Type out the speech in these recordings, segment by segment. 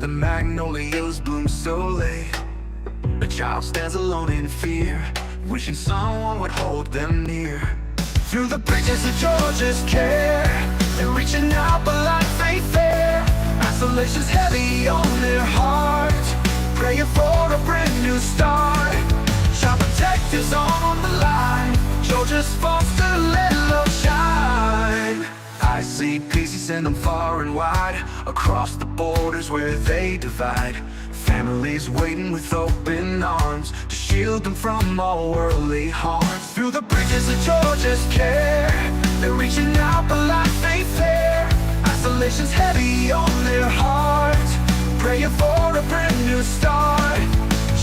the magnolias bloom so late. A child stands alone in fear, wishing someone would hold them near. Through the bridges of Georgia's care, they're reaching out but life ain't fair. Isolation's heavy on their heart, praying for a brand new start. Child protectives on the line, Georgia's foster, let love shine. I see peace, he send them far and wide, across the borders where they divide. Families waiting with open arms to shield them from all worldly harms. Through the bridges of Georgia's care, they're reaching out but life ain't fair. Isolation's heavy on their heart, praying for a brand new start.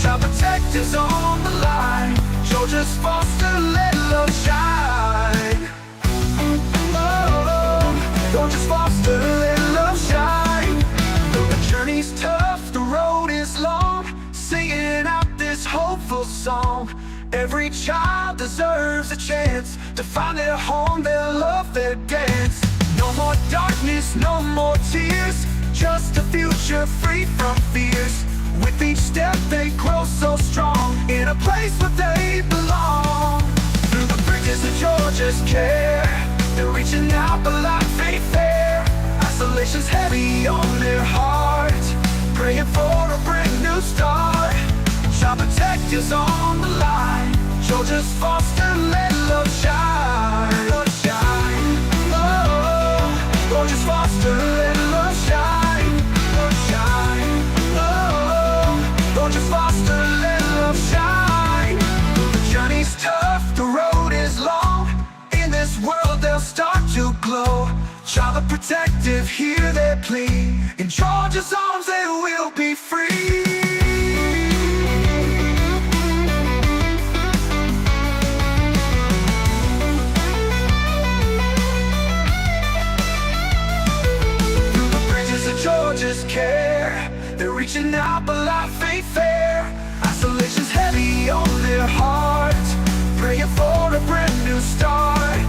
Child protectives on the line, Georgia's foster, let love shine. Oh, Georgia's foster, let love shine. Though the journey's tough, the road is long, singing out this hopeful song. Every child deserves a chance to find their home, their love, their dance. No more darkness, no more tears, just a future free from fears. With each step they grow so strong, in a place where they belong. Through the bridges of Georgia's care, they're reaching out but life ain't fair. Isolation's heavy on their heart, praying for a brand new start. Child protectives on the line, Georgia's foster, let love shine. Love shine. Oh, Georgia's foster, let love shine. Love shine. Oh, Georgia's foster, let love shine. The journey's tough, the road is long, in this world they'll start to glow. Child protective, hear their plea, in Georgia's arms they will be free. Through the bridges of Georgia's care, they're reaching out but life ain't fair. Isolation's heavy on their heart, praying for a brand new start.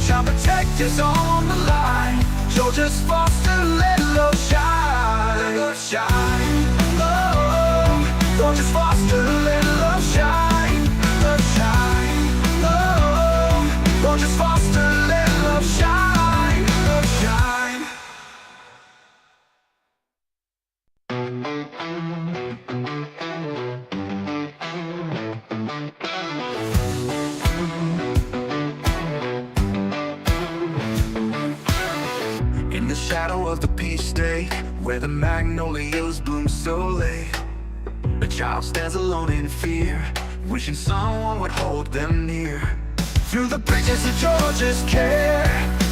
Child protectives on the line, Georgia's foster, let love shine. Let love shine. Oh, Georgia's foster, let love shine. Love shine. Oh, Georgia's foster, let love shine. Love shine. In the shadow of the peace day, where the magnolias bloom so late, a child stands alone in fear, wishing someone would hold them near. Through the bridges of Georgia's care,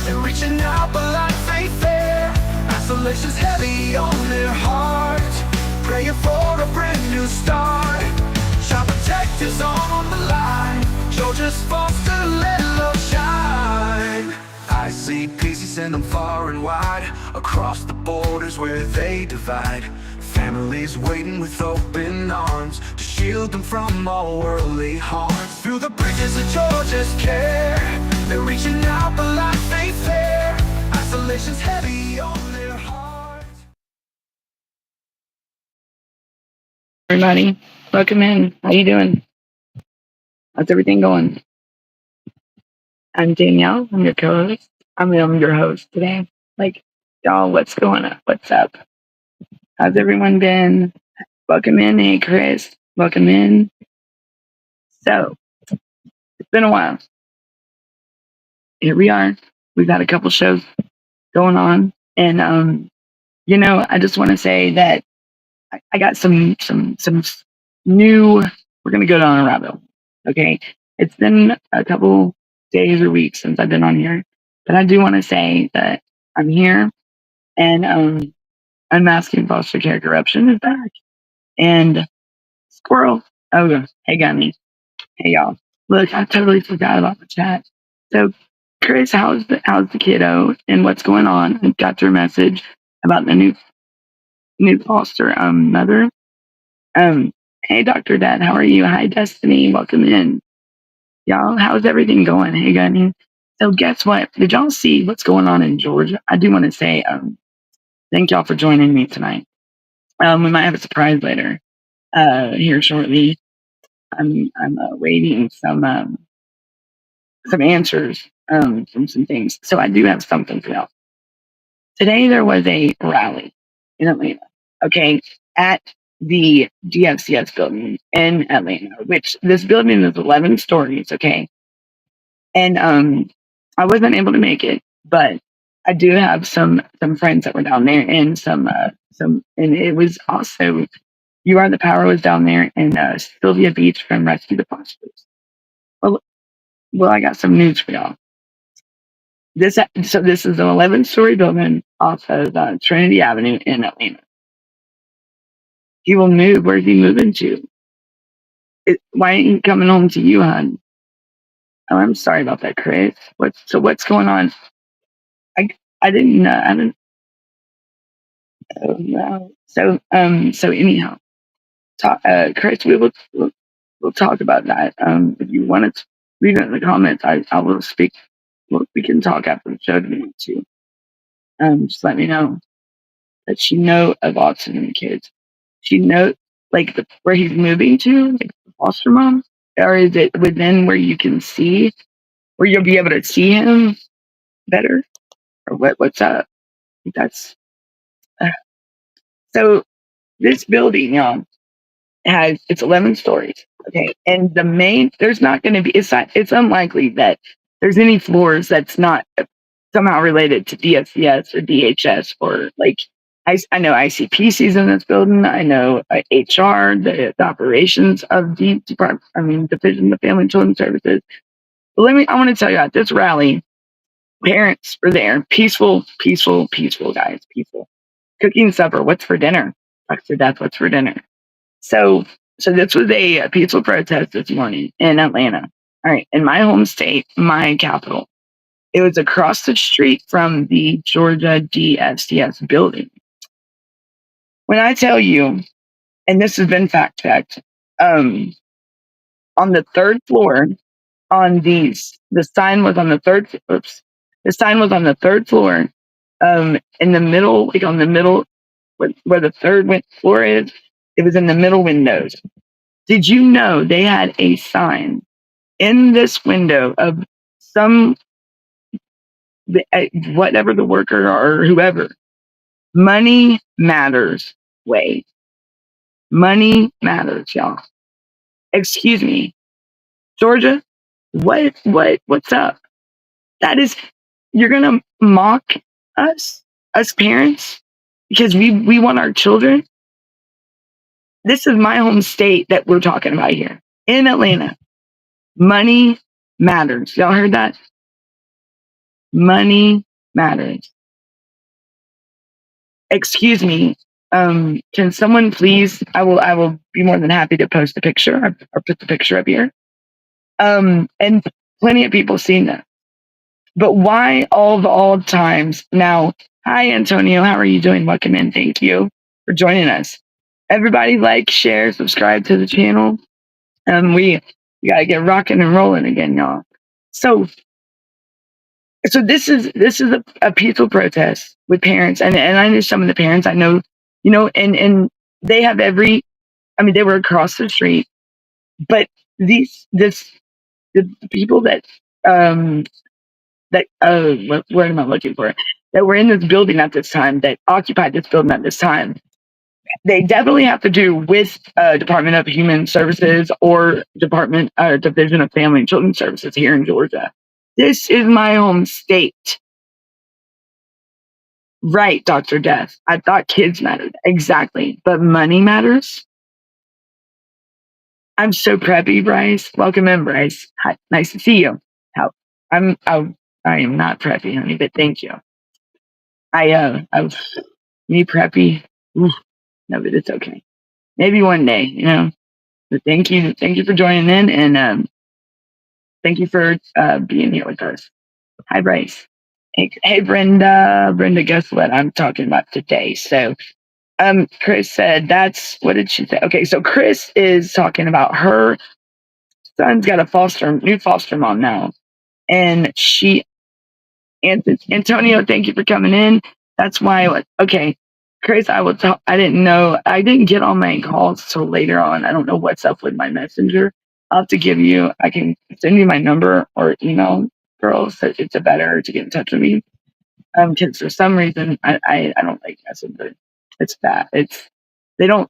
they're reaching out but life ain't fair. Isolation's heavy on their heart, praying for a brand new start. Child protectives on the line, Georgia's foster, let love shine. I see peace, he send them far and wide, across the borders where they divide. Families waiting with open arms to shield them from all worldly harms. Through the bridges of Georgia's care, they're reaching out but life ain't fair. Isolation's heavy on their heart. Everybody, welcome in. How you doing? How's everything going? I'm Danielle. I'm your co-host. I'm your host today. Like, y'all, what's going on? What's up? How's everyone been? Welcome in. Hey, Chris. Welcome in. So, it's been a while. Here we are. We've had a couple shows going on. And, I just want to say that I got some new, we're going to go down a rabbit hole. Okay. It's been a couple days or weeks since I've been on here, but I do want to say that I'm here and, Unmasking Foster Care Corruption is back. And Squirrel, oh, hey, Gunny. Hey, y'all. Look, I totally forgot about the chat. So, Chris, how's the kiddo and what's going on? I got your message about the new foster mother. Hey, Dr. Dad, how are you? Hi, Destiny. Welcome in. Y'all, how's everything going? Hey, Gunny. So guess what? Did y'all see what's going on in Georgia? I do want to say, thank y'all for joining me tonight. We might have a surprise later. Here shortly. I'm waiting some answers from some things. So I do have something for y'all. Today there was a rally in Atlanta. Okay, at the DFCS building in Atlanta, which this building is 11 stories. Okay, and I wasn't able to make it, but I do have some friends that were down there, and and it was also You Are the Power was down there, and Sylvia Beach from Rescue the Fosters. Well, I got some news for y'all. This is an 11-story building off of Trinity Avenue in Atlanta. He will move. Where's he moving to? Why ain't he coming home to you, hon? Oh, I'm sorry about that, Chris. What's going on? I I didn't know. I didn't. Oh, no. So anyhow, Chris, we'll talk about that. If you want to leave it in the comments, I will speak. We can talk after the show if you want to. Just let me know that she know of autism kids. She know like where he's moving to, like the foster mom, or is it within where you can see, where you'll be able to see him better, or what's up? That's uh, so. This building, y'all, it's 11 stories. Okay, and there's not going to be. It's unlikely that there's any floors that's not somehow related to DSCS or DHS or like. I know ICPC's in this building. I know HR, the operations of the department. I mean, Division of Family and Children's Services. But I want to tell you at this rally, parents were there, peaceful, guys, peaceful. Cooking supper. What's for dinner? Dr. Death. What's for dinner? So, this was a peaceful protest this morning in Atlanta. All right, in my home state, my capital. It was across the street from the Georgia DSCS building. When I tell you, and this has been fact checked, on the third floor, the sign was on the third. Oops, the sign was on the third floor. In the middle, like on the middle, where the third floor is, it was in the middle windows. Did you know they had a sign in this window of some whatever the worker or whoever? Money matters. Way. Money matters, y'all. Excuse me, Georgia. What's up? That is, you're gonna mock us parents, because we want our children. This is my home state that we're talking about here in Atlanta. Money matters. Y'all heard that? Money matters. Excuse me. Can someone please? I will be more than happy to post a picture or put the picture up here. And plenty of people seen that. But why all times now? Hi, Antonio. How are you doing? Welcome in. Thank you for joining us. Everybody, like, share, subscribe to the channel. We gotta get rocking and rolling again, y'all. So this is a peaceful protest with parents, and I know some of the parents. I know, and they have they were across the street, but the people what word am I looking for? That were in this building at this time, that occupied this building at this time, they definitely have to do with Department of Human Services or Division of Family and Children's Services here in Georgia. This is my home state. Right, Dr. Death. I thought kids mattered. Exactly. But money matters. I'm so preppy, Bryce. Welcome in, Bryce. Hi. Nice to see you. How I am not preppy, honey, but thank you. I me preppy. Oof, no, but it's okay. Maybe one day, But thank you for joining in, and thank you for being here with us. Hi, Bryce. Hey, Brenda. Brenda, guess what I'm talking about today? So, Chris said what did she say? Okay, so Chris is talking about her son's got a new foster mom now, and Antonio, thank you for coming in. That's why. Okay, Chris, I will tell. I didn't know. I didn't get on my calls till later on. I don't know what's up with my messenger. I'll have to give you. I can send you my number or email, girls. So it's a better to get in touch with me. Because for some reason I don't like messenger. It's bad. They don't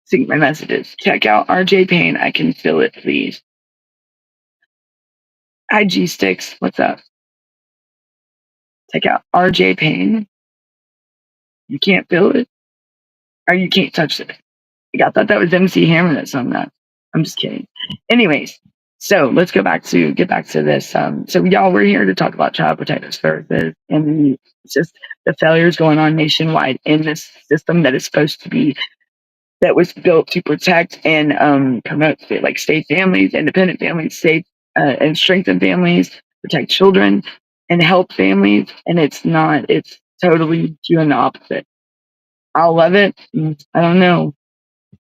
sync my messages. Check out RJ Payne. I can feel it, please. IG Sticks. What's up? Check out RJ Payne. You can't feel it, or you can't touch it. I thought that was MC Hammer that sung that. I'm just kidding. Anyways, so let's get back to this. So y'all, we're here to talk about child protective services and just the failures going on nationwide in this system that is supposed to be that was built to protect and promote state families, independent families, safe and strengthen families, protect children, and help families. And it's not. It's totally doing the opposite. I'll love it. I don't know.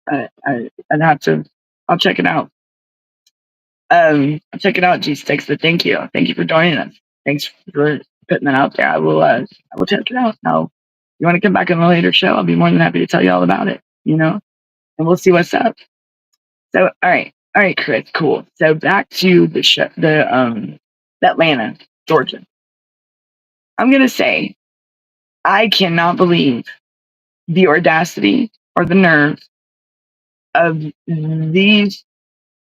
I'd have to. I'll check it out. I'll check it out, G6. But thank you for joining us. Thanks for putting that out there. I will. I will check it out. Now, you want to come back on a later show? I'll be more than happy to tell you all about it. And we'll see what's up. So, all right, Chris. Cool. So back to the show, Atlanta, Georgia. I'm gonna say I cannot believe the audacity or the nerve of these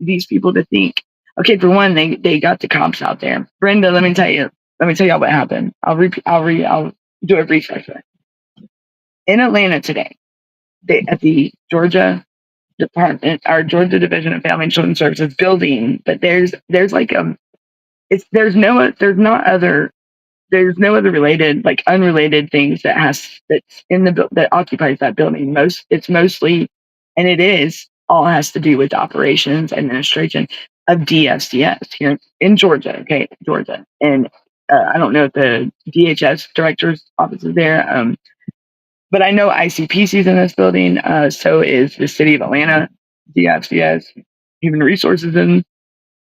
people to think, okay, for one, they got the cops out there. Brenda, let me tell y'all what happened. I'll do a refresher. In Atlanta today, at the Georgia Department, our Georgia Division of Family and Children Services building, but there's like there's no other related, like unrelated things that's in that occupies that building. It's mostly, and it is all has to do with operations administration of DFCS here in Georgia. Okay, Georgia, and I don't know if the DHS director's office is there, but I know ICPC's in this building. So is the city of Atlanta, DFCS, human resources, and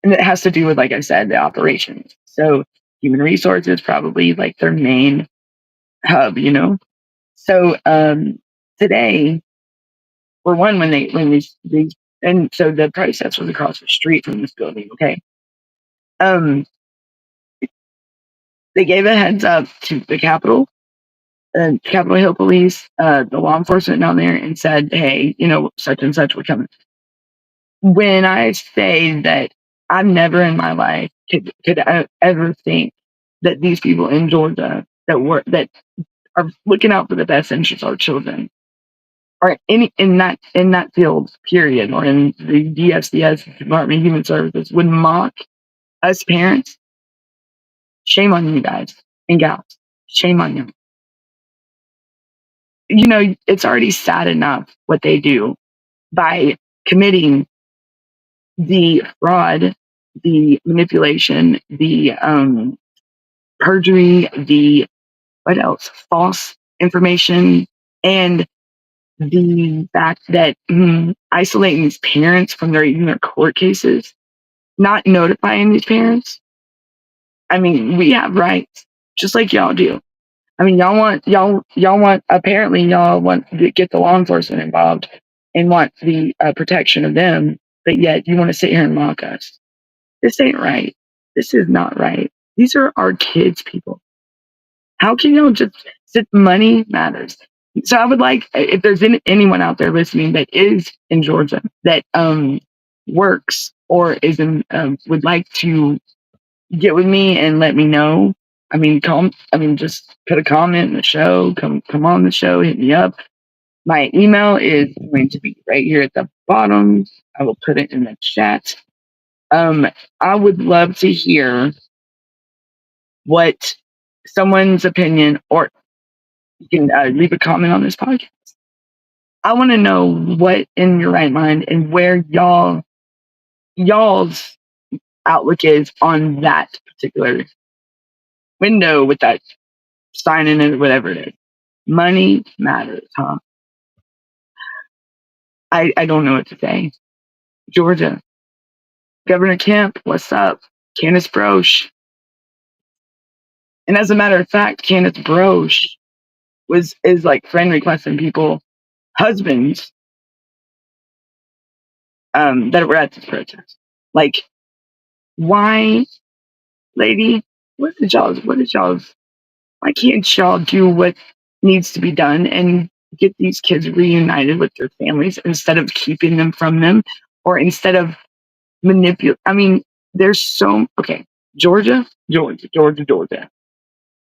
it has to do with, like I said, the operations. So human resources probably like their main hub. So today, for one, when these and so the process was across the street from this building. Okay, um, they gave a heads up to the Capitol Hill Police, the law enforcement down there, and said, "Hey, such and such, we're coming." When I say that, I've never in my life could ever think that these people in Georgia that are looking out for the best interests of our children, or in that field, period, or in the DSCS Department of Human Services, would mock us parents. Shame on you guys and gals. Shame on you. It's already sad enough what they do by committing the fraud, the manipulation, the perjury, the what else? False information, and the fact that isolating these parents from even their court cases, not notifying these parents. I mean, we have rights, just like y'all do. I mean, y'all want to get the law enforcement involved and want the protection of them, but yet you want to sit here and mock us. This ain't right. This is not right. These are our kids, people. How can y'all just sit? Money matters. So I would like, if there's anyone out there listening that is in Georgia that works or is would like to get with me and let me know. I mean, just put a comment in the show. Come on the show. Hit me up. My email is going to be right here at the bottom. I will put it in the chat. I would love to hear what someone's opinion, or you can leave a comment on this podcast. I want to know what in your right mind and where y'all's outlook is on that particular window with that sign in it, whatever it is. Money matters, huh? I don't know what to say. Georgia, Governor Kemp, what's up? Candace Broche. And as a matter of fact, Candace Broche is like friend requesting people, husbands, that were at this protest. Like, why, lady? What is y'all's? Why can't y'all do what needs to be done and get these kids reunited with their families instead of keeping them from them, or instead of manipulate? I mean, there's so okay. Georgia.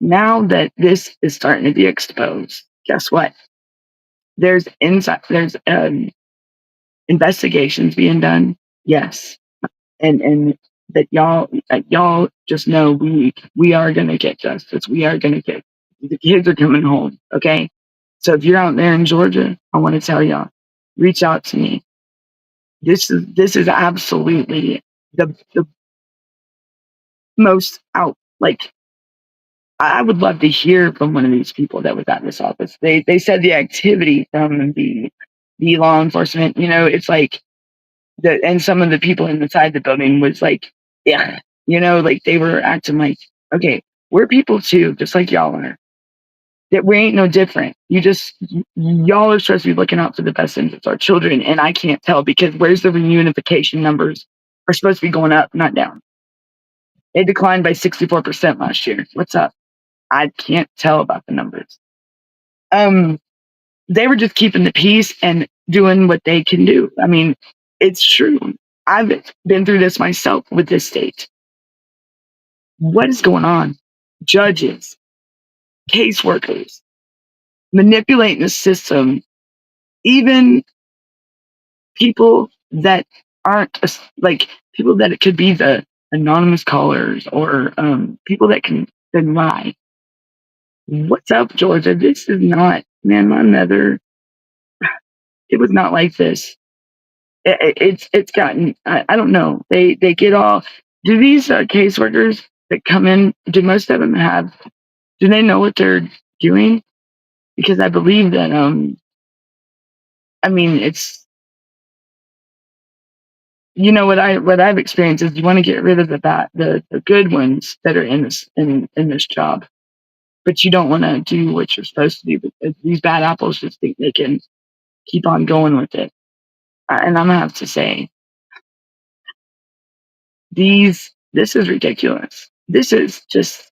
Now that this is starting to be exposed, guess what? There's investigations being done. Yes, and that y'all just know we are gonna get justice. We are gonna get the kids are coming home. Okay, so if you're out there in Georgia, I want to tell y'all, reach out to me. This is absolutely the most out like. I would love to hear from one of these people that was at this office. They said the activity from the law enforcement, it's like and some of the people inside the building was like, yeah, like they were acting like, okay, we're people too, just like y'all are. That we ain't no different. Y'all are supposed to be looking out for the best interests of our children, and I can't tell because where's the reunification numbers are supposed to be going up, not down. They declined by 64% last year. What's up? I can't tell about the numbers. Um, they were just keeping the peace and doing what they can do. I mean, it's true. I've been through this myself with this state. What is going on? Judges, caseworkers, manipulating the system, even people that aren't like people that it could be the anonymous callers or people that can lie. What's up, Georgia? This is not, man, my mother, it was not like this. It's gotten, I don't know. They get all, do these caseworkers that come in, do most of them do they know what they're doing? Because I believe that, I mean, it's, what I've experienced is you want to get rid of the good ones that are in this job, but you don't want to do what you're supposed to do. But these bad apples just think they can keep on going with it. And I'm gonna have to say, this is ridiculous. This is just,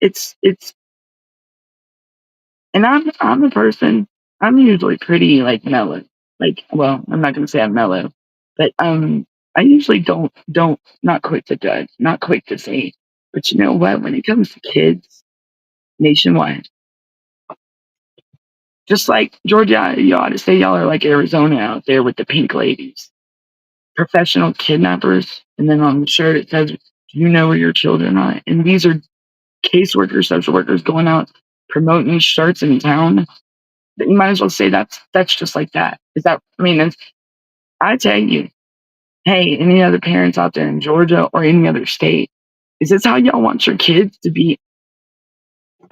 it's and I'm a person, I'm usually pretty like mellow. Like, well, I'm not gonna say I'm mellow, but I usually don't not quick to judge, not quick to say. But you know what? When it comes to kids nationwide, just like Georgia, you ought to say y'all are like Arizona out there with the pink ladies, professional kidnappers, and then on the shirt it says, "Do you know where your children are?" And these are caseworkers, social workers going out promoting these shirts in town. You might as well say that's just like that. Is that? I mean, I tell you, hey, any other parents out there in Georgia or any other state, is this how y'all want your kids to be?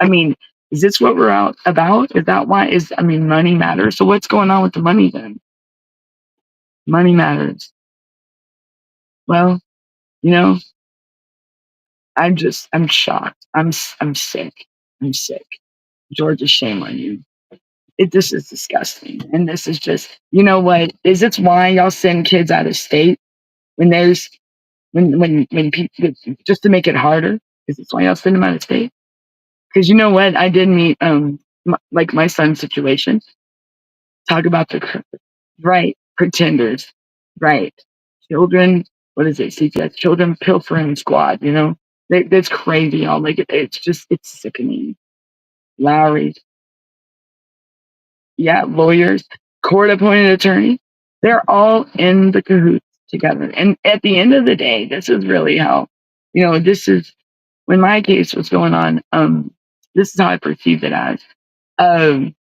I mean, is this what we're out about? Is that why? I mean, money matters. So what's going on with the money then? Money matters. Well, you know, I'm shocked. I'm sick. I'm sick. Georgia, shame on you. This is disgusting. And this is just, you know what? Is this why y'all send kids out of state when there's when people, just to make it harder? Is this why y'all send them out of state? Because you know what? I did meet like my son's situation. Talk about right pretenders, right? Children. What is it? CPS, children pilfering squad. That's crazy. Y'all like it's sickening. Lowry, yeah, lawyers, court appointed attorney. They're all in the cahoots together. And at the end of the day, this is really how, this is when my case was going on. This is how I perceived it as. Um,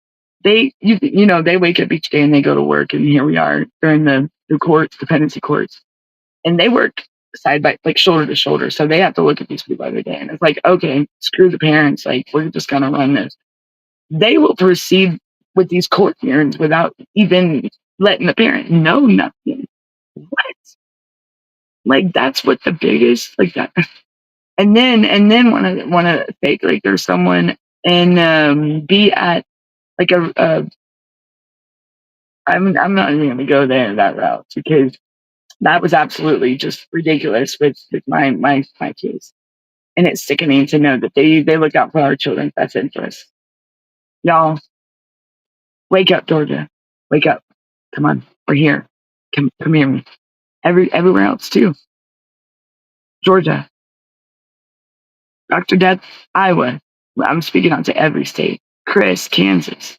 they wake up each day and they go to work, and here we are during the courts, dependency courts, and they work side by like shoulder to shoulder. So they have to look at these people every day, and it's like, okay, screw the parents. Like we're just gonna run this. They will proceed with these court hearings without even letting the parent know nothing. What? Like that's what the biggest like that. And then want to fake like there's someone and be at like a I'm not even gonna go there that route because that was absolutely just ridiculous with my kids. And it's sickening to know that they look out for our children's best interests. Y'all, wake up, Georgia. Wake up. Come on. We're here. Come here. Everywhere else too. Georgia, Dr. Death, Iowa. I'm speaking out to every state. Chris, Kansas.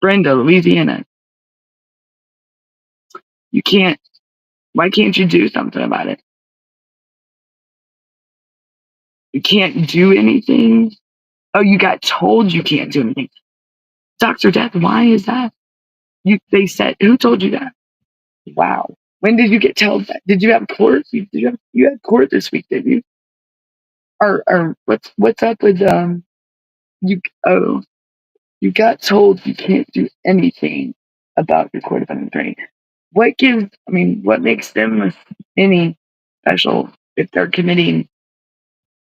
Brenda, Louisiana. You can't, why can't you do something about it? You can't do anything. Oh, you got told you can't do anything. Dr. Death, why is that? They said, who told you that? Wow. When did you get told that? Did you have court? You had court this week, didn't you? Or what's up with you? Oh, you got told you can't do anything about your court of attorney. What gives? I mean, what makes them any special if they're committing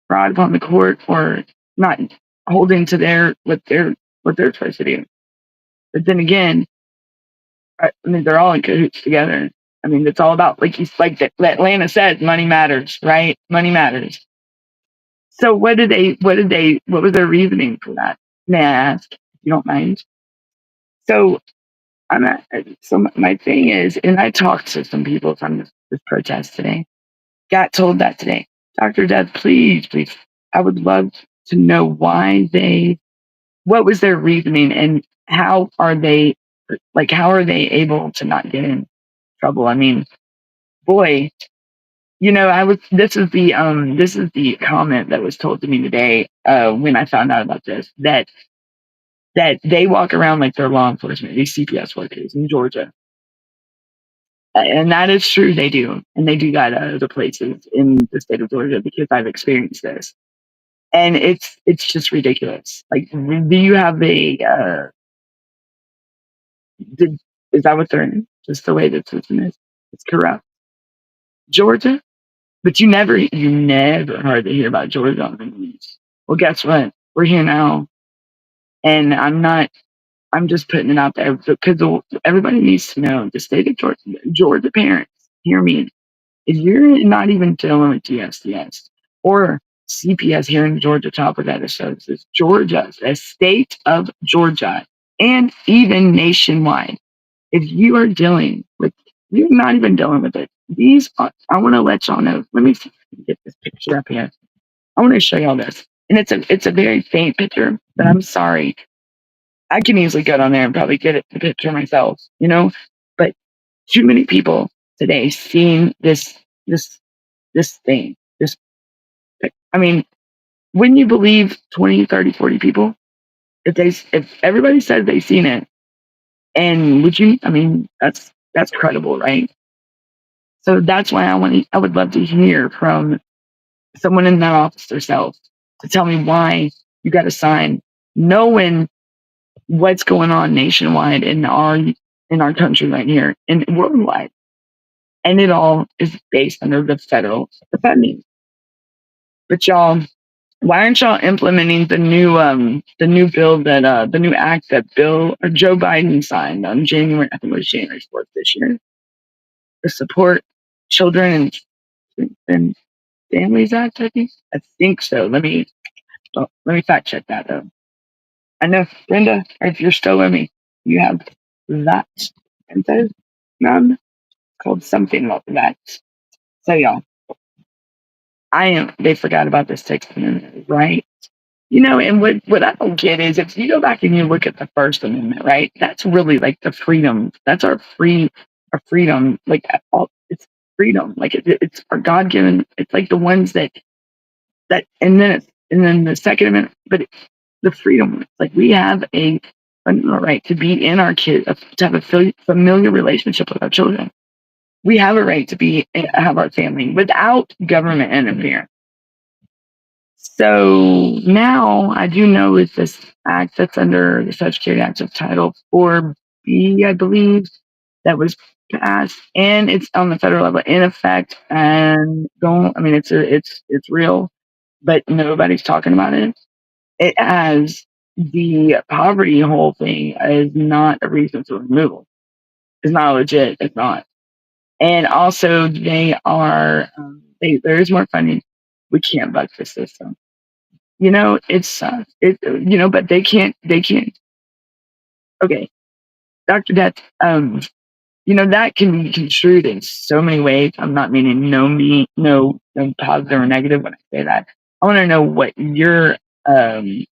fraud upon the court or not holding to what they're supposed to do? But then again, I mean, they're all in cahoots together. I mean, it's all about like Atlanta said, money matters, right? Money matters. So what was their reasoning for that? May I ask, if you don't mind? So I'm not, so my thing is, and I talked to some people from this protest today, got told that today. Dr. Death, please, I would love to know what was their reasoning and how are they able to not get in trouble? I mean, boy, this is the comment that was told to me today, when I found out about this, that they walk around like they're law enforcement, these CPS workers in Georgia. And that is true, they do. And they do that at other places in the state of Georgia because I've experienced this. And it's just ridiculous. Like, do you have is that what they're in? Just the way the system is? It's corrupt. Georgia? But you never hardly hear about Georgia on the news. Well, guess what? We're here now. And I'm just putting it out there because everybody needs to know the state of Georgia parents, hear me. If you're not even dealing with DSDS or CPS here in Georgia, Child Protective Services, Georgia, the state of Georgia, and even nationwide, if you are dealing with, you're not even dealing with it. I want to let y'all know. Let me see if I can get this picture up here. I want to show y'all this. And it's a very faint picture, but I'm sorry. I can easily get on there and probably get the picture myself, but too many people today seeing this thing. I mean, wouldn't you believe 20, 30, 40 people if everybody said they've seen it? And would you? I mean, that's credible, right? So that's why I would love to hear from someone in that office themselves to tell me why you got to sign, knowing what's going on nationwide in our country right here and worldwide, and it all is based under the federal funding. But y'all, why aren't y'all implementing the new bill the new act that Joe Biden signed on January, I think it was January 4th this year, to support children and families act, I think so. Let me fact check that though. I know, Brenda, if you're still with me, you have that info, ma'am, called something about that. So y'all, they forgot about this text amendment, right? And what I don't get is if you go back and you look at the First Amendment, right? That's really like the freedom. That's our freedom. Like it's freedom. Like it's our God given. It's like the ones and then the Second Amendment, but the freedom. It's like we have a right to be in our kids, to have a familiar relationship with our children. We have a right to have our family without government interference. So now I do know with this act that's under the Social Security Act of Title 4B, I believe, that was passed, and it's on the federal level in effect. And don't, I mean, it's real, but nobody's talking about it. it has the poverty whole thing is not a reason for removal. It's not legit. It's not. And also, they are there is more funding. We can't buck the system. It's but they can't. They can't. Okay, Dr. Death. That can be construed in so many ways. I'm not meaning no positive or negative when I say that. I want to know what your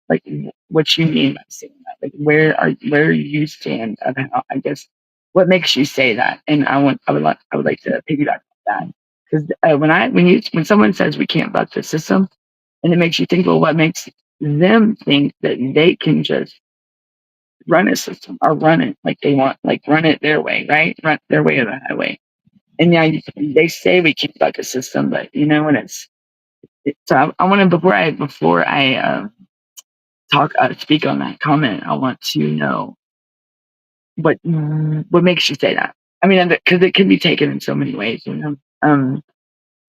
like what you mean by saying that. Like where you stand of how, I guess, what makes you say that. And I would like to piggyback on that because when someone says we can't buck the system, and it makes you think, well, what makes them think that they can just run a system or run it like they want, like run it their way, right? Run their way or the highway. And yeah, they say we can't buck a system, but when so I want to before I talk speak on that comment, I want to know what makes you say that. I mean, because it can be taken in so many ways.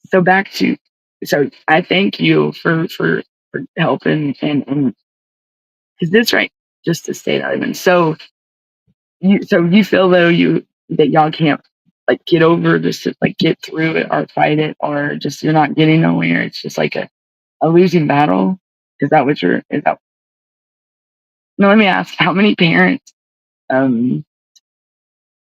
So back to so I thank you for helping and is this right? Just to state that even you feel though that y'all can't like get over this, like get through it or fight it, or just you're not getting nowhere. It's just like a losing battle. Is that what you're? Is that? No, let me ask. How many parents um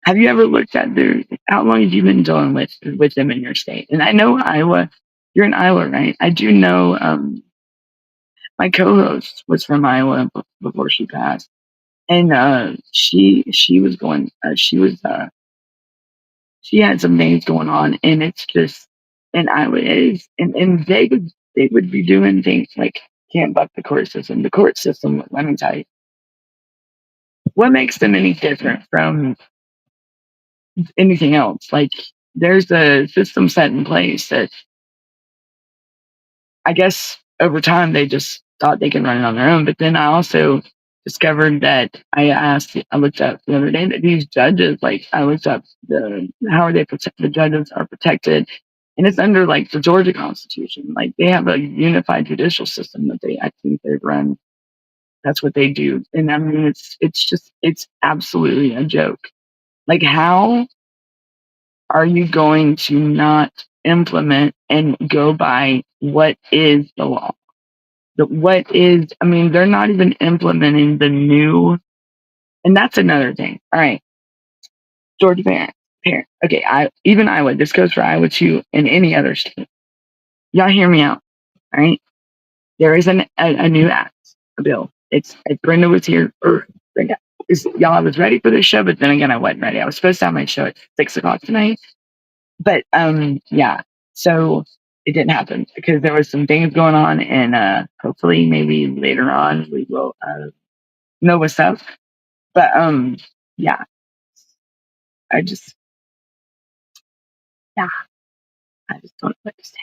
have you ever looked at their? How long have you been dealing with them in your state? And I know Iowa. You're in Iowa, right? I do know. My co-host was from Iowa before she passed, and she was going. She had some things going on, and it's just, and I was, and they would be doing things like can't buck the court system. The court system, let me tell you, what makes them any different from anything else? Like there's a system set in place that I guess over time they just thought they can run it on their own. But then I also discovered that I looked up the other day that these judges, like I looked up how are they the judges are protected, and it's under like the Georgia Constitution. Like they have a unified judicial system that I think they run. That's what they do, and I mean it's absolutely a joke. Like how are you going to not implement and go by what is the law? I mean, they're not even implementing the new, and that's another thing. All right, Georgia parent. Okay, even Iowa, this goes for Iowa too, and any other state. Y'all hear me out. All right, there is a new act, a bill. If Brenda was here, or Brenda, y'all, I was ready for this show, but then again, I wasn't ready. I was supposed to have my show at 6 o'clock tonight, but yeah, so it didn't happen because there was some things going on, and hopefully, maybe later on we will know what's up. But yeah, I just yeah, I just don't know what to say.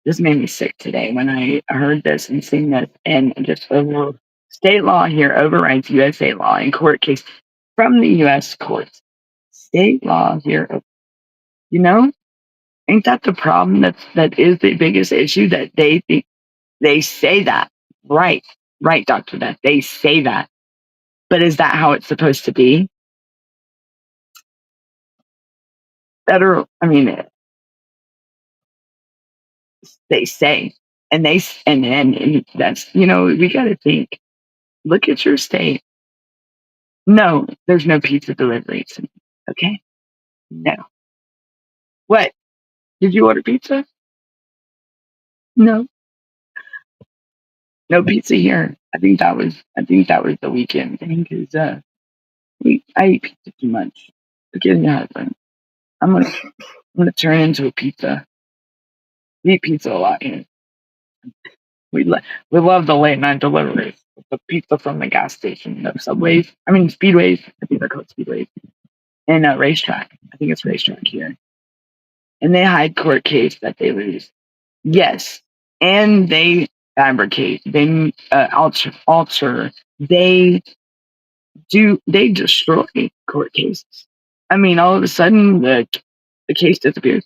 This made me sick today when I heard this and seen this, and just overall, state law here overrides USA law in court case from the U.S. courts. State law here, you know, ain't that the problem? That is the biggest issue that they think they say that right, right, Doctor Death. They say that, but is that how it's supposed to be? Federal, I mean, they say, and and that's we got to think. Look at your state. No, there's no pizza deliveries. Okay, no. What? Did you order pizza? No, no pizza here. I think that was the weekend thing because I eat pizza too much. Forgive me, husband. I'm gonna turn into a pizza. We eat pizza a lot here. We lo- we love the late night deliveries. The pizza from the gas station, the subways. I mean speedways. I think they're called speedways. And racetrack. I think it's racetrack here. And they hide court case that they lose. Yes, and they fabricate. They alter. They They destroy court cases. I mean, all of a sudden the case disappears.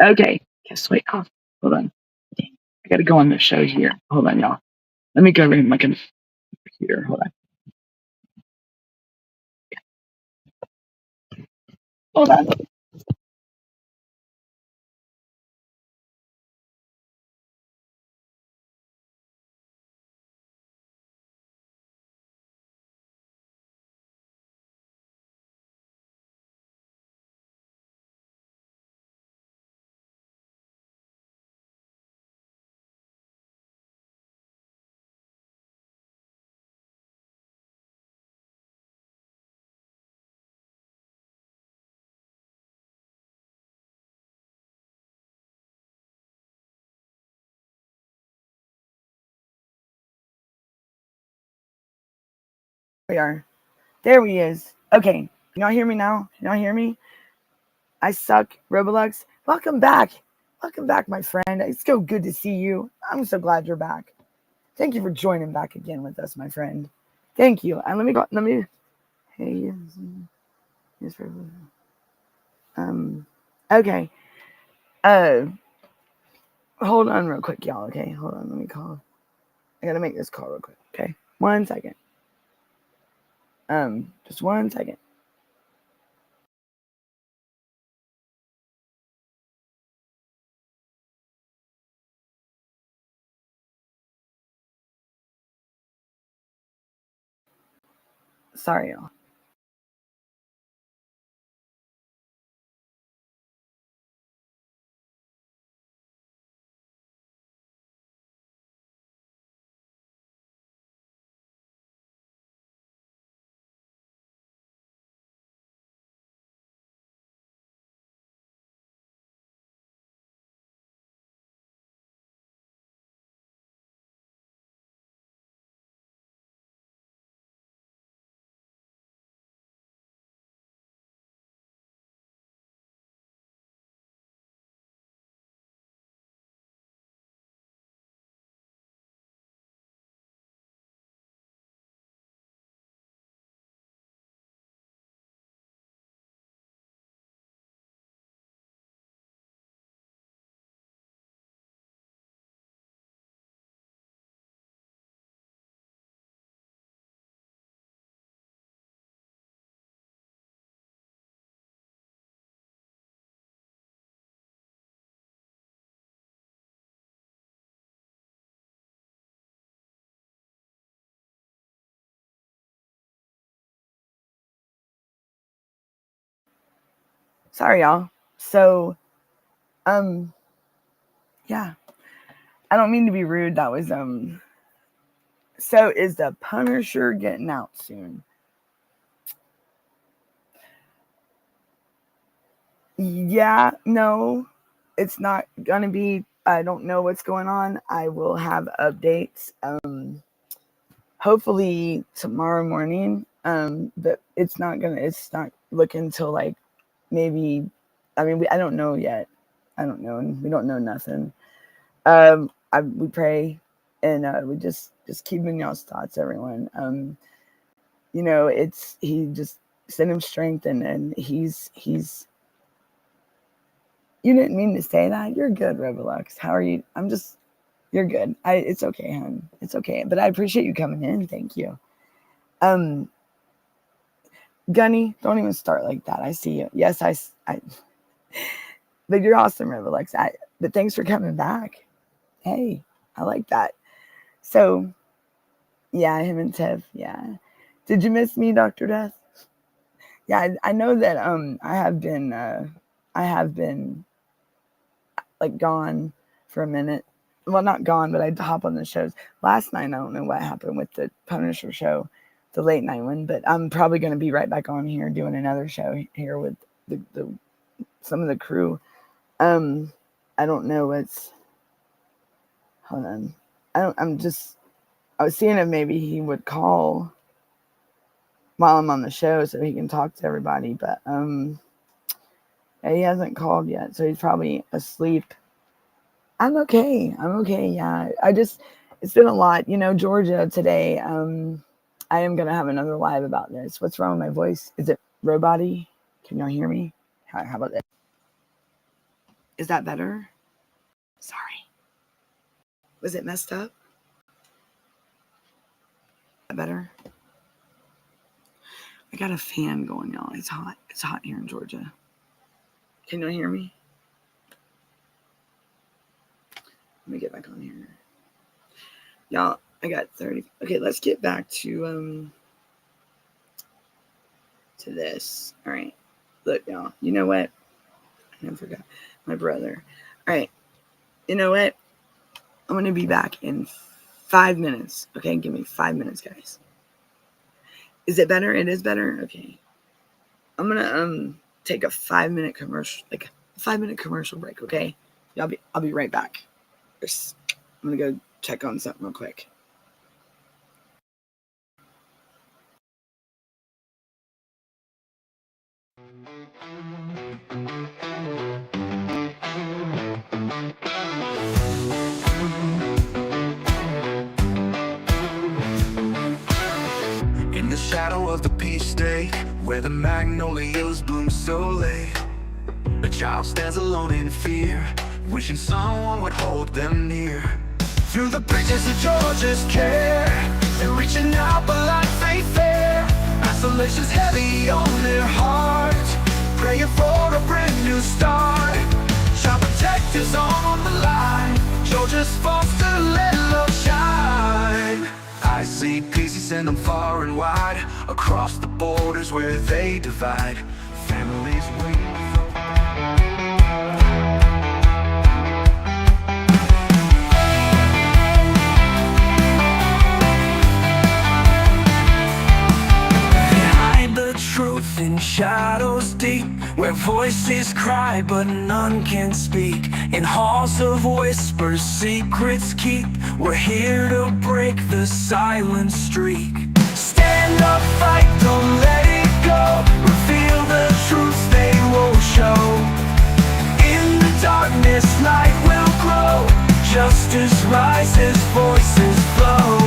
Okay, guess wait. Oh, hold on. Dang, gotta go on the show here. Hold on, y'all. Let me go read my computer. Hold on. Hold on. We are. There he is. Okay. Can y'all hear me now? Can y'all hear me? I suck. Roblox. Welcome back. Welcome back, my friend. It's so good to see you. I'm so glad you're back. Thank you for joining back again with us, my friend. Thank you. And let me go. Hey. Yes, okay. Hold on real quick, y'all. Okay. Hold on. Let me call. I gotta make this call real quick. Okay. 1 second. Just 1 second. Sorry, y'all. Sorry, y'all. So, yeah. I don't mean to be rude. That was, so is the Punisher getting out soon? Yeah, no, it's not gonna be. I don't know what's going on. I will have updates. Hopefully tomorrow morning. But it's not gonna. It's not looking till like maybe. I mean, I don't know yet. I don't know, and we don't know nothing. We pray, and we just keep in y'all's thoughts, everyone. It's he just send him strength, and he's. You didn't mean to say that. You're good, Revolux. How are you? You're good. It's okay, hon. It's okay. But I appreciate you coming in. Thank you. Gunny, don't even start like that. I see you. Yes, but you're awesome, Revolux. But thanks for coming back. Hey, I like that. So, yeah, him and Tiff. Yeah. Did you miss me, Dr. Death? Yeah, I know that I have been like gone for a minute. Well, not gone, but I'd hop on the shows. Last night, I don't know what happened with the Punisher show, the late night one, but I'm probably going to be right back on here doing another show here with some of the crew. I don't know what's. Hold on. I was seeing if maybe he would call while I'm on the show so he can talk to everybody, but he hasn't called yet, so he's probably asleep. I'm okay. Yeah. It's been a lot. Georgia today. I am going to have another live about this. What's wrong with my voice? Is it robot-y? Can y'all hear me? How about that? Is that better? Sorry. Was it messed up? Better? I got a fan going, y'all. It's hot. It's hot here in Georgia. Can you hear me? Let me get back on here. Y'all, I got 30. Okay, let's get back to this. All right. Look, y'all. You know what? I forgot. My brother. All right. You know what? I'm going to be back in 5 minutes. Okay, give me 5 minutes, guys. Is it better? It is better? Okay. I'm going to take a 5-minute commercial, like a 5-minute commercial break, okay? I'll be right back. I'm going to go check on something real quick. In the shadow of the peach day, where the magnolias bloom so late, a child stands alone in fear, wishing someone would hold them near. Through the bridges of Georgia's care, they're reaching out but life ain't fair. Isolation's heavy on their heart, praying for a brand new start. Child protectors on the line, Georgia's foster, let love shine. I see peace, he send them far and wide, across the borders where they divide. Families waiting for truth in shadows deep, where voices cry but none can speak. In halls of whispers secrets keep, we're here to break the silent streak. Stand up, fight, don't let it go. Reveal the truths they won't show. In the darkness light will grow. Justice rises, voices flow.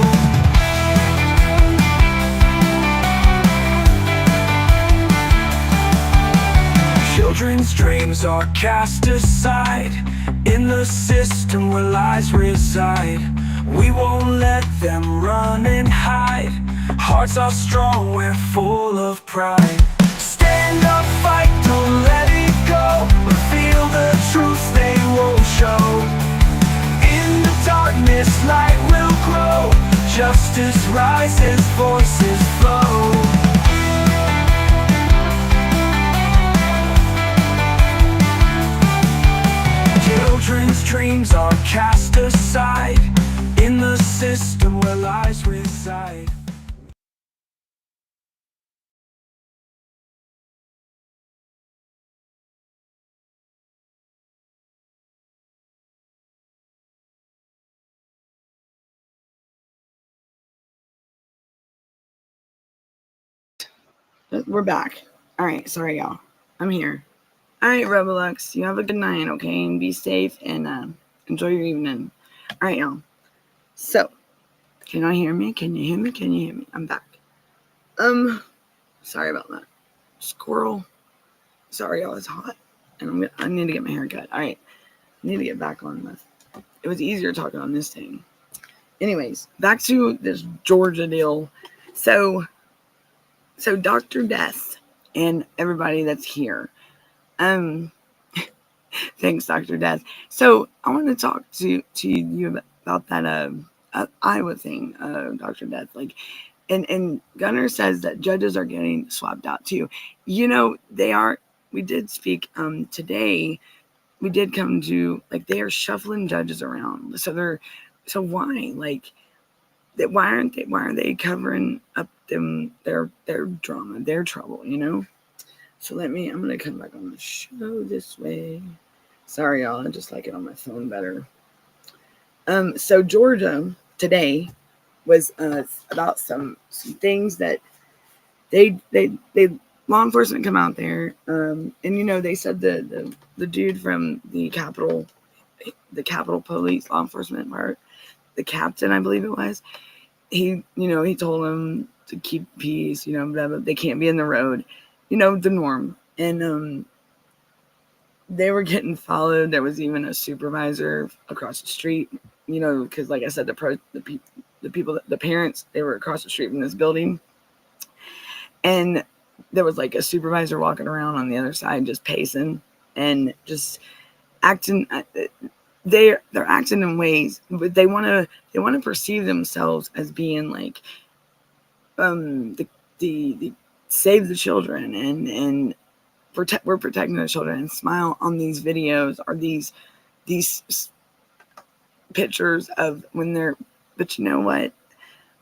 Children's dreams are cast aside in the system where lies reside. We won't let them run and hide. Hearts are strong, we're full of pride. Stand up, fight, don't let it go. Reveal the truth they won't show. In the darkness light will grow. Justice rises, voices flow. Children's dreams are cast aside in the system where lies reside. We're back. All right, sorry, y'all. I'm here. All right, Rebelux, you have a good night, okay? And be safe and enjoy your evening. All right, y'all. So, can you hear me? Can you hear me? Can you hear me? I'm back. Sorry about that. Squirrel. Sorry, y'all. It's hot, and I need to get my hair cut. All right, I need to get back on this. It was easier talking on this thing. Anyways, back to this Georgia deal. So Dr. Death and everybody that's here. Thanks, Dr. Death. So I want to talk to you about that Iowa thing, Dr. Death. Like, and Gunner says that judges are getting swapped out too. You know, they are. We did speak today. We did come to, like, they are shuffling judges around. So why? Like, why aren't they covering up their drama, their trouble, you know? So I'm gonna come back on the show this way. Sorry, y'all, I just like it on my phone better. So Georgia today was about some things that they law enforcement come out there, and you know, they said the dude from the Capitol Police law enforcement part, the captain, I believe it was, he told them to keep peace, blah, blah, they can't be in the road, the norm. And they were getting followed. There was even a supervisor across the street, because like I said, the parents, they were across the street from this building, and there was like a supervisor walking around on the other side, just pacing and just acting. They're acting in ways, but they want to perceive themselves as being like the save the children and we're protecting the children, and smile on these videos or these pictures of when they're. But you know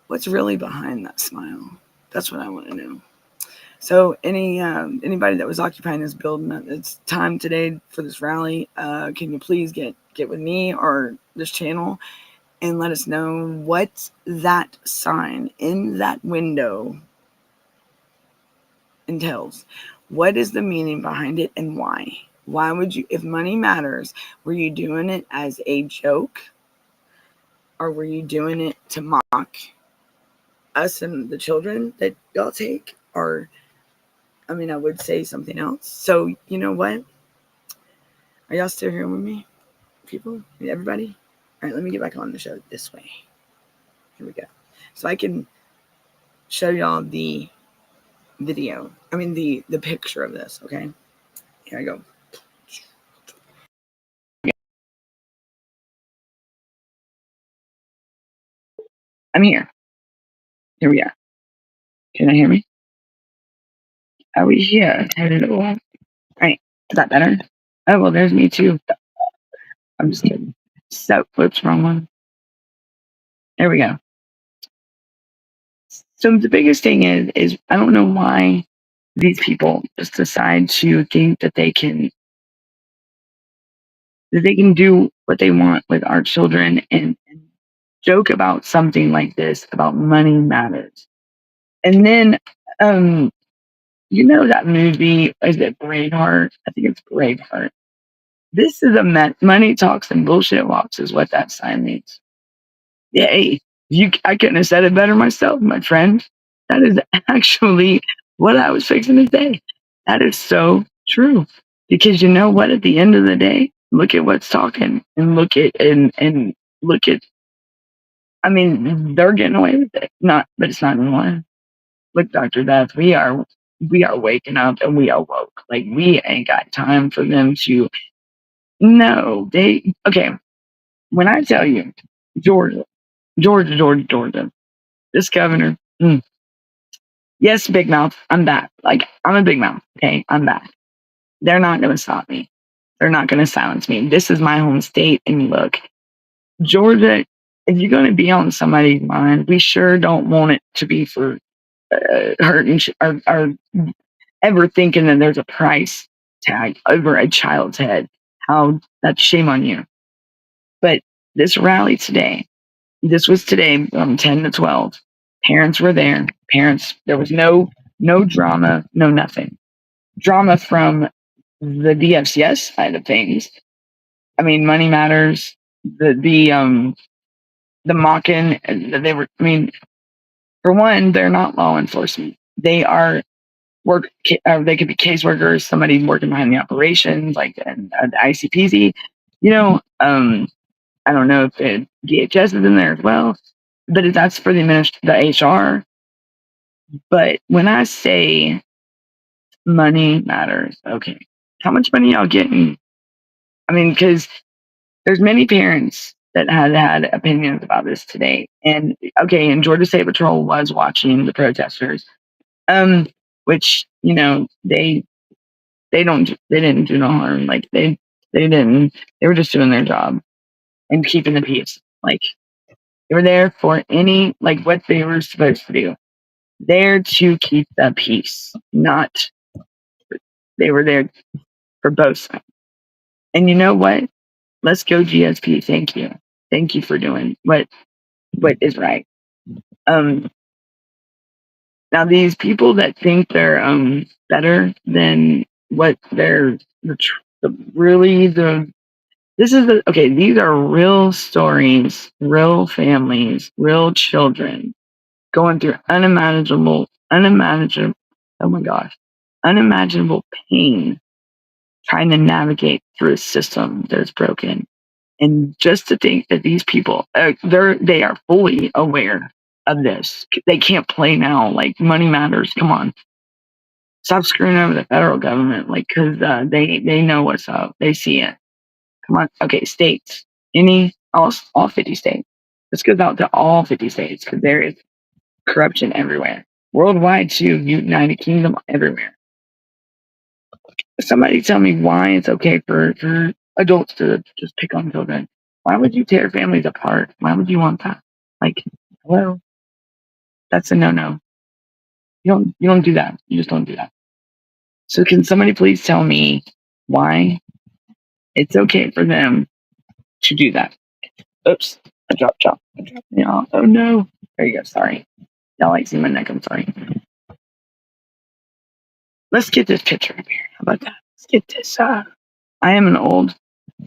what's really behind that smile? That's what I want to know. So anybody that was occupying this building, it's time today for this rally. Can you please get with me or this channel and let us know what that sign in that window entails? What is the meaning behind it, and why? Why would you, if money matters, were you doing it as a joke, or were you doing it to mock us and the children that y'all take? Or, I mean, I would say something else. So, you know what? Are y'all still here with me, people? Everybody? All right, let me get back on the show this way. Here we go. So I can show y'all the video. I mean, the picture of this, okay? Here I go. I'm here. Here we are. Can I hear me? Are we here? Hello. All right. Is that better? Oh, well, there's me too. I'm just kidding. So, whoops, wrong one. There we go. So the biggest thing is I don't know why these people just decide to think that they can do what they want with our children and joke about something like this, about money matters. And then that movie, is it Braveheart? I think it's Braveheart. This is money talks and bullshit walks is what that sign means. Yay. I couldn't have said it better myself, my friend. That is actually what I was fixing to say. That is so true. Because you know what? At the end of the day, look at what's talking and look at and look at. I mean, they're getting away with it. But it's not anymore. Look, Dr. Beth, we are waking up and we are woke. Like, we ain't got time for them to. No, okay. When I tell you, Georgia, this governor, yes, big mouth, I'm back. Like, I'm a big mouth. Okay, I'm back. They're not going to stop me. They're not going to silence me. This is my home state. And look, Georgia, if you're going to be on somebody's mind, we sure don't want it to be for hurting or ever thinking that there's a price tag over a child's head. That's shame on you. But this rally today, this was today from 10 to 12. Parents were there. There was no drama, no nothing. Drama from the DFCS side of things. I mean, money matters. The mocking that they were. I mean, for one, they're not law enforcement. They are they could be caseworkers, somebody working behind the operations, like the ICPZ. I don't know if DHS is in there as well, but that's for the HR. But when I say money matters, okay, how much money y'all getting? I mean, because there's many parents that had opinions about this today. And okay, and Georgia State Patrol was watching the protesters, which they didn't do no harm. Like they were just doing their job and keeping the peace. Like they were there for what they were supposed to do. There to keep the peace, not they were there for both sides. And you know what? Let's go GSP. Thank you. Thank you for doing what is right. Now these people that think they're better than what they're these are real stories, real families, real children going through unimaginable oh my gosh, unimaginable pain, trying to navigate through a system that is broken. And just to think that these people, they are fully aware of this. They can't play now. Like, money matters. Come on, stop screwing over the federal government. Like, because they know what's up. They see it. Come on. Okay, states. All 50 states. This goes out to all 50 states because there is corruption everywhere. Worldwide too. United Kingdom, everywhere. Somebody tell me why it's okay for adults to just pick on children. Why would you tear families apart? Why would you want that? Like, hello, that's a no-no. You don't do that. You just don't do that. So can somebody please tell me why it's okay for them to do that? Oops, I dropped y'all. Y'all. Oh no. There you go. Sorry. Y'all like see my neck. I'm sorry. Let's get this picture up here. How about that? Let's get this. I am an old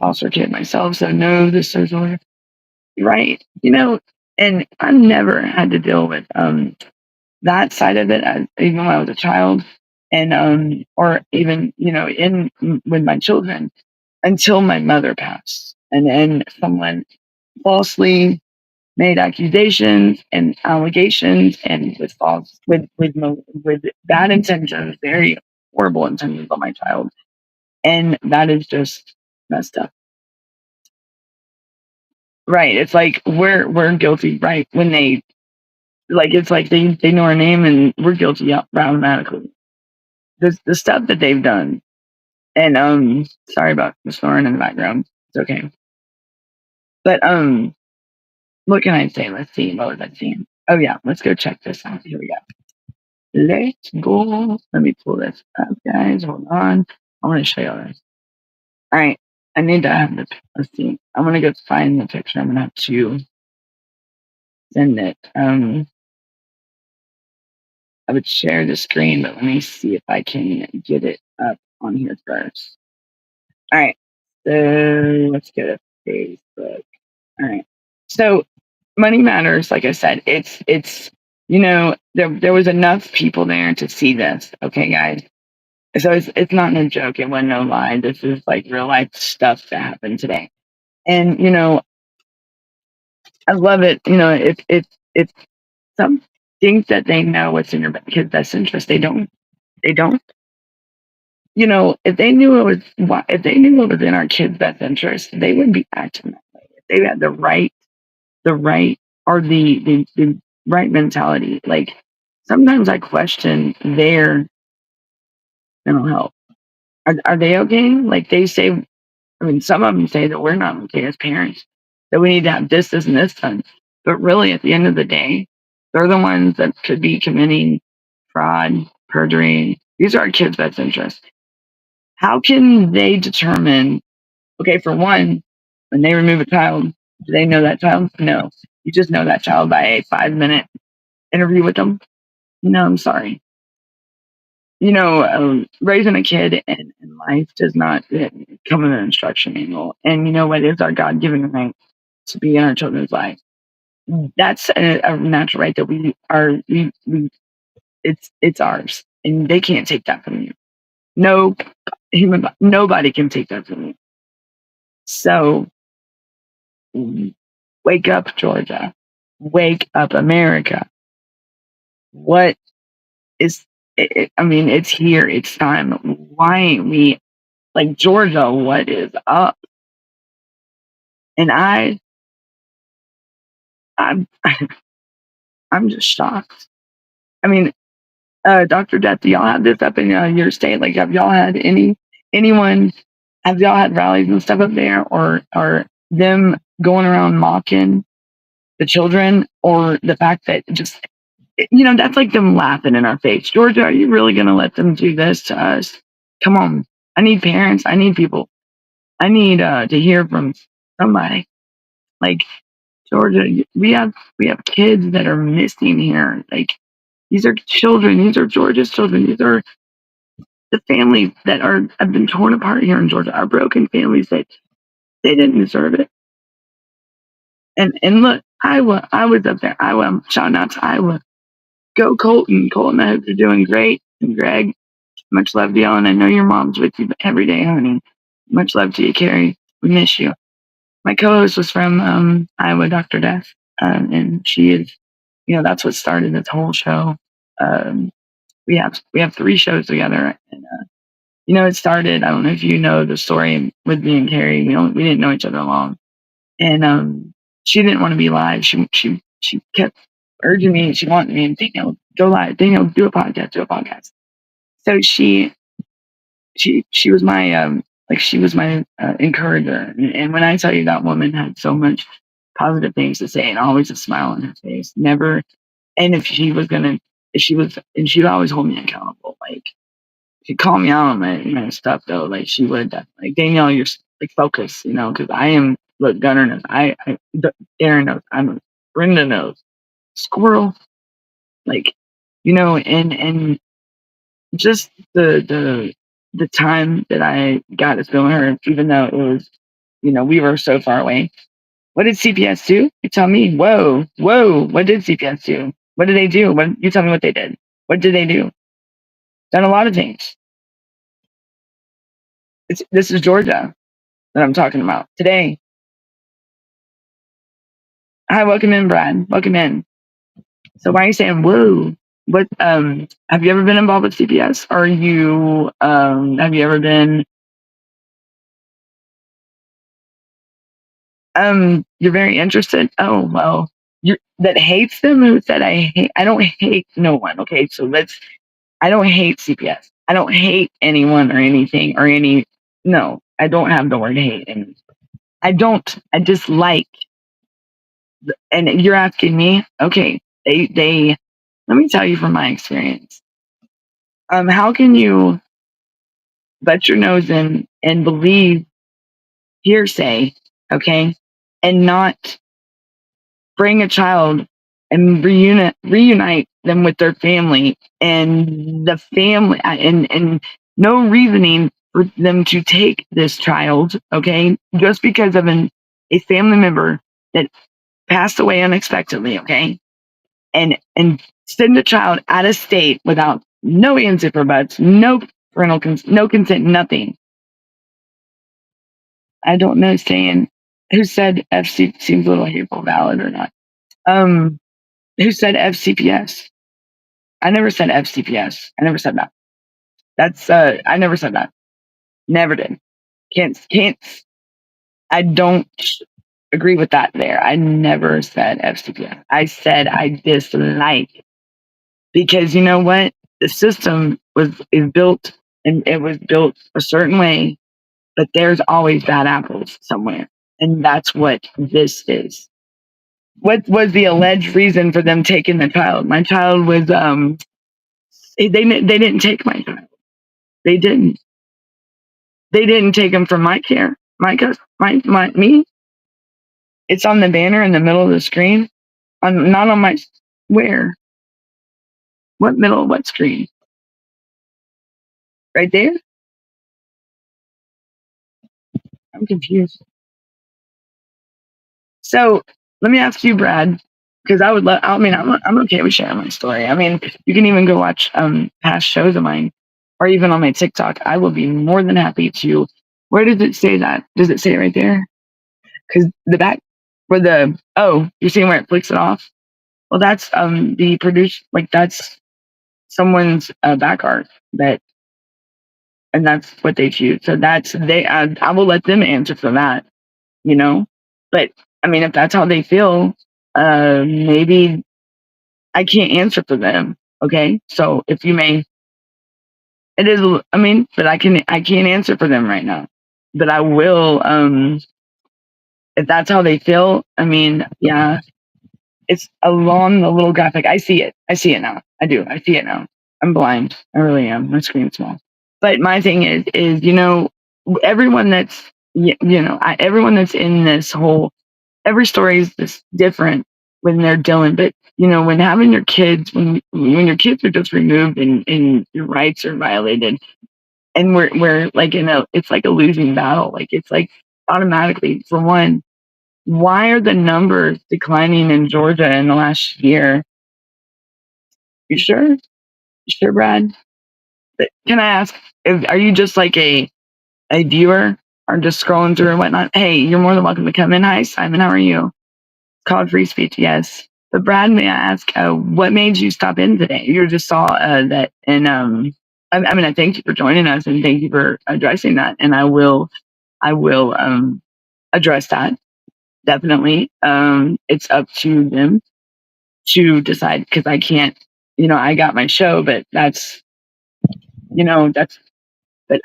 foster kid myself, so no, this is right. And I've never had to deal with that side of it, even when I was a child, and or even in with my children until my mother passed, and then someone falsely made accusations and allegations and with false with bad intentions, very horrible intentions on my child, and that is just messed up. Right? It's like we're guilty, right? When they it's like they know our name and we're guilty automatically. The stuff that they've done, and sorry about the snoring in the background. It's okay. But what can I say? Let's see. What was I seeing? Oh yeah, let's go check this out. Here we go. Let's go. Let me pull this up, guys. Hold on. I want to show you this. All right. I need to have the. Let's see. I'm gonna go find the picture. I'm gonna have to send it. I would share the screen, but let me see if I can get it up on here first. All right. So let's go to Facebook. All right. So money matters. Like I said, it's there was enough people there to see this. Okay, guys. So it's not no joke. It wasn't no lie. This is like real life stuff that happened today. And I love it. If some think that they know what's in your kid's best interest, they don't. If they knew if they knew it was in our kids' best interest, they wouldn't be acting that way. If they had the right, or the right mentality. Like, sometimes I question their mental health. Are they okay? Like, they say, I mean, some of them say that we're not okay as parents, that we need to have this and this done. But really, at the end of the day, they're the ones that could be committing fraud, perjury. These are our kids' best interests. How can they determine, okay, for one, when they remove a child, do they know that child? No. You just know that child by a 5-minute interview with them. No, I'm sorry. Raising a kid in life does not come in an instruction manual. And you know what is our God given right to be in our children's life? That's a natural right that it's ours, and they can't take that from you. No nobody can take that from you. So wake up, Georgia. Wake up, America. What is I mean, it's here. It's time. Why ain't we like Georgia? What is up? And I'm I'm just shocked. I mean, Dr. Death, do y'all have this up in your state? Like, have y'all had anyone? Have y'all had rallies and stuff up there, or them going around mocking the children, or the fact that just that's like them laughing in our face? Georgia, are you really gonna let them do this to us? Come on, I need parents. I need people. I need to hear from somebody. Like, Georgia, we have kids that are missing here. Like, these are children. These are Georgia's children. These are the families that have been torn apart here in Georgia. Our broken families that they didn't deserve it. And look, Iowa, I was up there. Iowa, I'm shouting out to Iowa. Go Colton. Colton, I hope you're doing great. And Greg, Much love to y'all, and I know your mom's with you every day, honey. Much love to you, Carrie. We miss you. My co-host was from Iowa, Dr. Death, and she is, that's what started this whole show. Um, we have 3 shows together, and it started. I don't know if you know the story with me and Carrie. We didn't know each other long, and she didn't want to be live. She kept urging me. She wanted me, and Danielle, go live. Danielle, do a podcast. Do a podcast. So she was my encourager, and when I tell you that woman had so much positive things to say and always a smile on her face, never. And if she was, and she'd always hold me accountable. Like she'd call me out on my stuff though. Like she would definitely, like, Danielle, you're like focus, because I am. Look, Gunner knows. Aaron knows. Brenda knows. Squirrel, like, and just the time that I got to film her, even though it was, we were so far away. What did CPS do? You tell me. Whoa, whoa. What did CPS do? What did they do? You tell me what they did. What did they do? Done a lot of things. This is Georgia that I'm talking about today. Hi, welcome in, Brad. Welcome in. So why are you saying whoa? What have you ever been involved with CPS? Are you have you ever been you're very interested? Oh well, you that hates them. Who said I don't hate no one. Okay, so I don't hate CPS. I don't hate anyone or anything or any. No, I don't have the word hate. And I dislike. And you're asking me, okay? They. Let me tell you from my experience. How can you butt your nose in and believe hearsay, okay, and not bring a child and reunite them with their family and the family and no reasoning for them to take this child, okay, just because of a family member that passed away unexpectedly, okay, and send a child out of state without no answer for buts, no no consent, nothing. I don't know saying who said FC seems a little hateful, valid or not. Who said FCPS? I never said FCPS. I never said that. That's I never said that. Never did. Can't I don't agree with that there. I never said FCPS. I said I dislike because you know what? The system is built and it was built a certain way, but there's always bad apples somewhere. And that's what this is. What was the alleged reason for them taking the child? My child was they didn't take my child. They didn't. They didn't take him from my care. My me. It's on the banner in the middle of the screen. On not on my where? What middle? What screen? Right there. I'm confused. So let me ask you, Brad, because I would love. I mean, I'm okay with sharing my story. I mean, you can even go watch past shows of mine, or even on my TikTok. I will be more than happy to. Where does it say that? Does it say it right there? Because the back where you're seeing where it flicks it off. Well, that's the produce like that's someone's back art that, and that's what they choose. So that's they. I will let them answer for that, you know. But I mean, if that's how they feel, maybe I can't answer for them. Okay, so if you may, it is. I mean, but I can't answer for them right now. But I will. If that's how they feel, I mean, yeah, it's along the little graphic. I see it. I see it now. I do. I see it now. I'm blind. I really am. My screen's small. But my thing is, everyone that's, everyone that's in this whole, every story is just different when they're dealing. But, when having your kids, when your kids are just removed and your rights are violated, and we're like it's like a losing battle. Like it's like automatically, for one, why are the numbers declining in Georgia in the last year? You sure? You sure, Brad? Can I ask, are you just like a viewer or just scrolling through and whatnot? Hey, you're more than welcome to come in. Hi, Simon. How are you? Called free speech, yes. But Brad, may I ask, what made you stop in today? You just saw that, and I mean, I thank you for joining us, and thank you for addressing that, and I will address that definitely. It's up to them to decide because I can't. I got my show, but that's. But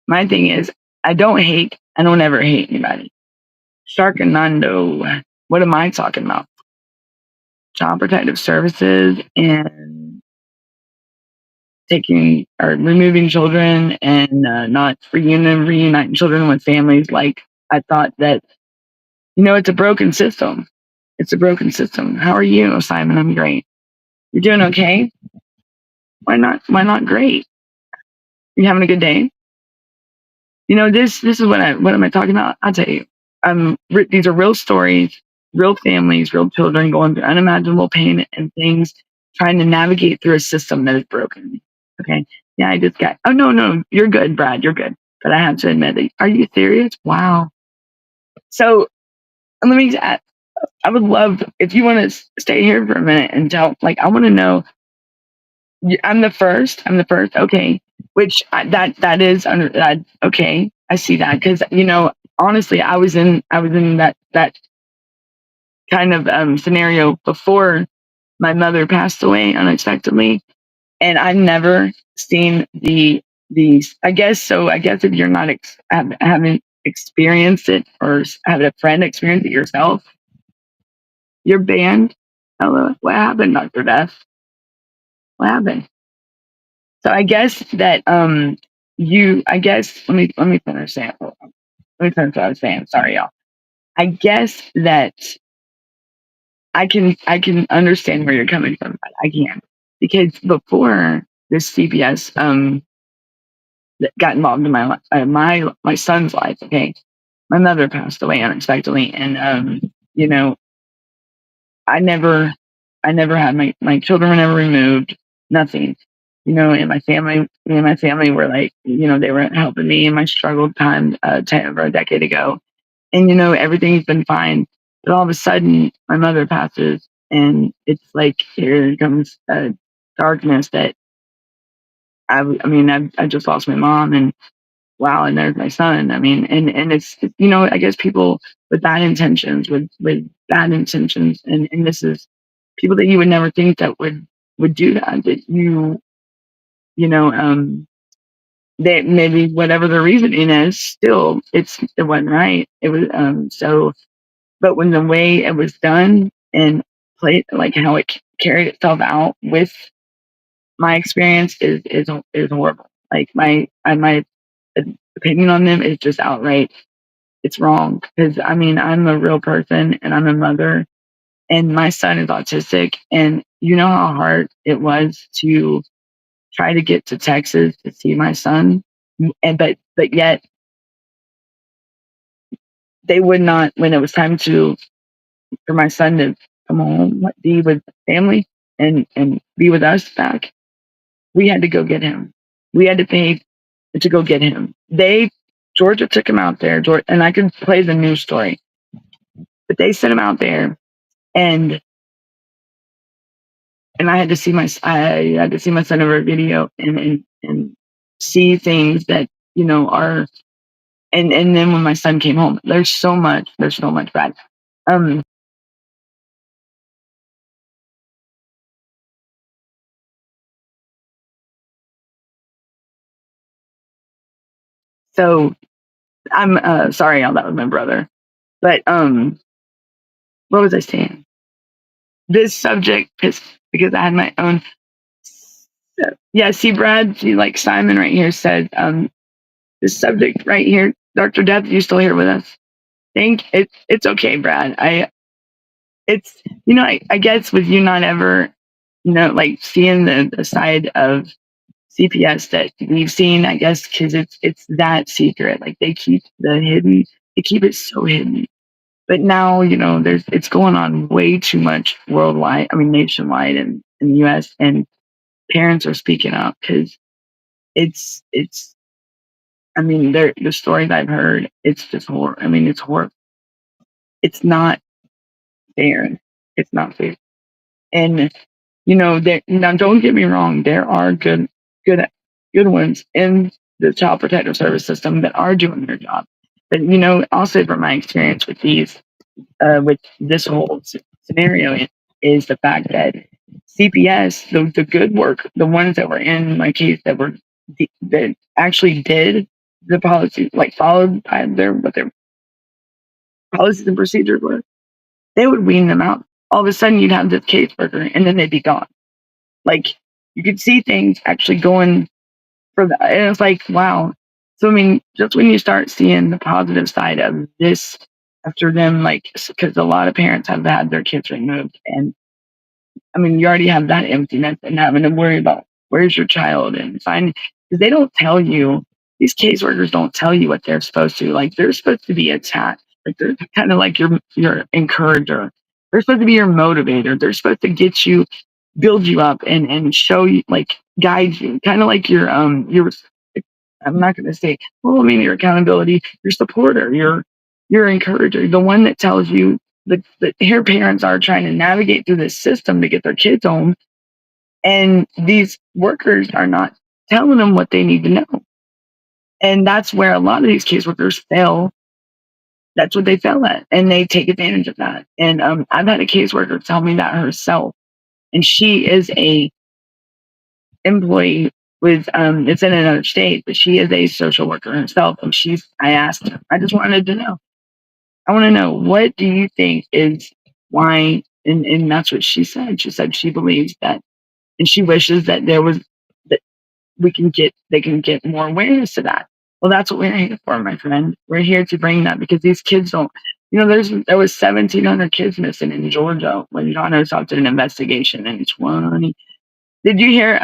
my thing is, I don't hate. I don't ever hate anybody. Sharkanando. What am I talking about? Child Protective Services and taking or removing children and not reuniting children with families. Like I thought that it's a broken system. It's a broken system. How are you, Simon? I'm great. You're doing okay? Why not? Why not great? You having a good day? This is what am I talking about? I'll tell you. These are real stories, real families, real children going through unimaginable pain and things, trying to navigate through a system that is broken. Okay. Yeah, I just got. Oh no, you're good, Brad. You're good. But I have to admit that. Are you serious? Wow. So let me. I would love if you want to stay here for a minute and tell. Like, I want to know. I'm the first. I'm the first. Okay. Which that is under that. Okay, I see that because honestly, I was in that kind of scenario before my mother passed away unexpectedly, and I've never seen these. I guess so. I guess if you're not haven't experienced it or have a friend experience it yourself, you're banned. Hello, what happened, Dr. Death? What happened? So I guess that I guess let me finish saying let me finish what I was saying. Sorry, y'all. I guess that I can understand where you're coming from. But I can because before this CPS that got involved in my son's life. Okay, my mother passed away unexpectedly, and you know I never I never had my children were never removed, nothing. And my family were like, they were helping me in my struggle time over a decade ago. And everything's been fine. But all of a sudden my mother passes and it's like here comes darkness that I just lost my mom and wow, and there's my son. I mean, and I guess people with bad intentions, with bad intentions, and this is people that you would never think that would do that. That you know, they maybe whatever the reasoning is, still it wasn't right. It was so, but when the way it was done and played, like how it carried itself out with my experience is horrible. Like my opinion on them is just outright it's wrong because I'm a real person and I'm a mother and my son is autistic and you know how hard it was to try to get to Texas to see my son and but yet they would not when it was time to for my son to come home be with family and be with us back we had to go get him we had to pay to go get him Georgia took him out there Georgia, and I could play the news story but they sent him out there and I had to see I had to see my son over a video and see things that are and then when my son came home, there's so much bad. Um, so I'm sorry, y'all, that was my brother. But what was I saying? This subject is because I had my own. Yeah, see, Brad, see, like Simon right here said, this subject right here, Dr. Death, you still here with us? Think it's okay, Brad. It's I guess with you not ever like seeing the side of CPS that we've seen, I guess because it's that secret, like they keep it so hidden, but now there's it's going on way too much worldwide, nationwide and in the US, and parents are speaking up because it's I mean, the stories I've heard, it's just horrible. I mean, it's horrible. It's not fair. It's not fair. And there, now don't get me wrong, there are good good ones in the child protective service system that are doing their job. But also from my experience with this whole scenario is the fact that CPS, the good work, the ones that were in my case that actually did the policy, like followed by what their policies and procedures were, they would wean them out. All of a sudden, you'd have this caseworker, and then they'd be gone. Like you could see things actually going for that, and it's like, wow. So I mean, just when you start seeing the positive side of this, after them, like, because a lot of parents have had their kids removed, and I mean, you already have that emptiness and having to worry about where's your child and finding, because they don't tell you, these caseworkers don't tell you what they're supposed to. Like they're supposed to be attached. Like they're kind of like your encourager. They're supposed to be your motivator. They're supposed to get you, build you up and show you, like guide you, kind of like your I'm not going to say, well, I mean, your accountability, your supporter, your encourager, the one that tells you that here parents are trying to navigate through this system to get their kids home, and these workers are not telling them what they need to know. And that's where a lot of these caseworkers fail. That's what they fail at, and they take advantage of that. And I've had a caseworker tell me that herself, and she is a employee with it's in another state, but she is a social worker herself. And I asked her, I just wanted to know. I want to know, what do you think is why, and that's what she said. She said she believes that, and she wishes that that they can get more awareness to that. Well, that's what we're here for, my friend. We're here to bring that because these kids don't, there was 1,700 kids missing in Georgia when John Ossoff did an investigation in 20. Did you hear,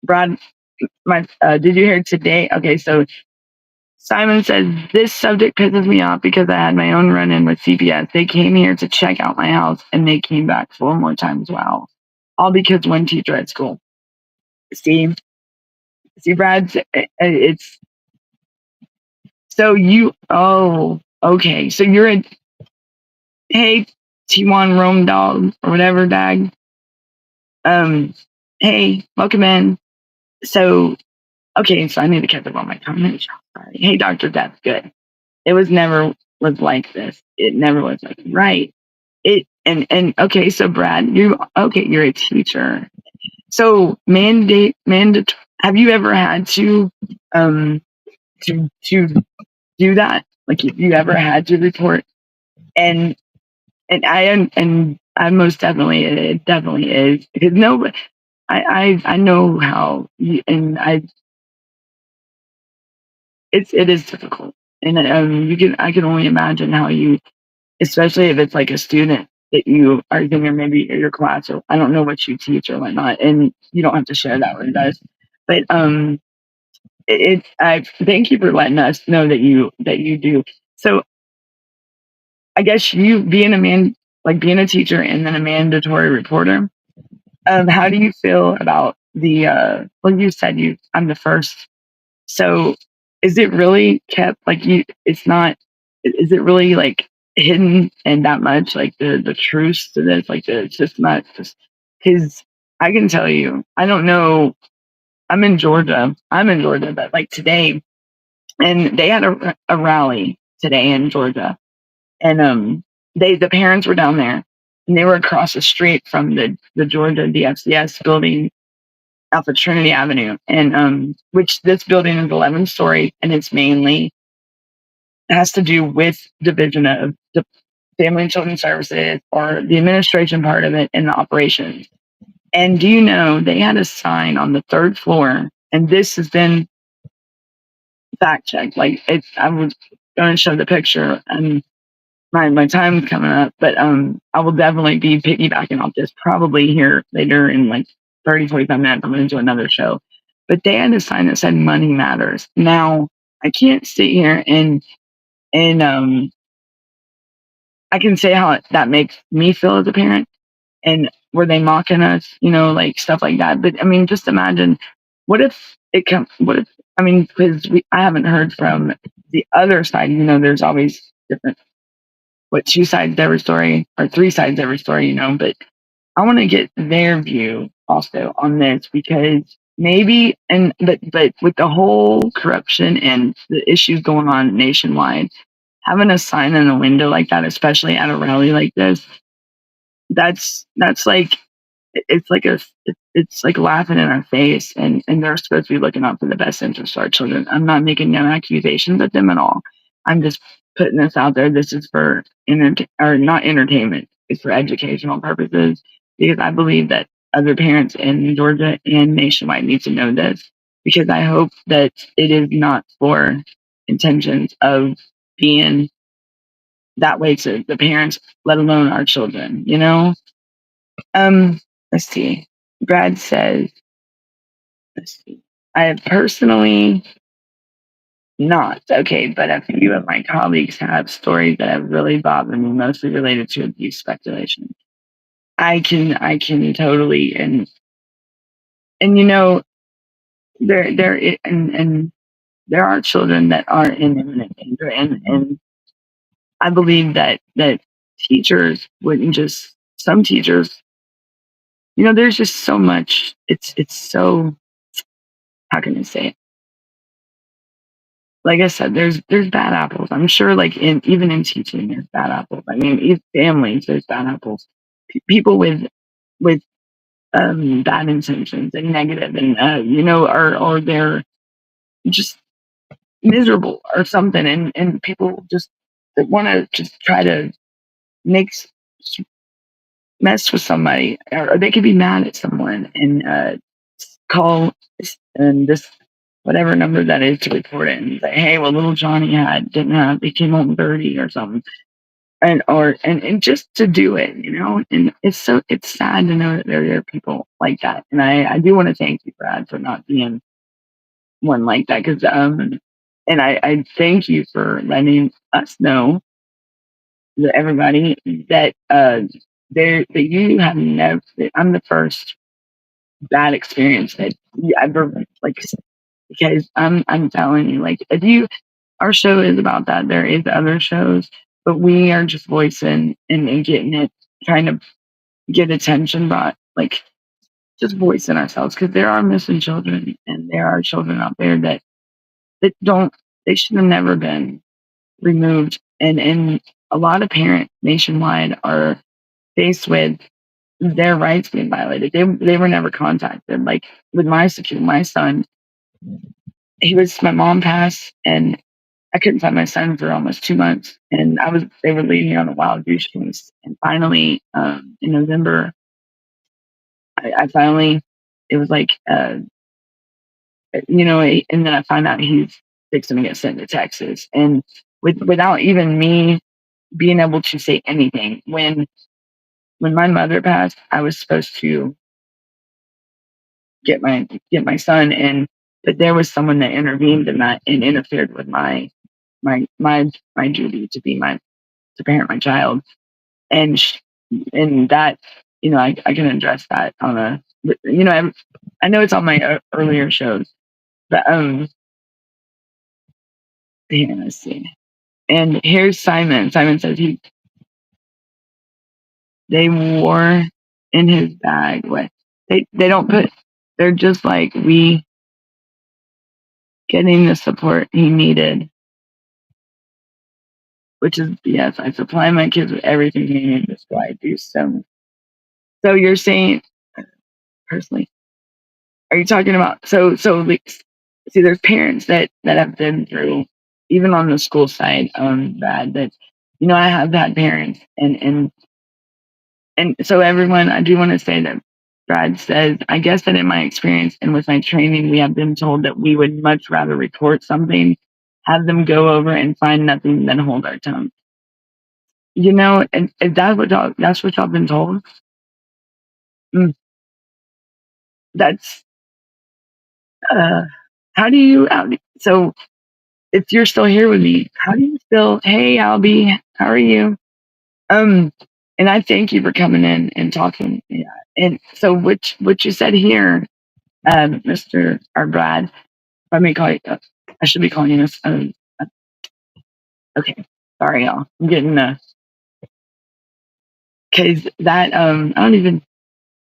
Brad, did you hear today? Okay, so Simon says, this subject pisses me off because I had my own run in with CPS. They came here to check out my house and they came back 4 more times. Wow. All because one teacher at school. See, Brad, it's so okay. So you're hey, T1 Rome dog or whatever, dag. Hey, welcome in. So, okay, so I need to catch up on my comments. Sorry. Hey, Dr. Death, good. It was like this. It never was like, right. And okay, so Brad, you're a teacher. So mandate, have you ever had um to do that? Like, if you ever had to report? And I most definitely, it definitely is, because no, I know how and it is difficult. And I can only imagine how you, especially if it's like a student that you are doing, or maybe your class, or I don't know what you teach or whatnot, and you don't have to share that with us. But I thank you for letting us know that you do. So I guess you being being a teacher and then a mandatory reporter. How do you feel about well, you said I'm the first. So is it really kept like you? It's not. Is it really like hidden and that much, like the truth to this? Like it's just not just because I can tell you. I don't know. I'm in Georgia. But like today, and they had a rally today in Georgia, and the parents were down there, and they were across the street from the Georgia DFCS building off of Trinity Avenue, and which this building is 11 stories, and it's mainly has to do with division of the family and children services, or the administration part of it, and the operations. And do you know they had a sign on the third floor, and this has been fact checked. Like I was going to show the picture, and my time's coming up, but I will definitely be piggybacking off this probably here later in like 30-45 minutes. I'm going to do another show. But they had a sign that said money matters. Now I can't sit here and I can say how that makes me feel as a parent, and were they mocking us, like stuff like that. But I mean, just imagine what if it comes? What if, I mean, because I haven't heard from the other side. There's always different, what, two sides to every story or three sides to every story. But I want to get their view also on this, because maybe, but with the whole corruption and the issues going on nationwide, having a sign in a window like that, especially at a rally like this, that's like, it's like laughing in our face, and they're supposed to be looking out for the best interest of our children. I'm not making no accusations at them at all. I'm just putting this out there. This is for or not entertainment. It's for educational purposes, because I believe that other parents in Georgia and nationwide need to know this, because I hope that it is not for intentions of being that way to the parents, let alone our children. Um, let's see. Brad says, let's see. I have personally not, okay, but a few of my colleagues have stories that have really bothered me, mostly related to abuse speculation. I can totally, and and there are children that are in imminent danger, and I believe that teachers wouldn't just, some teachers, there's just so much. It's so, how can I say it? Like I said, there's bad apples. I'm sure, like, even in teaching, there's bad apples. I mean, in families, there's bad apples. People with bad intentions and negative, and or they're just miserable or something, and people just want to just try to make mess with somebody, or they could be mad at someone and call and this whatever number that is to report it and say, hey, well, little Johnny didn't have, he came home dirty or something, and just to do it, and it's sad to know that there are people like that, and I do want to thank you, Brad, for not being one like that, because and I thank you for letting us know, that everybody, that that you have never, I'm the first bad experience that you ever, like, because I'm telling you, like, if you, our show is about that. There is other shows, but we are just voicing and getting it, trying to get attention brought, like, just voicing ourselves, because there are missing children, and there are children out there that don't, they should have never been removed, and a lot of parents nationwide are faced with their rights being violated. They were never contacted. Like, with my son, my mom passed, and I couldn't find my son for almost 2 months, and they were leading me on a wild goose chase. And finally, in November, I finally, it was like, and then I find out he's fixing to get sent to Texas, and without even me being able to say anything. When my mother passed, I was supposed to get my son, and but there was someone that intervened in that and interfered with my duty to parent my child, and and that, I can address that on I know it's on my earlier shows, but yeah, let's see. And here's Simon. Simon says they wore in his bag. What, they don't put. They're just like, we getting the support he needed, which is, yes, I supply my kids with everything they need. That's why I do so. So you're saying, personally, are you talking about, like, see, there's parents that have been through, even on the school side, bad, that, I have had parents, and so everyone, I do want to say that Brad says, I guess that in my experience and with my training, we have been told that we would much rather report something, have them go over and find nothing, than hold our tongue. And if that's what y'all been told. Mm, that's uh, how do you? So if you're still here with me, how do you feel? Hey, Albie, how are you? Um, and I thank you for coming in and talking. Yeah. And so, what you said here, Mr. or Brad. If I may call you, I should be calling you this. Okay, sorry, y'all. I'm getting because that I don't even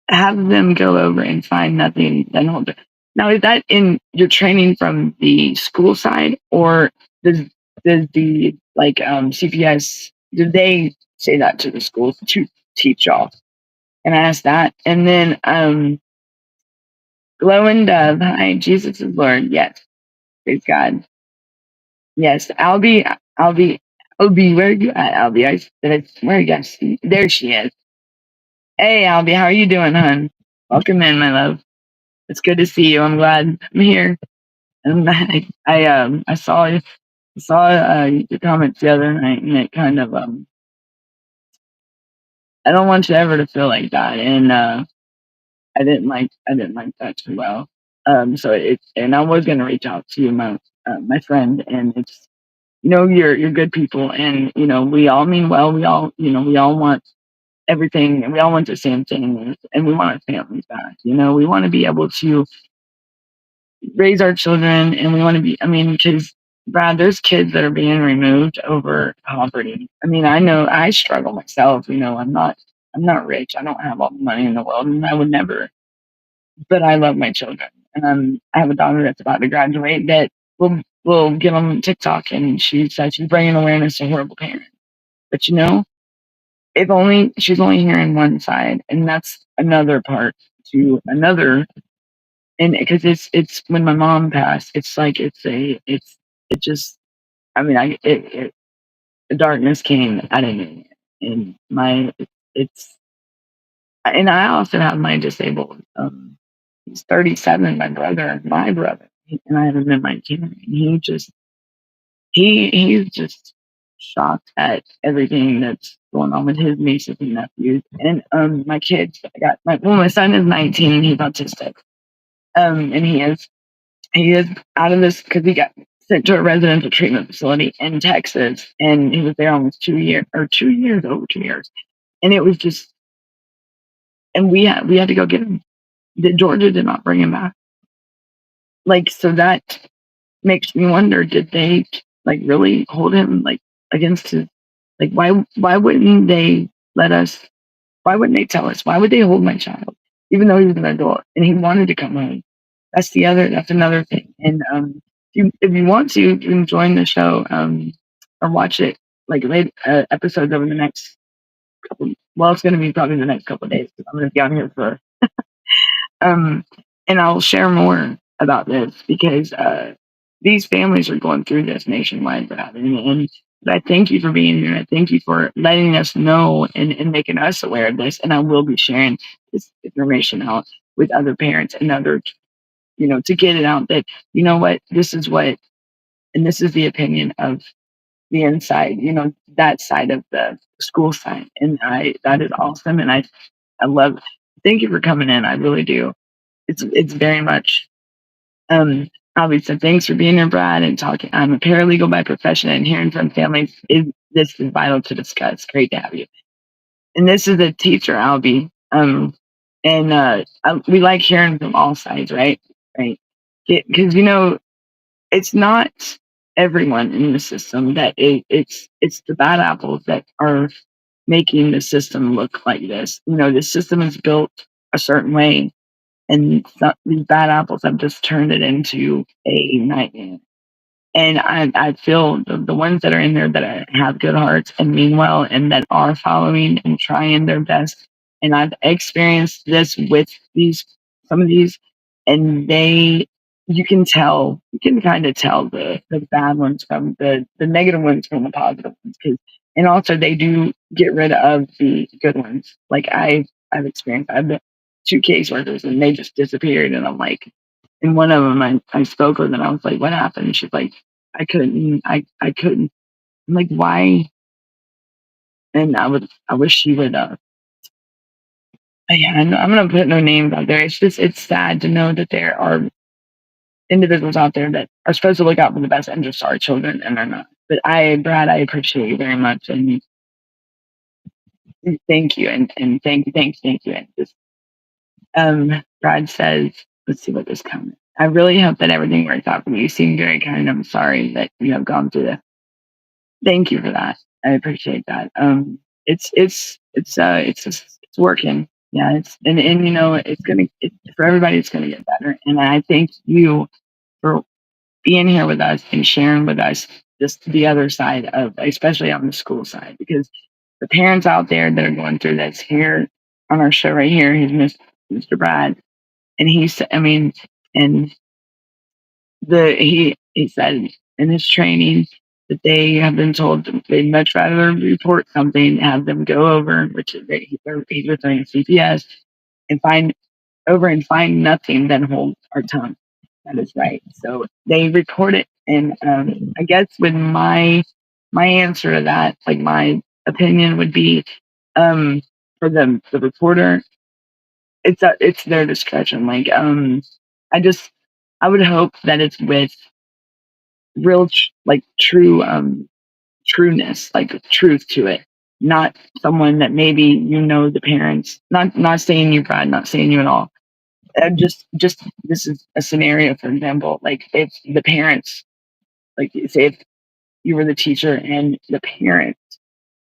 have them go over and find nothing. Then hold it. Now, is that in your training from the school side, or does does the like CPS, do they say that to the schools to teach y'all? And I asked that, and then Glow and Dove, hi, Jesus is Lord. Yes, praise God. Yes, Albie, where are you at, Albie? Where are you guys? There she is. Hey, Albie, how are you doing, hon? Welcome in, my love. It's good to see you. I'm glad I'm here. And I saw your comments the other night, and it kind of I don't want you ever to feel like that, and I didn't like that too well. So and I was gonna reach out to you, my friend, and it's, you're good people, and we all mean well. We all want everything, and we all want the same thing, and we want our families back. We want to be able to raise our children, and we want to be. I mean, because Brad, there's kids that are being removed over poverty. I mean, I know I struggle myself. I'm not rich. I don't have all the money in the world, and I would never. But I love my children, and I have a daughter that's about to graduate that will get on TikTok, and she says she's bringing awareness to horrible parents. But if only she's only hearing one side, and that's another part to another. And because it's when my mom passed, it's like it just. I mean, the darkness came out of me, and it's and I also have my disabled. He's 37, my brother, and I have him in my care. And he's just shocked at everything that's going on with his nieces and nephews, and my kids. My son is 19, and he's autistic. And he is out of this because he got sent to a residential treatment facility in Texas, and he was there almost 2 years, or 2 years, over 2 years, and it was just, and we had to go get him. Georgia did not bring him back. Like, so that makes me wonder, did they like really hold him like against his, like, why wouldn't they let us, why wouldn't they tell us, why would they hold my child even though he was an adult and he wanted to come home? That's another thing. And if you want to, you can join the show, or watch it like late episodes over the next couple. Well, it's going to be probably the next couple of days because I'm going to be on here for um, and I'll share more about this because these families are going through this nationwide, Brad. And I thank you for being here. I thank you for letting us know and making us aware of this. And I will be sharing this information out with other parents and other, to get it out that, what, this is what, and this is the opinion of the inside, that side of the school side. And that is awesome. And I love, thank you for coming in. I really do. It's very much obviously, thanks for being here, Brad, and talking. I'm a paralegal by profession, and hearing from families is vital to discuss. Great to have you. And this is a teacher, Albie. And we like hearing from all sides, right? Right. Because it's not everyone in the system that it's the bad apples that are making the system look like this. The system is built a certain way, and these bad apples have just turned it into a nightmare. And I feel the ones that are in there that have good hearts and mean well and that are following and trying their best. And I've experienced this with some of these, and you can kind of tell the bad ones from the negative ones from the positive ones. And also they do get rid of the good ones. Like I've experienced, I've been two caseworkers and they just disappeared. And I'm like, and one of them, I spoke with and I was like, what happened? And she's like, I couldn't. I'm like, why? And I wish she would, yeah, I'm going to put no names out there. It's sad to know that there are individuals out there that are supposed to look out for the best interests of our children and they're not. But Brad, I appreciate you very much. And thank you. And thank you. And just, Brad says, let's see what this comment. I really hope that everything works out for you. You seem very kind. I'm sorry that you have gone through this. Thank you for that. I appreciate that. It's working. Yeah, and you know for everybody. It's gonna get better. And I thank you for being here with us and sharing with us just the other side of, especially on the school side, because the parents out there that are going through this here on our show right here, he's Mr. Brad, and I mean, and he said in his training that they have been told they'd much rather report something, have them go over, which is he's returning CPS, and find nothing than hold our tongue. That is right. So they report it, and I guess with my answer to that, like my opinion would be, for the reporter, it's their discretion. Like I just I would hope that it's with real like true trueness, like truth to it, not someone that maybe the parents. Not saying you, Brad, not saying you at all. Just this is a scenario, for example, like if the parents, like say if you were the teacher and the parent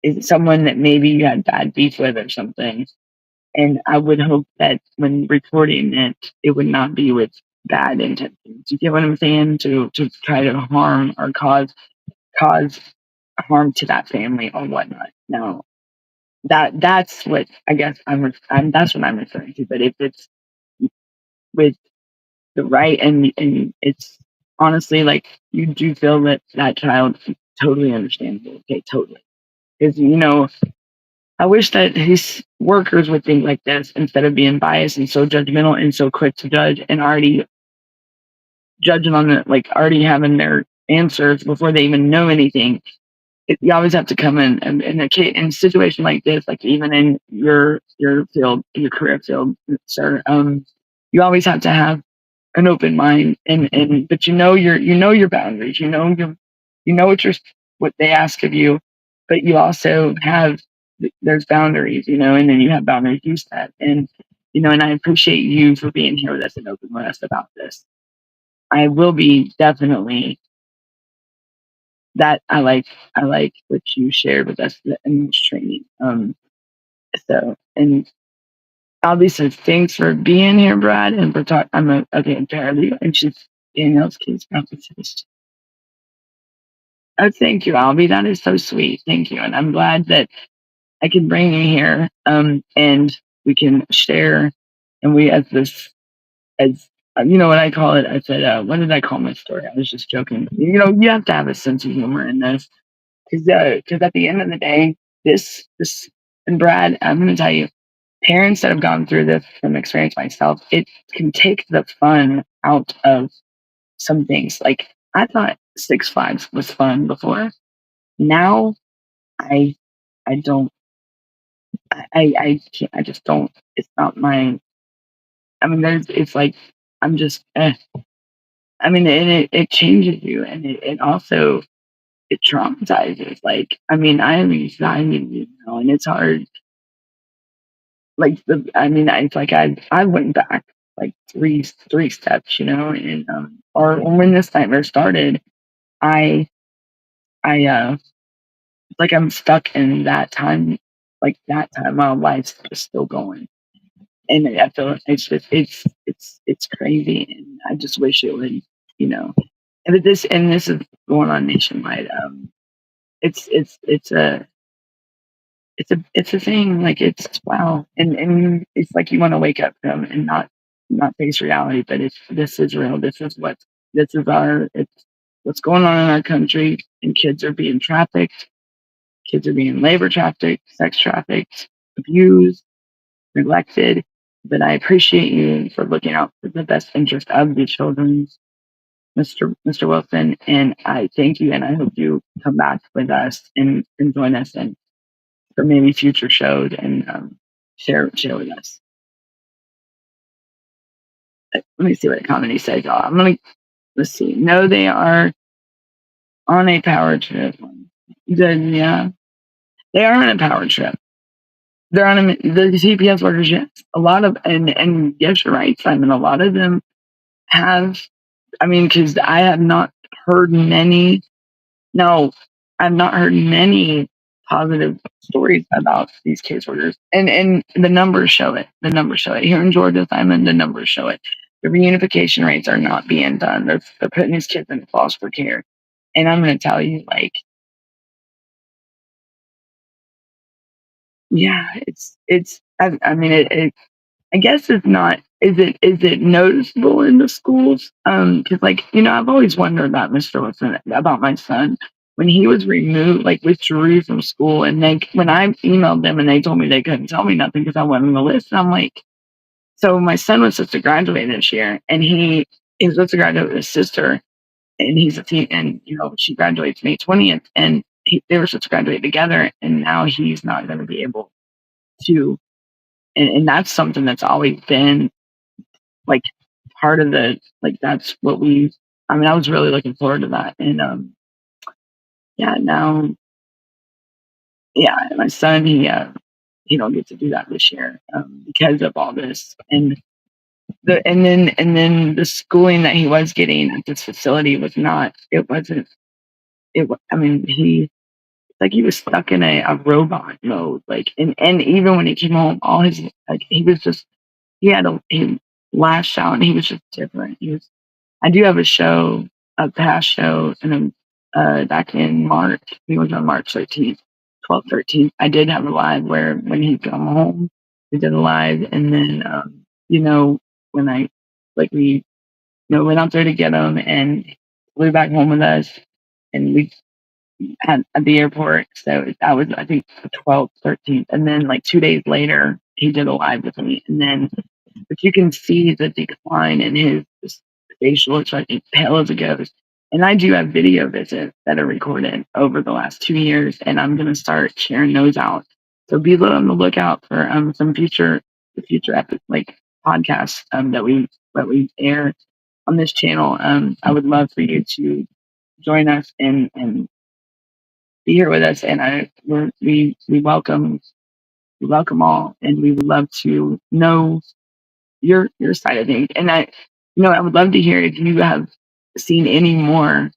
is someone that maybe you had bad beef with or something, and I would hope that when reporting it, it would not be with bad intentions. You get what I'm saying? To try to harm or cause harm to that family or whatnot. Now that's what I guess that's what I'm referring to. But if it's with the right, and it's honestly like you do feel that that child, totally understandable. Okay, totally. Because I wish that his workers would think like this instead of being biased and so judgmental and so quick to judge and already judging on it, like already having their answers before they even know anything. You always have to come in a situation like this, like even in your field, your career field, sir. You always have to have an open mind, and but your boundaries. What they ask of you, but you also have there's boundaries, and then you have boundaries you set, and I appreciate you for being here with us and open with us about this. I will be definitely that I like what you shared with us in this training. So and obviously thanks for being here, Brad, and for talking. Okay, apparently, and she's Danielle's case prophetess. Oh, thank you, Albie. That is so sweet. Thank you, and I'm glad that I can bring you here. And we can share, and we as you know what I call it. I said, what did I call my story? I was just joking. You have to have a sense of humor in this. Because at the end of the day, this and Brad, I'm going to tell you, parents that have gone through this from experience myself, it can take the fun out of some things. Like I thought Six Flags was fun before. Now I I don't I can't, I just don't. It's not my. I mean, it's like I'm just. I mean, and it changes you, and it also it traumatizes. Like I mean, I have anxiety, and it's hard. Like I mean, it's like I went back like three steps, and or when this nightmare started, I I like I'm stuck in that time, like that time my life's just still going, and I feel like it's just it's crazy, and I just wish it would, you know, and this is going on nationwide. It's it's a thing. Like it's wow, and it's like you want to wake up from and not face reality, but this is real. This is it's what's going on in our country, and kids are being trafficked. Kids are being labor trafficked, sex trafficked, abused, neglected. But I appreciate you for looking out for the best interest of the children, Mr. Wilson, and I thank you, and I hope you come back with us and join us and for maybe future shows and share with us. Let me see what a comedy says, y'all. Let's see. No, they are on a power trip. Yeah, they are on a power trip. they're on the CPS workers. Yes, a lot of and yes, you're right, Simon. A lot of them have. I mean, because I have not heard many. No, I've not heard many positive stories about these caseworkers, and the numbers show it. The numbers show it here in Georgia, Simon. The numbers show it. The reunification rates are not being done. They're putting these kids in foster care, and I'm going to tell you, like, yeah, it's. I mean, I guess it's not. Is it noticeable in the schools? Because like I've always wondered about Mr. Wilson, about my son when he was removed, like withdrew from school, and they when I emailed them and they told me they couldn't tell me nothing because I wasn't on the list. And I'm like, so my son was supposed to graduate this year, and he was supposed to graduate with his sister, and he's a teen, and she graduates May 20th, and they were supposed to graduate together, and now he's not going to be able to, and that's something that's always been like part of the like that's what we I mean I was really looking forward to that, and yeah, now, yeah, my son, he don't get to do that this year, because of all this, and then the schooling that he was getting at this facility was not it wasn't I mean he was stuck in a robot mode, like, and even when he came home, all his, like, he was just he lashed out, and he was just different. I do have a show, a past show, and back in March. I think it was on March 13th, 12th, 13th. I did have a live where when he come home, we did a live, and then when I like we went out there to get him, and flew back home with us, and we at the airport. So that was, I think, the 12th, 13th, and then like 2 days later, he did a live with me, and then but you can see the decline in his facial expression, pale as a ghost. And I do have video visits that are recorded over the last 2 years, and I'm gonna start sharing those out. So be on the lookout for some future like podcasts that we air on this channel. I would love for you to join us and be here with us, and we welcome all, and we would love to know your side of things. And I would love to hear if you have seen any more.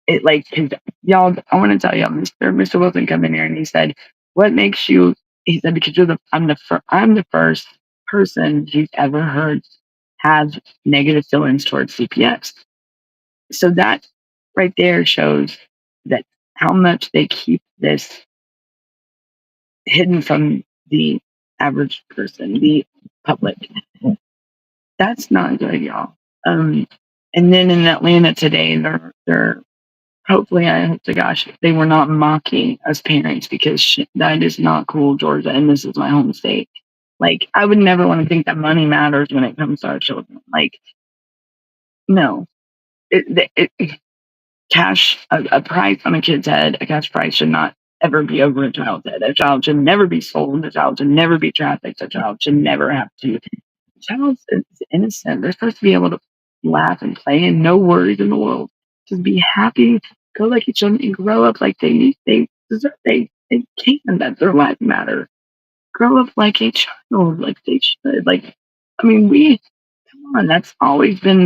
It like 'cause y'all, I want to tell y'all, Mr. Wilson come in here and he said, "What makes you?" He said, "Because I'm the first person he's ever heard have negative feelings towards CPS." So that right there shows that how much they keep this hidden from the average person, the public. That's not good, y'all. Um, and then in Atlanta today, they're hopefully, I hope to gosh, they were not mocking us parents, because that is not cool, Georgia, and this is my home state. Like, I would never want to think that money matters when it comes to our children. Like, no, it cash a price on a kid's head, a cash price should not ever be over a child's head. A child should never be sold. A child should never be trafficked. A child should never have to. A child is innocent. They're supposed to be able to laugh and play and no worries in the world. Just be happy, go like each other, and grow up like they deserve. They can. That their life matter. Grow up like a child, like they should. Like, I mean, come on. That's always been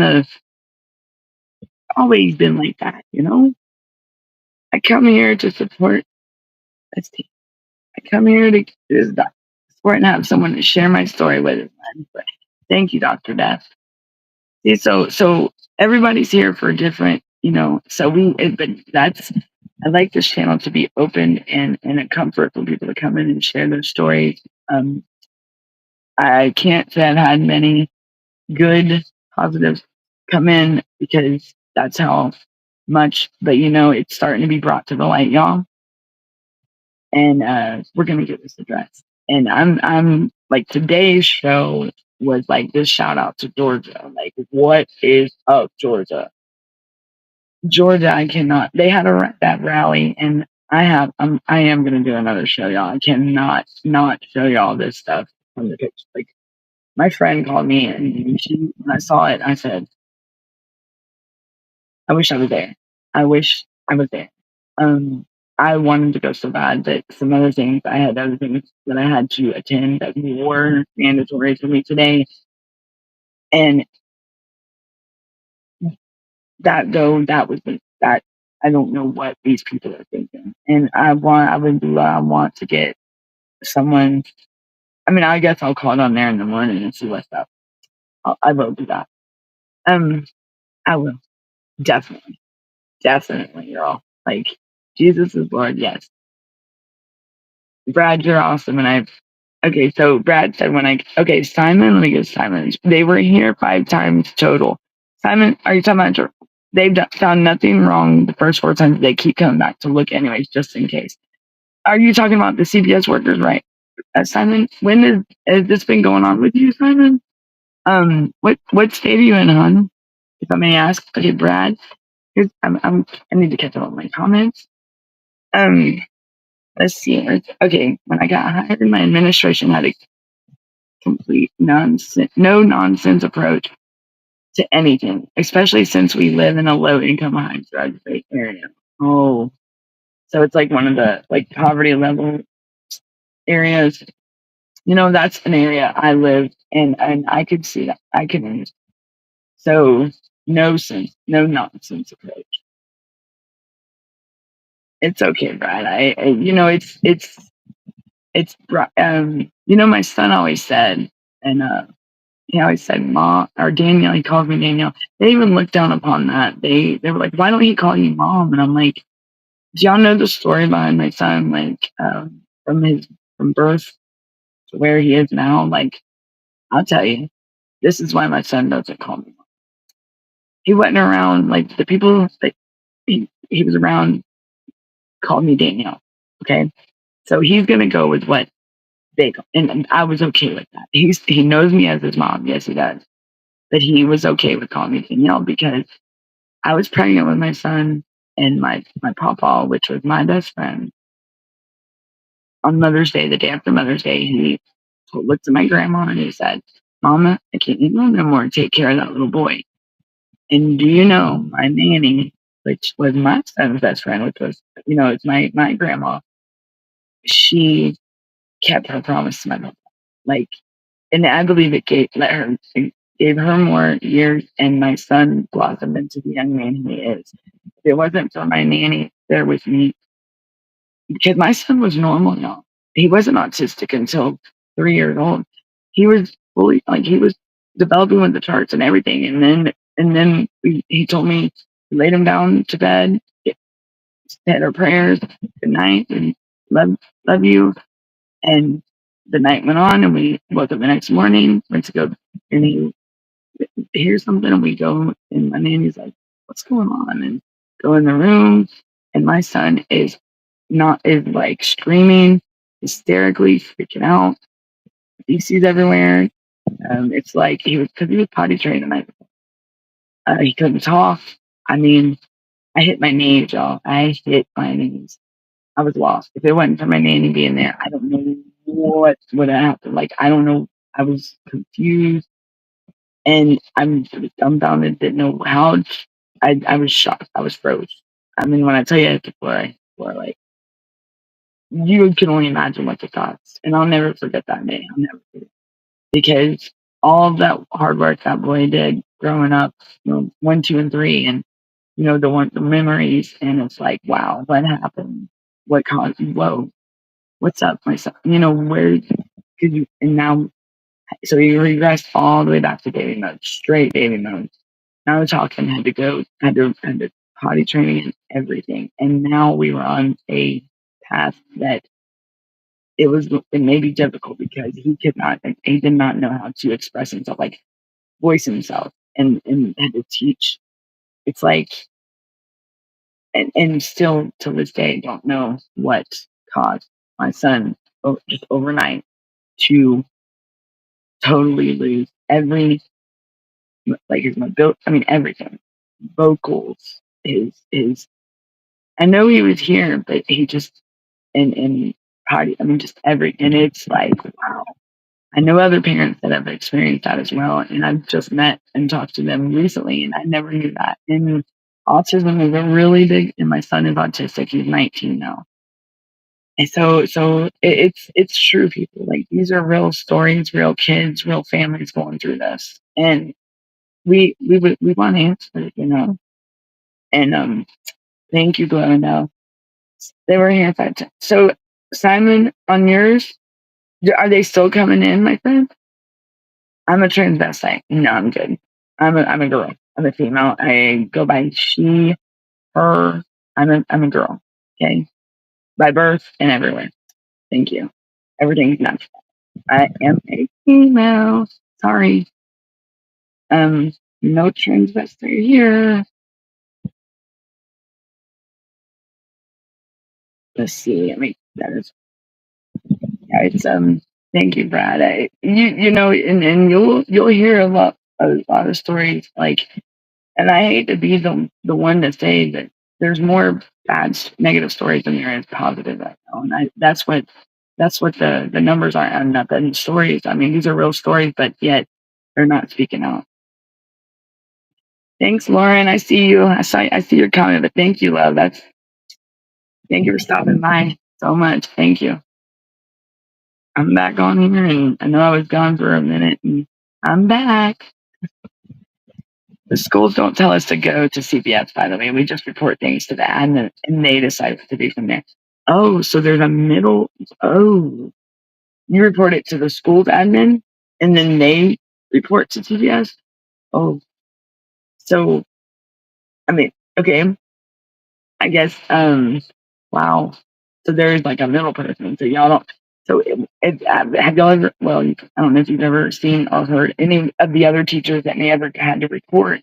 like that. I come here to support this team. I come here to just support and have someone to share my story with. But thank you, Dr. Death. See, so everybody's here for different, so but I like this channel to be open and a comfort for people to come in and share their stories. Um, I can't say I've had many good positives come in, because that's how much, but it's starting to be brought to the light, y'all, and we're gonna get this addressed. And I'm like, today's show was like this shout out to Georgia. Like, what is up, Georgia? Georgia, I cannot. They had that rally, and I am gonna do another show, y'all. I cannot not show y'all this stuff from the picture. Like, my friend called me, and when I saw it, I said, I wish I was there. I wish I was there. Um, I wanted to go so bad, but some other things, I had other things that I had to attend that were mandatory for me today. And that was that. I don't know what these people are thinking. And I want to get someone. I mean, I guess I'll call it on there in the morning and see what's up. I will do that. I will definitely, girl. Like, Jesus is Lord. Yes, Brad, you're awesome. Okay. So Brad said Simon. Let me get Simon. They were here 5 times total. Simon, are you talking about? They've found nothing wrong the first 4 times. They keep coming back to look anyways, just in case. Are you talking about the CPS workers, right? Simon, has this been going on with you, Simon? What state are you in, hon? If I may ask. Okay, Brad. I need to catch up on my comments. Let's see. Okay, when I got hired, my administration had a complete no nonsense approach to anything, especially since we live in a low income, high drug rate area. Oh, so it's like one of the like poverty level areas. That's an area I live in, and I could see that. I could understand. So no nonsense approach. It's okay, Brad. My son always said, and he always said, "Mom," or Danielle. He called me Danielle. They even looked down upon that. They were like, "Why don't he call you Mom?" And I'm like, "Do y'all know the story behind my son? Like, from birth to where he is now? Like, I'll tell you, this is why my son doesn't call me Mom. He wasn't around like the people that he was around called me Danielle. Okay, so he's gonna go with what they go, and I was okay with that. He knows me as his mom. Yes, he does. But he was okay with calling me Danielle because I was pregnant with my son, and my papa, which was my best friend, on Mother's Day, the day after Mother's Day, he looked at my grandma and he said, "Mama, I can't leave home no more to take care of that little boy." And do you know my nanny, which was my son's best friend, which was, it's my grandma, she kept her promise to my mother. Like, and I believe it gave her more years, and my son blossomed into the young man he is. If it wasn't for my nanny there with me, because my son was normal, y'all. He wasn't autistic until 3 years old. He was fully like he was developing with the charts and everything, and then he told me, laid him down to bed, said our prayers, good night, and love you. And the night went on, and we woke up the next morning, went to go, and he hears something, and we go, and my nanny's like, "What's going on?" And go in the room, and my son is like screaming, hysterically freaking out, feces everywhere. It's like because he was potty trained the night before. He couldn't talk. I mean, I hit my knees, y'all. I hit my knees. I was lost. If it wasn't for my nanny being there, I don't know what would have happened. Like, I don't know. I was confused, and I'm dumbfounded. Didn't know how. I was shocked. I was froze. I mean, when I tell you people are like, you can only imagine what the thoughts. And I'll never forget that day. I'll never forget, because all of that hard work that boy did growing up, 1, 2, and 3, and the memories, and it's like, wow, what happened? What caused? Whoa, what's up, my son? Where could you? And now, so you regressed all the way back to baby mode, straight baby mode. Now we're talking had to potty training and everything, and now we were on a path that it may be difficult because he did not know how to express himself, like voice himself, and had to teach. It's like, and still to this day don't know what caused my son just overnight to totally lose his mobility. I mean, everything, vocals, his. I know he was here, but he just in party. I mean, just and it's like, wow. I know other parents that have experienced that as well, and I've just met and talked to them recently, and I never knew that. And autism is a really big, and my son is autistic. He's 19 now. And it's true, people. Like, these are real stories, real kids, real families going through this, and we want answers, And thank you, Glow. No, they were here 5 times. So, Simon, on yours, are they still coming in, my friend? I'm a transvestite. No, I'm good. I'm a girl. I'm a female. I go by she, her. I'm a girl. Okay, by birth and everywhere. Thank you. Everything's natural. I am a female. Sorry. Um, no transvestite here. Let's see. I mean, that is, yeah, it's thank you, Brad. And you'll hear a lot of stories, like, and I hate to be the one to say that there's more negative stories than there is positive right now, and that's what the numbers are adding up. And stories, I mean, these are real stories, but yet they're not speaking out. Thanks, Lauren. I see you. I see your comment, but thank you, love. Thank you for stopping by so much. Thank you. I'm back on here, and I know I was gone for a minute, and I'm back. The schools don't tell us to go to CPS, by the way. We just report things to the admin, and they decide what to do from there. Oh, so there's a middle. Oh, you report it to the school's admin, and then they report to CPS. Oh, so I mean, okay, I guess. Wow. So there's like a middle person. So y'all don't. So have y'all ever? Well, I don't know if you've ever seen or heard any of the other teachers that may ever had to report.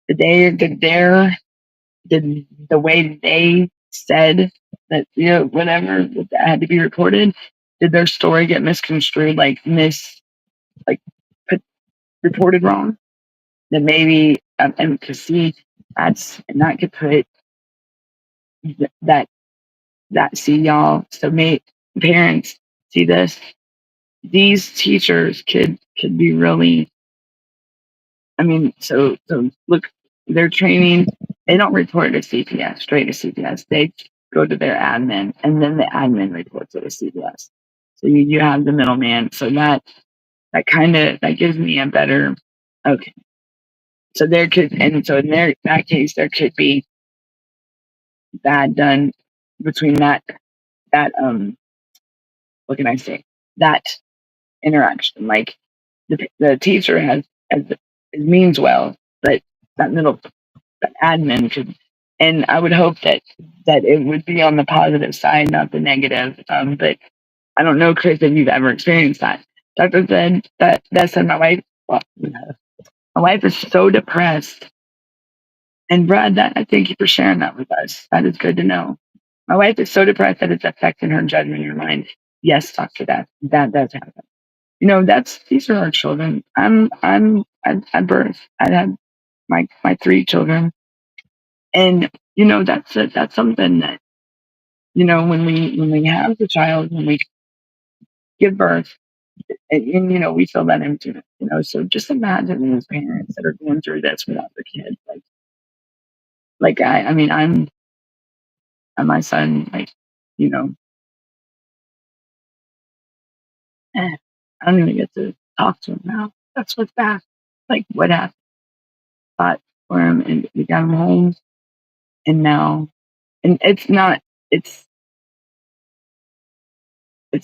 Did the way they said that, whatever that had to be reported, did their story get misconstrued, like put, reported wrong? That maybe and to see and that could put that see, y'all. So may parents see this. These teachers could be really. I mean, so look, they're training. They don't report to CPS, straight to CPS. They go to their admin, and then the admin reports it to CPS. So you have the middleman. So that kind of that gives me a better. Okay. So there could, and so in that case, there could be bad done between that what can I say, that interaction. Like the teacher has means well, but that middle that admin could, and I would hope that it would be on the positive side, not the negative. But I don't know, Chris, if you've ever experienced that. Doctor said that said my wife. Well, my wife is so depressed, and Brad, that I thank you for sharing that with us. That is good to know. My wife is so depressed that it's affecting her judgment in her mind. Yes, Doctor, that does happen. These are our children. At birth, I had my 3 children, and that's something that when we have the child, when we give birth, and we feel that emptiness. So just imagine these parents that are going through this without their kids. Like I mean, I'm my son. Like, you know, I don't even get to talk to him now. That's what's bad. Like, what happened? Fought for him, and we got him home, and now, and it's not. It's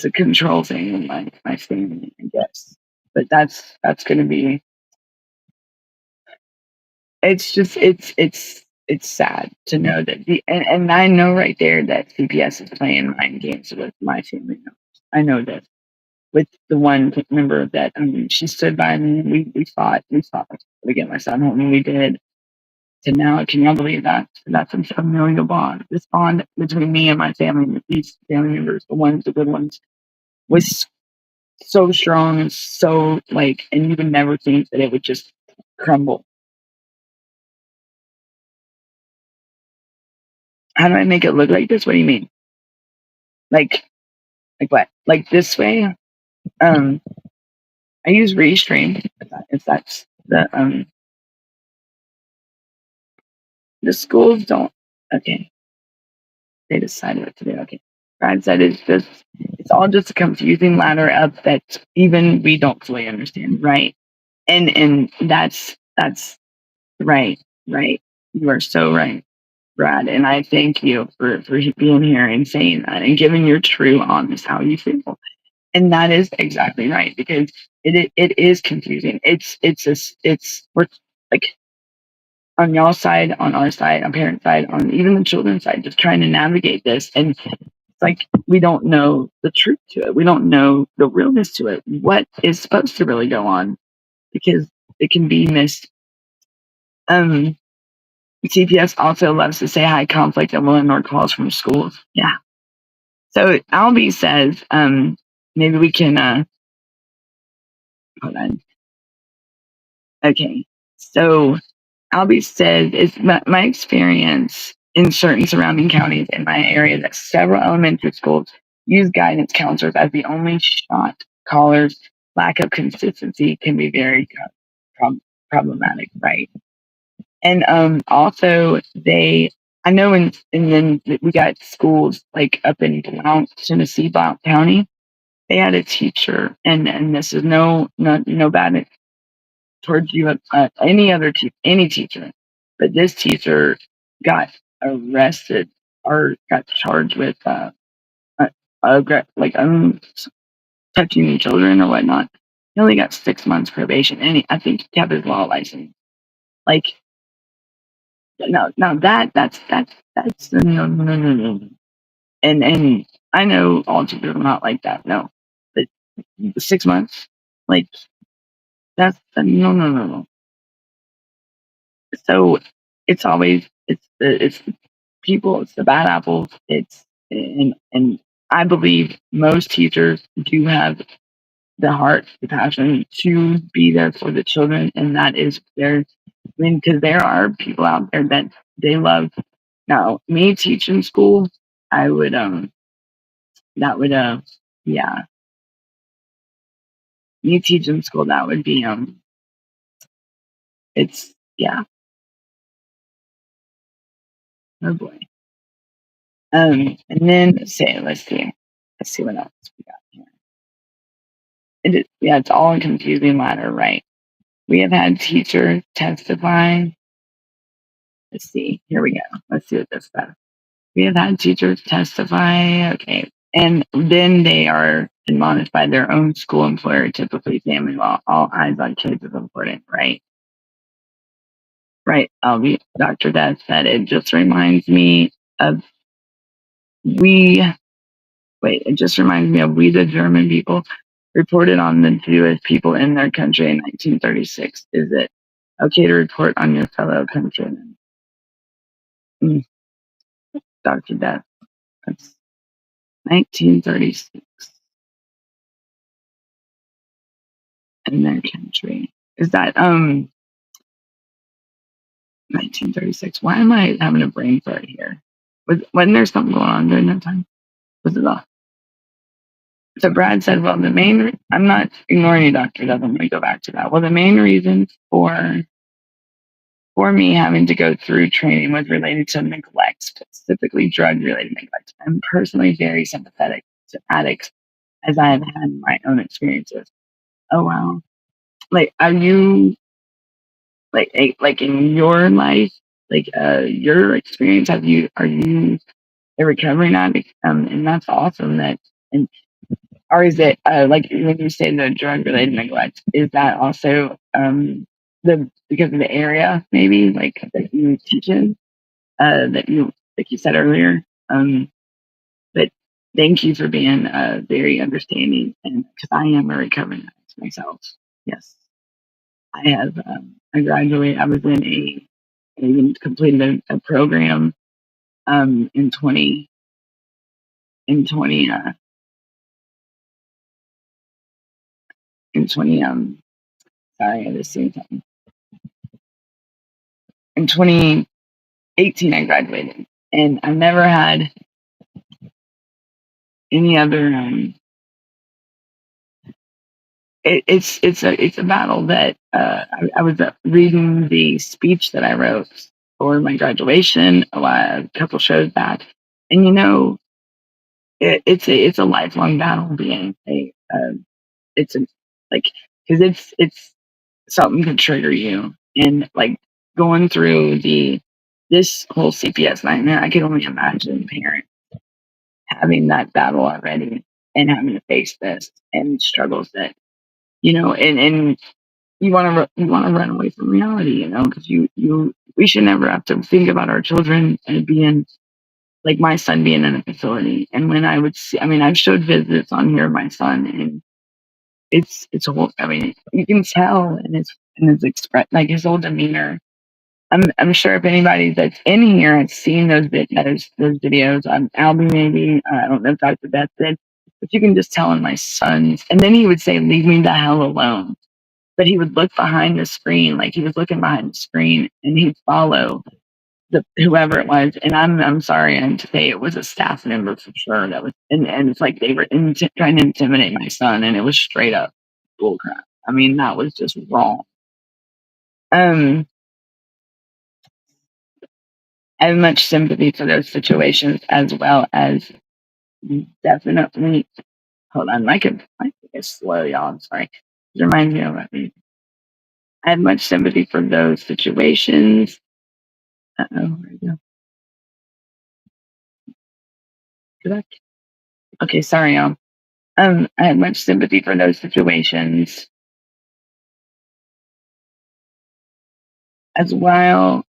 a control thing in my family, I guess. But that's going to be. It's just it's sad to know that and I know right there that CPS is playing mind games with my family members. I know that with the one member that she stood by me, and we fought to get my son home, and we did. To now, can y'all believe that? That's a familial bond. This bond between me and my family, these family members, the good ones, was so strong and so and you would never think that it would just crumble. How do I make it look like this? What do you mean? Like what? Like this way? I use Restream. If that's the schools don't. Okay, they decided what to do. Okay, Brad said, it's all just a confusing ladder up that even we don't fully understand, right? And that's right, right. You are so right, Brad. And I thank you for being here and saying that and giving your true, honest how you feel. And that is exactly right because it is confusing. We're like on y'all side, on our side, on parent side, on even the children's side, just trying to navigate this. And it's like we don't know the truth to it. We don't know the realness to it. What is supposed to really go on because it can be missed. Um, CPS also loves to say high conflict and will ignore calls from schools. Yeah. So Albie says, maybe we can hold on. Okay. So Albie said, it's my experience in certain surrounding counties in my area that several elementary schools use guidance counselors as the only shot callers. Lack of consistency can be very problematic, right? And also I know and then we got schools like up in Blount, Tennessee, Blount County. They had a teacher, and this is no bad towards you, any teacher, but this teacher got arrested or got charged with uh, like touching children or whatnot. He only got 6 months probation, and I think he kept his law license. Like now that's no. And I know all teachers are not like that. No, but 6 months, like that's no. So it's always it's the people, it's the bad apples. And I believe most teachers do have the heart, the passion to be there for the children, and that is their. I mean, because there are people out there that they love. Now, me teaching school, I would that would yeah, me teaching school that would be it's yeah, oh boy. And then let's see what else we got here. Yeah, it's all a confusing ladder, right? We have had teachers testify. Let's see, here we go. Let's see what this says. We have had teachers testify, okay, and then they are admonished by their own school employer, typically family law. All eyes on kids is important, right? Right. Dr. Death said it just reminds me of we it just reminds me of we the German people reported on the Jewish people in their country in 1936. Is it okay to report on your fellow countrymen? Mm, Dr. Death. That's 1936 in their country. Is that 1936? Why am I having a brain fart here? Wasn't there something going on during that time? Was it off? So Brad said, well, I'm not ignoring you, Dr. Death. I'm going to go back to that. Well, the main reason for me having to go through training was related to neglect, specifically drug related neglect. I'm personally very sympathetic to addicts as I have had my own experiences. Oh wow. Like are you like in your life, like your experience, are you a recovering addict? And that's awesome that and or is it like when you say the drug related neglect, is that also the because of the area maybe like that you teach in? That you like you said earlier. But thank you for being very understanding, and because I am a recovering addict myself. Yes, I have. I graduated. I was in I even completed a program in 20 in 20 sorry I just seen something in 2018 I graduated, and I've never had any other it's a battle that I was reading the speech that I wrote for my graduation a couple shows back, and it's a lifelong battle being it's a, like, because it's something can trigger you, and like going through this whole CPS nightmare. I can only imagine parents having that battle already and having to face this and struggles that, and you want to run away from reality, because we should never have to think about our children and being like my son being in a facility. And when I would see, I mean, I've showed visits on here of my son, and it's a whole. I mean, you can tell in his express, like his whole demeanor. I'm sure if anybody that's in here has seen those videos on Albie, maybe I don't know if Dr. Beth did, but you can just tell in my son's. And then he would say, "Leave me the hell alone." But he would look behind the screen, like he was looking behind the screen, and he'd follow whoever it was. And I'm sorry, and to say it was a staff member for sure. That was, and it's like they were trying to intimidate my son, and it was straight up bullcrap. I mean, that was just wrong. Um, I have much sympathy for those situations, as well as definitely. Hold on, my thing is slow, y'all. I'm sorry. It reminds me of me. I have much sympathy for those situations. Where we go? Okay, sorry, y'all. I have much sympathy for those situations as well.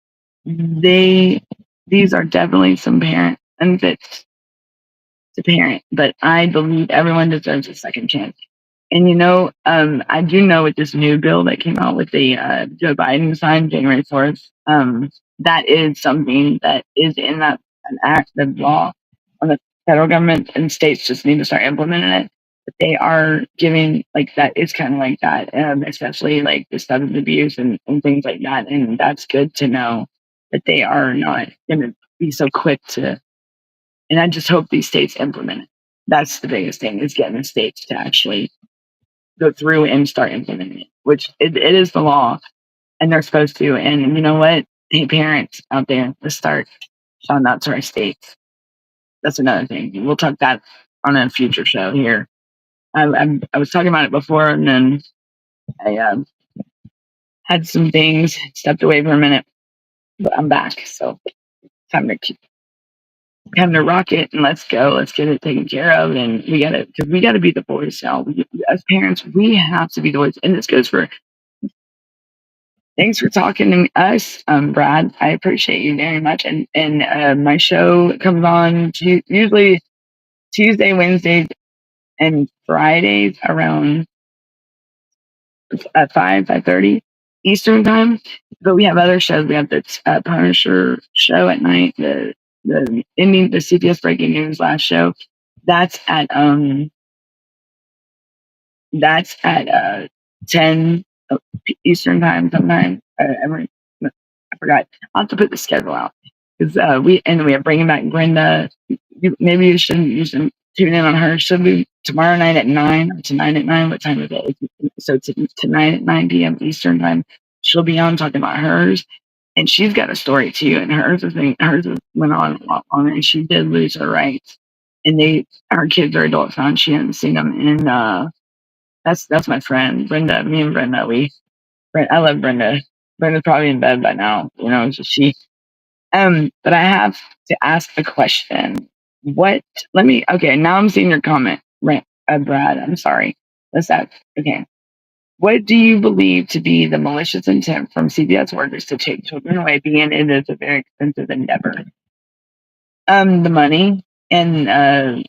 These are definitely some parent benefits to parent, but I believe everyone deserves a second chance. And I do know with this new bill that came out with the Joe Biden signed January 4th, that is something that is in an act of law on the federal government, and states just need to start implementing it. But they are giving, like, that is kind of like that, especially like the substance abuse and things like that. And that's good to know that they are not going to be so quick to. And I just hope these states implement it. That's the biggest thing, is getting the states to actually go through and start implementing it, which it is the law, and they're supposed to. And you know what? Hey, parents out there, let's start shouting out to our states. That's another thing. We'll talk that on a future show here. I was talking about it before, and then I had some things, stepped away for a minute, but I'm back. So time to keep, time to rock it, and let's go. Let's get it taken care of, and we gotta be the voice now. As parents, we have to be the voice, and this goes for. Thanks for talking to us, Brad. I appreciate you very much. And my show comes on usually Tuesday, Wednesdays, and Fridays around 5:30 Eastern time. But we have other shows. We have the Punisher show at night. The CPS Breaking News last show. That's at 10 Eastern time sometime. I forgot. I'll have to put the schedule out, because we are bringing back Brenda. Maybe you should tune in on her. She'll be tomorrow night at 9, or tonight at 9. What time is it? So tonight at 9 p.m. Eastern time. She'll be on talking about hers, and she's got a story too. And hers went on a lot longer, and she did lose her rights. And her kids are adults now, and she hasn't seen them. And that's my friend Brenda. Me and Brenda, I love Brenda. Brenda's probably in bed by now. So she. But I have to ask the question. What? Let me. Okay, now I'm seeing your comment, right, Brad. I'm sorry. Let's ask. Okay. What do you believe to be the malicious intent from CPS workers to take children away, being it is a very expensive endeavor? The money. And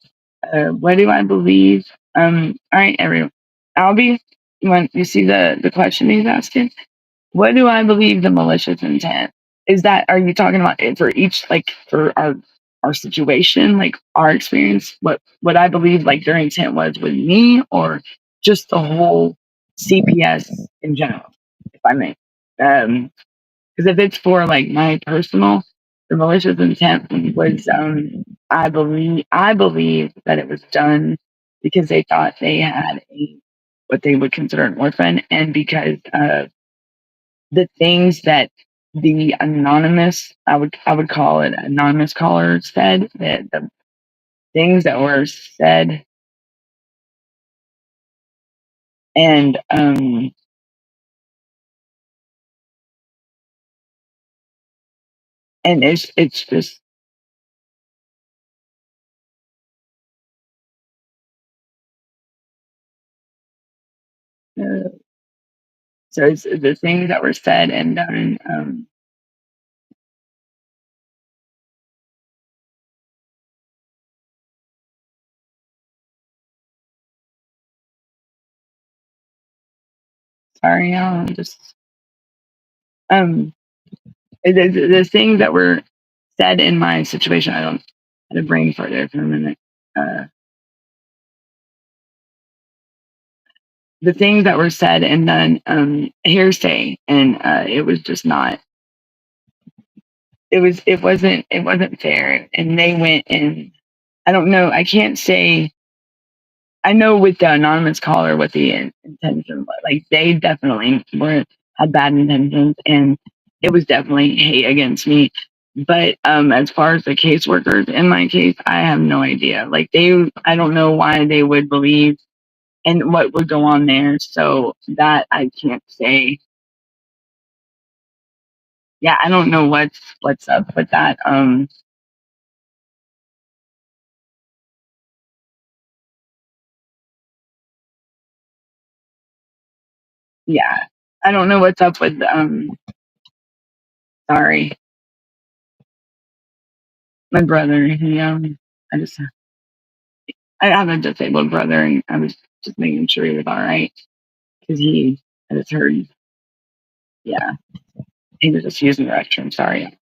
what do I believe? All right, everyone. Albie, you see the question he's asking? What do I believe the malicious intent is? That, are you talking about it for each, like for our situation, like our experience? What I believe, like their intent was with me, or just the whole CPS in general, if I may? Because if it's for like my personal, the malicious intent was, I believe that it was done because they thought they had what they would consider an orphan, and because the things that the anonymous, I would call it anonymous caller said, that things that were said, and it's just uh, so it's the things that were said and done. Sorry, y'all. I'm just um the things that were said in my situation. I don't had a brain fart there for a minute. Uh, the things that were said and done, hearsay, and it was just not. It wasn't fair, and they went and I don't know. I can't say. I know with the anonymous caller what the intention was. Like they definitely were had bad intentions, and it was definitely hate against me. But as far as the caseworkers in my case, I have no idea. Like I don't know why they would believe and what would go on there. So that I can't say. Yeah, I don't know what's up with that. Yeah, I don't know what's up with. Sorry, my brother. I just I have a disabled brother, and I was just making sure he was all right because I just heard, yeah, he was just using the restroom. Sorry,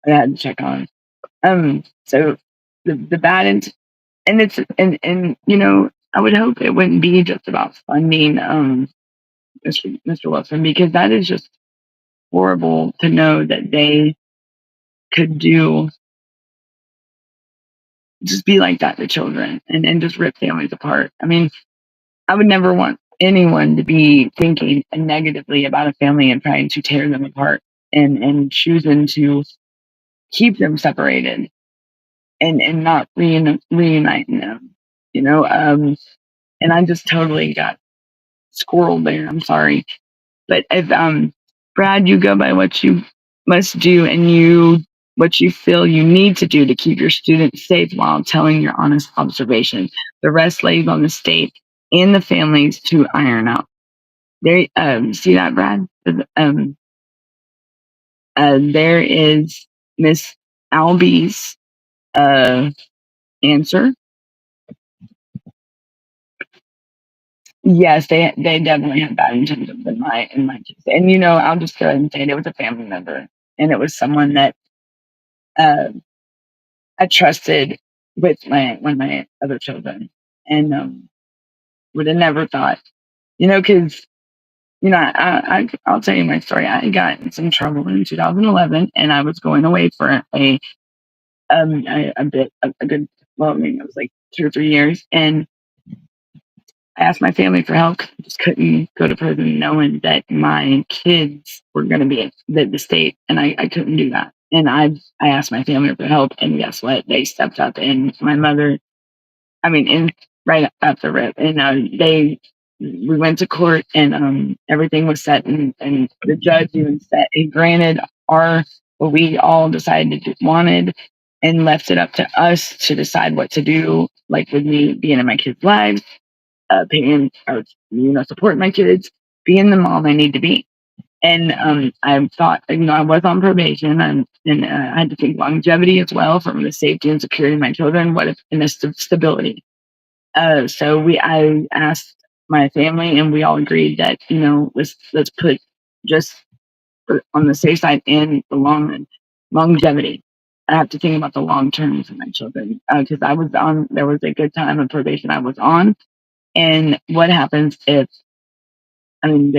I had to check on him. So the bad and it's and I would hope it wouldn't be just about funding Mr. Wilson, because that is just horrible to know that they could do just be like that to children and just rip families apart. I mean, I would never want anyone to be thinking negatively about a family and trying to tear them apart and choosing to keep them separated and not reuniting them, you know. And I just totally got squirreled there. I'm sorry. But if Brad, you go by what you must do and what you feel you need to do to keep your students safe while telling your honest observations. The rest lays on the state and the families to iron out. There, see that, Brad? There is Miss Albie's answer. Yes, they definitely had bad intentions in my case, and I'll just go ahead and say it was a family member, and it was someone that uh, I trusted with one of my other children, and would have never thought, because I'll tell you my story. I got in some trouble in 2011, and I was going away for a good, well, I mean, it was like 2 or 3 years, and I asked my family for help. I just couldn't go to prison knowing that my kids were going to be at the state, and I couldn't do that. And I asked my family for help, and guess what? They stepped up, and my mother, I mean, right after rip, and we went to court, and everything was set, and the judge even said he granted what we all decided wanted, and left it up to us to decide what to do, like with me being in my kids' lives, paying or supporting my kids, being the mom I need to be. And I thought, I was on probation, and I had to think longevity as well, from the safety and security of my children. What if in the stability? So I asked my family, and we all agreed that let's put just on the safe side and the longevity. I have to think about the long term for my children, because I was on. There was a good time of probation I was on, and what happens if, I mean,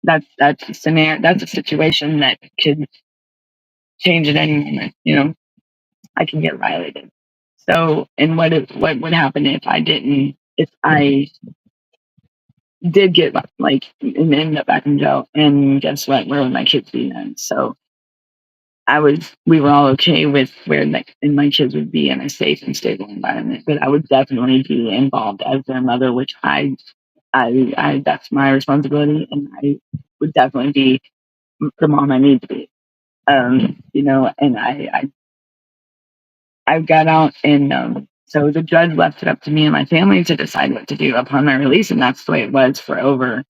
that's a scenario, that's a situation that could change at any moment. I can get violated. So, and what would happen if I did get like and end up back in jail? And guess what? Where would my kids be then? So we were all okay with where and my kids would be in a safe and stable environment, but I would definitely be involved as their mother, which I that's my responsibility, and I would definitely be the mom I need to be. And I got out, and so the judge left it up to me and my family to decide what to do upon my release, and that's the way it was for over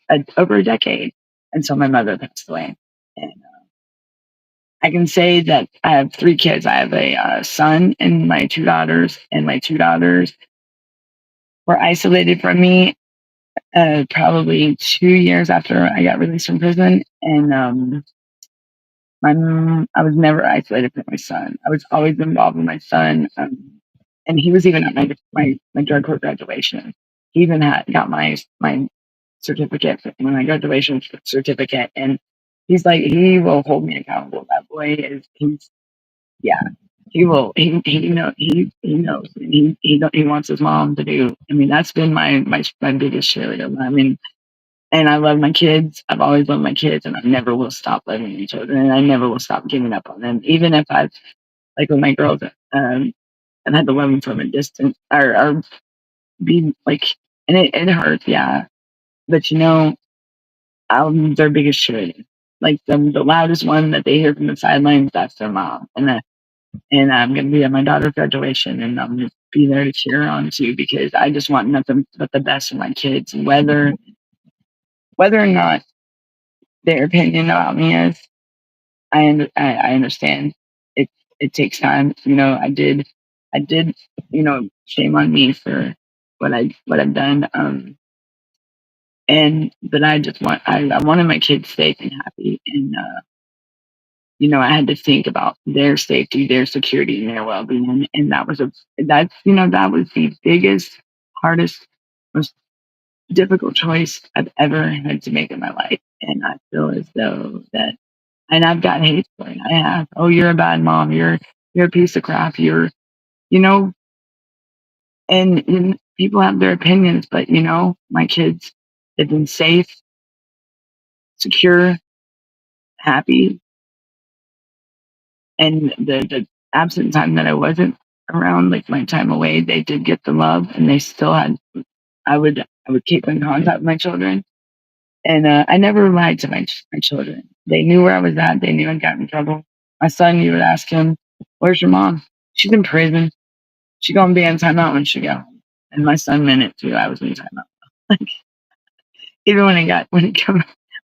a decade until my mother passed away. And I can say that I have three kids. I have a son and my two daughters, and my two daughters were isolated from me probably 2 years after I got released from prison. And I was never isolated from my son. I was always involved with my son, and he was even at my drug court graduation. He even got my certificate when my graduation certificate, and he will hold me accountable. That boy he's yeah. He will. He knows. And he wants his mom to do. I mean, that's been my biggest cheerleader. I mean, and I love my kids. I've always loved my kids, and I never will stop loving my children, and I never will stop giving up on them. Even if I've like with my girls, I've had to love them from a distance, or be like, and it hurts, yeah. But I'm their biggest cheerleader. Like the loudest one that they hear from the sidelines, that's their mom, and I'm gonna be at my daughter's graduation, and I'm gonna be there to cheer her on too, because I just want nothing but the best for my kids, whether or not their opinion about me is. I understand. It takes time. I did. Shame on me for what I've done. And but I wanted my kids safe and happy, and I had to think about their safety, their security, and their well being, and that was the biggest, hardest, most difficult choice I've ever had to make in my life, and I feel as though that. And I've gotten hate for it. I have. Oh, you're a bad mom. You're a piece of crap. You know, and people have their opinions, but my kids have been safe, secure, happy, and the absent time that I wasn't around, like my time away, they did get the love, and they still had. I would keep in contact with my children, and I never lied to my children. They knew where I was at. They knew I got in trouble. My son, you would ask him, "Where's your mom?" She's in prison. She gonna be in timeout when she got home. And my son meant it too. I was in timeout. Like even when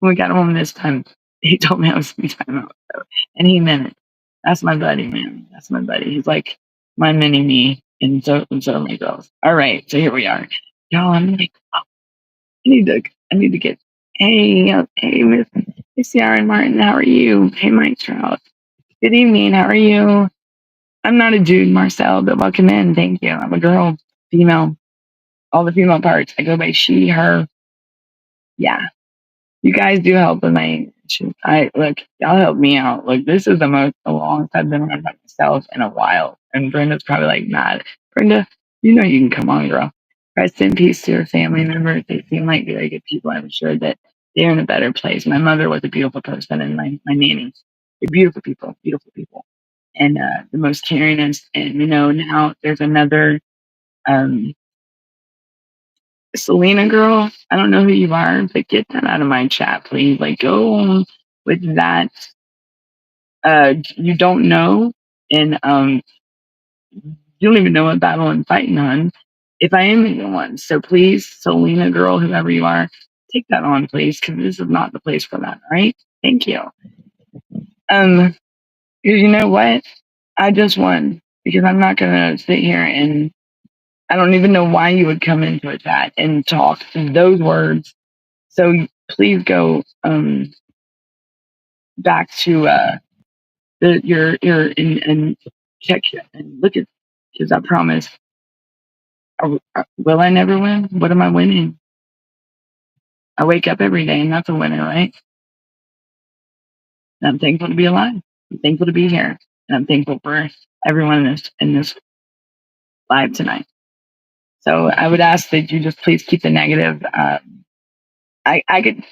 we got home this time, he told me I was in timeout. So, and he meant it. That's my buddy, man. That's my buddy. He's like my mini me, and so are my girls. All right, so here we are, y'all. I'm like, oh, I need to get. Hey, Miss Yaron Martin, how are you? Hey, Mike Trout. Good evening. How are you? I'm not a dude, Marcel, but welcome in. Thank you. I'm a girl, female, all the female parts. I go by she, her. Yeah. You guys do help with my issues. Y'all help me out. Look, this is the longest I've been around by myself in a while. And Brenda's probably like mad. Brenda, you can come on, girl. Rest in peace to your family members. They seem like very good people. I'm sure that they're in a better place. My mother was a beautiful person, and my nannies. They're beautiful people, beautiful people. And the most caringest. And now there's another um Selena girl. I don't know who you are, but get that out of my chat, please. Like go on with that. You don't know, and you don't even know what battle I'm fighting on. If I am in the one, so please, Selena girl, whoever you are, take that on, please, because this is not the place for that. All right? Thank you. Because you know what? I just won because I'm not gonna sit here and I don't even know why you would come into a chat and talk those words. So please go back to your and check it and look at, because I promise. Will I never win? What am I winning? I wake up every day and that's a winner, right? And I'm thankful to be alive. I'm thankful to be here, and I'm thankful for everyone in this live tonight. So I would ask that you just please keep the negative I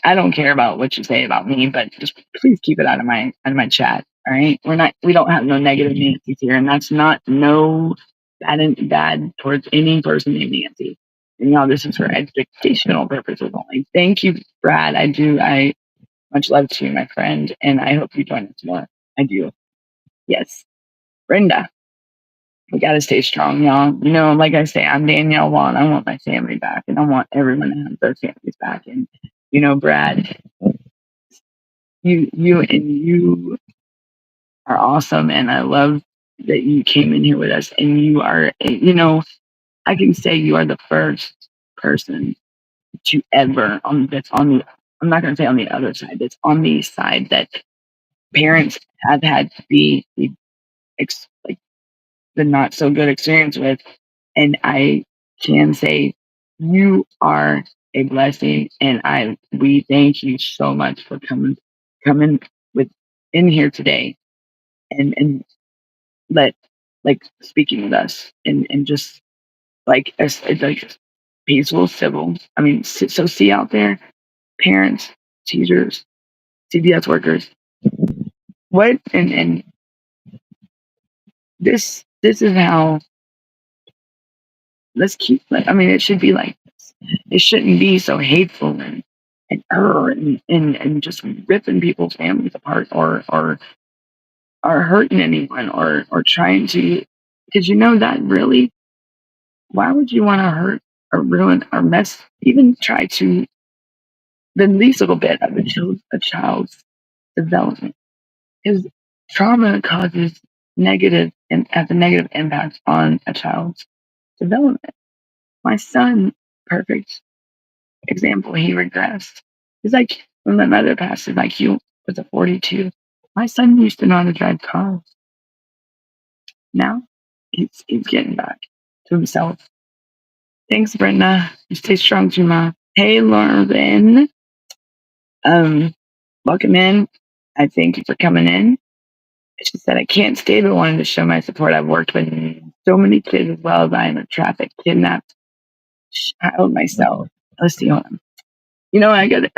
don't care about what you say about me, but just please keep it out of my chat. All right. We don't have no negative Nancy's here, and that's not no bad towards any person named Nancy. You know, this is for educational purposes only. Thank you, Brad. I much love to you, my friend, and I hope you join us more. I do. Yes. Brenda, we gotta stay strong, y'all. You know, like I say, I'm Danielle Wan. I want my family back, and I want everyone to have their families back. And you know, Brad, you are awesome, and I love that you came in here with us. And you are, you know, I can say you are the first person to ever that's on the. I'm not gonna say on the other side. That's on the side that parents have had to be like the not so good experience with. And I can say you are a blessing, and we thank you so much for coming with in here today and let like speaking with us and just like as like peaceful civil. I mean, so see out there, parents, teachers, CBS workers, what and this is how let's keep like I mean it should be like this. It shouldn't be so hateful and just ripping people's families apart or hurting anyone or trying to because you know that really why would you want to hurt or ruin or mess even try to the least little bit of a child's development because trauma causes negative and has a negative impact on a child's development. My son, perfect example, he regressed. He's like, when my mother passed, his IQ was a 42. My son used to know how to drive cars. Now he's getting back to himself. Thanks, Brenda. You stay strong, Juma. Hey, Lauren. Welcome in. I thank you for coming in. She said, I can't stay, but wanted to show my support. I've worked with so many kids as well as I am a traffic kidnapped child myself. Let's see, hold on. You know, I got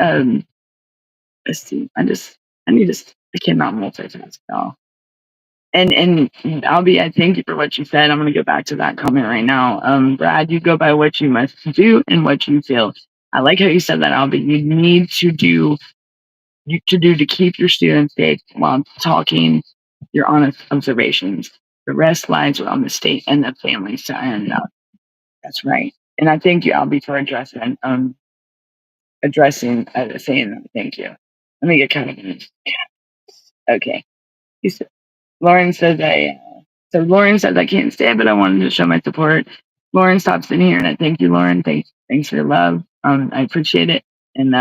let's see. I need to I cannot multitask, y'all. And I thank you for what you said. I'm gonna go back to that comment right now. Brad, you go by what you must do and what you feel. I like how you said that, Albie. You need to do to keep your students safe while talking your honest observations. The rest lies on the state and the families to iron it out. That's right. And I thank you, Albie, for saying that. Thank you. Let me get kind of okay. Lauren says Lauren says I can't stay, but I wanted to show my support. Lauren stops in here, and I thank you, Lauren. Thanks for your love. I appreciate it, and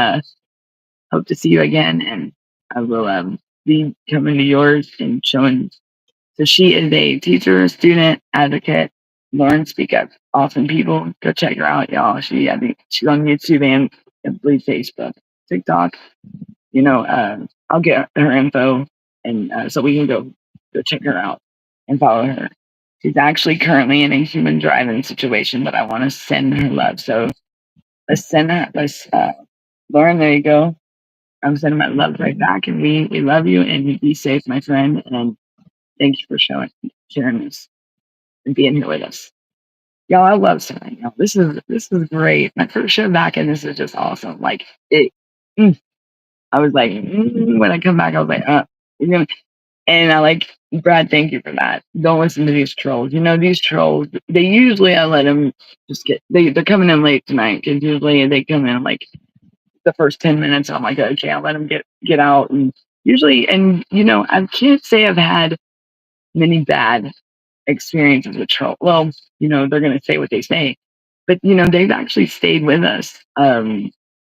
hope to see you again. And I will be coming to yours and showing. So she is a teacher, student, advocate. Lauren, speak up. Awesome people. Go check her out, y'all. I think she's on YouTube and I believe Facebook, TikTok. You know, I'll get her info, and so we can go check her out and follow her. She's actually currently in a human driving situation, but I want to send her love. So let's send her. Lauren, there you go. I'm sending my love right back, and we love you, and you be safe, my friend. And thank you for sharing this and being here with us. Y'all, I love tonight. Y'all, this is great. My first show back, and this is just awesome. Like it. I was like, when I come back, I was like, you're gonna. And I like Brad. Thank you for that. Don't listen to these trolls. You know these trolls. They usually I let them just get. They're coming in late tonight because usually they come in like the first 10 minutes. I'm like, okay, I'll let them get out. And usually, and you know, I can't say I've had many bad experiences with troll. Well, you know, they're gonna say what they say, but you know, they've actually stayed with us.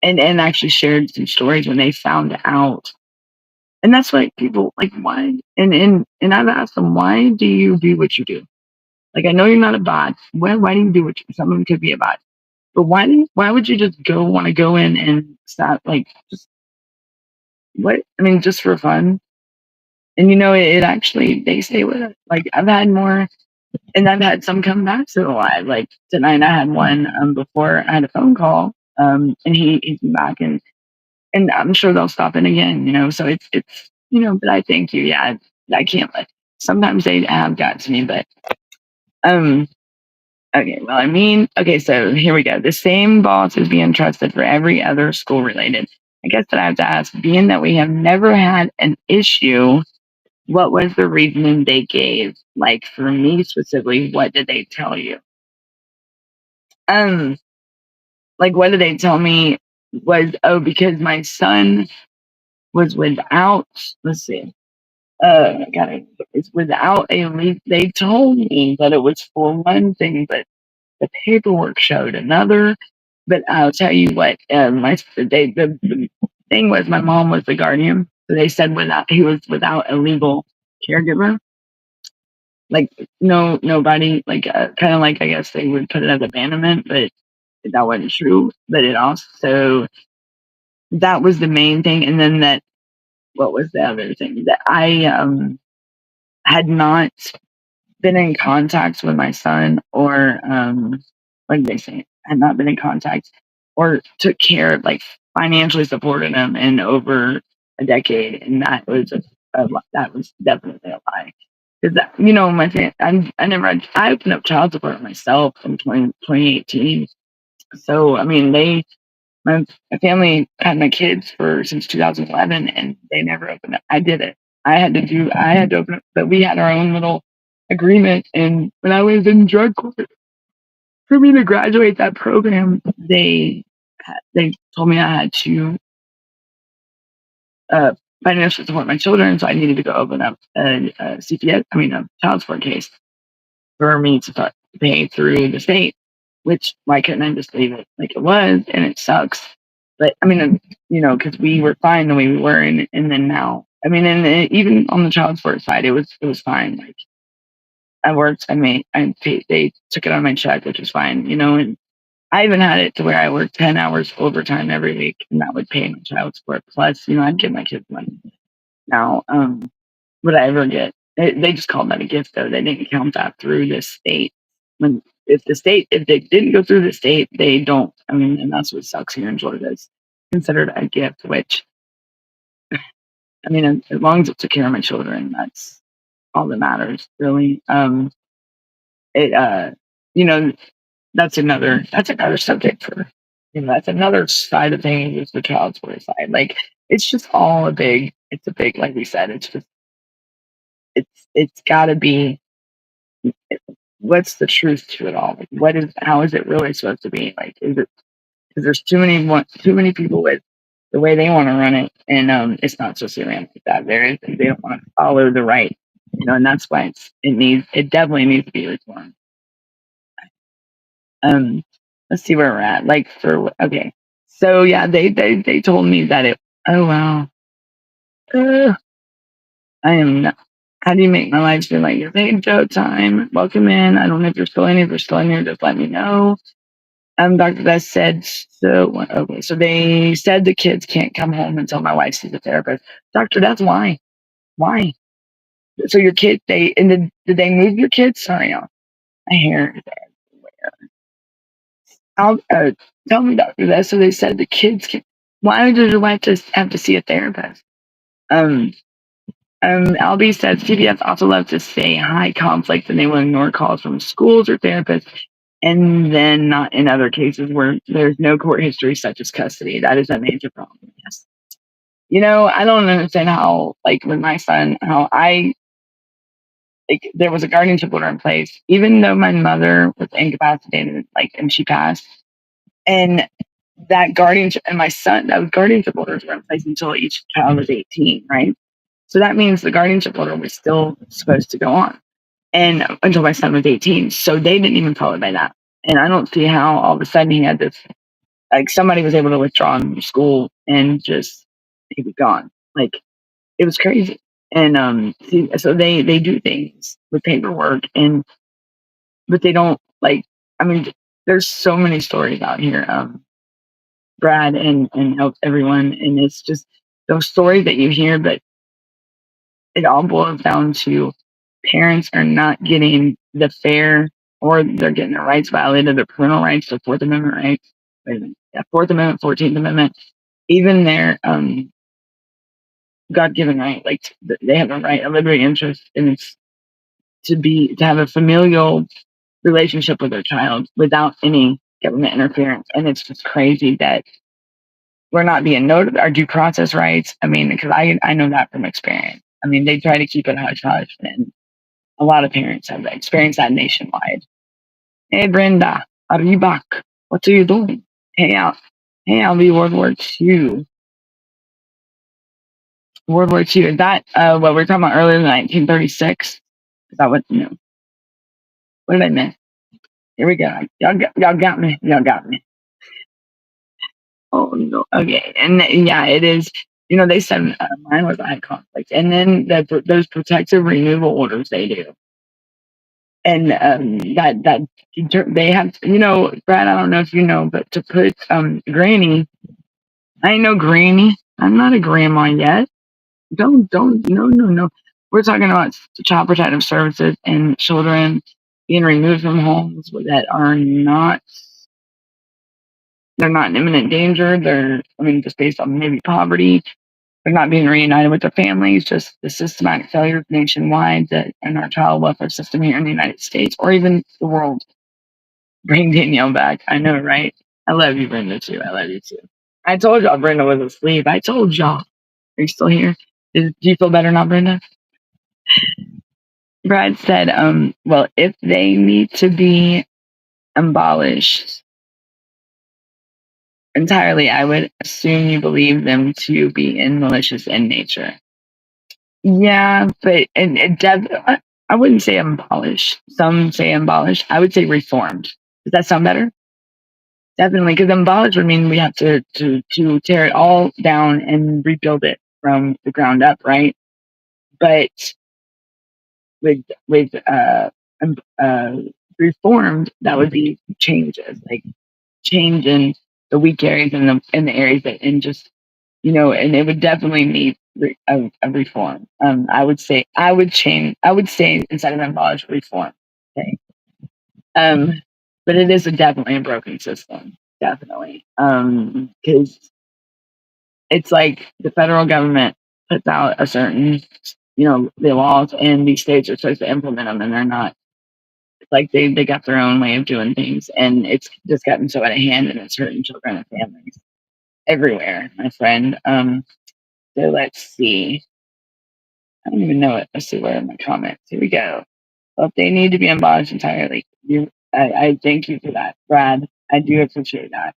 And actually shared some stories when they found out. And that's why people like why and I've asked them, why do you do what you do? Like I know you're not a bot. Why do you do what you some of them could be a bot. But why would you just want to go in and stop like just what I mean, just for fun? And you know, it actually they stay with us. Like I've had more and I've had some come back to the live. Like tonight I had one before I had a phone call. And he came back and and I'm sure they'll stop in again, so it's, but I thank you. Yeah. I can't let, sometimes they have got to me, but, um, okay, well, okay, so here we go. The same boss is being trusted for every other school related. I guess that I have to ask, being that we have never had an issue, what was the reasoning they gave? Like for me specifically, what did they tell you? Um, like what did they tell me was, oh, because my son was without, let's see, I got it. It's without a they told me that it was for one thing, but the paperwork showed another. But I'll tell you what, the thing was my mom was the guardian. So they said he was without a legal caregiver. Like nobody, like kind of like I guess they would put it as abandonment, but that wasn't true. But it also, that was the main thing. And then that, what was the other thing, that I had not been in contact with my son, or what did they say? Had not been in contact or took care of, like financially supported him in over a decade, and that was that was definitely a lie. Because I never I opened up child support myself in 2018. So I mean, my family had my kids for since 2011, and they never opened up. I did it. I had to open up, but we had our own little agreement. And when I was in drug court, for me to graduate that program, they told me I had to uh, financially support my children, so I needed to go open up a CPS, a child support case for me to start paying through the state. Which why couldn't I just leave it like it was? And it sucks. But because we were fine the way we were, and then now, even on the child support side, it was fine. Like I worked, I paid, they took it on my check, which was fine, and I even had it to where I worked 10 hours overtime every week, and that would pay my child support. Plus, I'd give my kids money. Now, would I ever get? They just called that a gift, though. They didn't count that through the state. When if they didn't go through the state, they don't. And that's what sucks here in Georgia. It's considered a gift, which as long as it took care of my children, that's all that matters, really. It you know, that's another subject for that's another side of things, is the child support side. Like it's just all it's a big, like we said, it's just it's gotta be, what's the truth to it all? Like, how is it really supposed to be? Like, is it because there's too many people with the way they want to run it, and it's not supposed to be ran like that. They don't want to follow the right, and that's why it definitely needs to be reformed. Um, let's see where we're at. Like okay, so yeah, they told me that it. Oh wow, uh, I am not. How do you make my life feel like your paid Joe time? Welcome in. I don't know if you're still in. If you're still in here, just let me know. Dr. Beth said, so, okay, so they said the kids can't come home until my wife sees a therapist. Dr. Beth, why? Why? So your kid, did they move your kids? Sorry, y'all. I hear it everywhere. Tell me, Dr. Beth, so they said the kids can, why does your wife just have to see a therapist? Um, Albie said CPS also loves to say high conflict, and they will ignore calls from schools or therapists, and then not in other cases where there's no court history, such as custody. That is a major problem. Yes. I don't understand how, like with my son, how there was a guardianship order in place, even though my mother was incapacitated, like, and she passed, and that guardianship, and my son, those guardianship orders were in place until each child was 18, right? So that means the guardianship order was still supposed to go on, and until my son was 18. So they didn't even follow by that. And I don't see how all of a sudden he had this, like somebody was able to withdraw him from school and just, he was gone. Like it was crazy. And so they do things with paperwork, but they don't, like, there's so many stories out here, Brad, and help everyone, and it's just those stories that you hear, but it all boils down to parents are not getting the fair, or they're getting their rights violated, their parental rights, their Fourth Amendment rights, Fourth Amendment, 14th Amendment. even their God-given right, like they have a right, a liberty interest, and it's to have a familial relationship with their child without any government interference. And it's just crazy that we're not being noted our due process rights. I mean, because I know that from experience. I mean, they try to keep it hush hush, and a lot of parents have experienced that nationwide. Hey, Brenda, are you back? What are you doing? Hey, I'll be World War II. World War II. Is that what we were talking about earlier in 1936? Is that what, what did I miss? Here we go. Y'all got me. Y'all got me. Oh, no. Okay. And yeah, it is. They said mine was a high conflict. And then those protective removal orders they do. And that they have, Brad, I don't know if you know, but to put Granny, I ain't no Granny. I'm not a grandma yet. Don't, no, no, no. We're talking about child protective services and children being removed from homes that are not, they're not in imminent danger. Just based on maybe poverty. They're not being reunited with their families, just the systematic failure nationwide that in our child welfare system here in the United States or even the world. Bring Danielle back. I know, right? I love you, Brenda, too. I love you, too. I told y'all Brenda was asleep. I told y'all. Are you still here? Do you feel better now, Brenda? Brad said, well, if they need to be abolished entirely, I would assume you believe them to be malicious in nature. Yeah, but I wouldn't say abolished. Some say abolished. I would say reformed. Does that sound better? Definitely, because abolish would mean we have to tear it all down and rebuild it from the ground up, right? But with um, uh, reformed, that would be changes, like change in the weak areas and the areas that and just and it would definitely need a reform. I would say I would change. I would say instead of abolish, reform. Okay. Um, but it is definitely a broken system, definitely. Because it's like the federal government puts out a certain, the laws, and these states are supposed to implement them, and they're not. It's like they got their own way of doing things, and it's just gotten so out of hand, and it's hurting children and families everywhere, my friend. So let's see. I don't even know it. Let's see where are my comments. Here we go. Well, if they need to be abolished entirely, I thank you for that, Brad. I do appreciate that.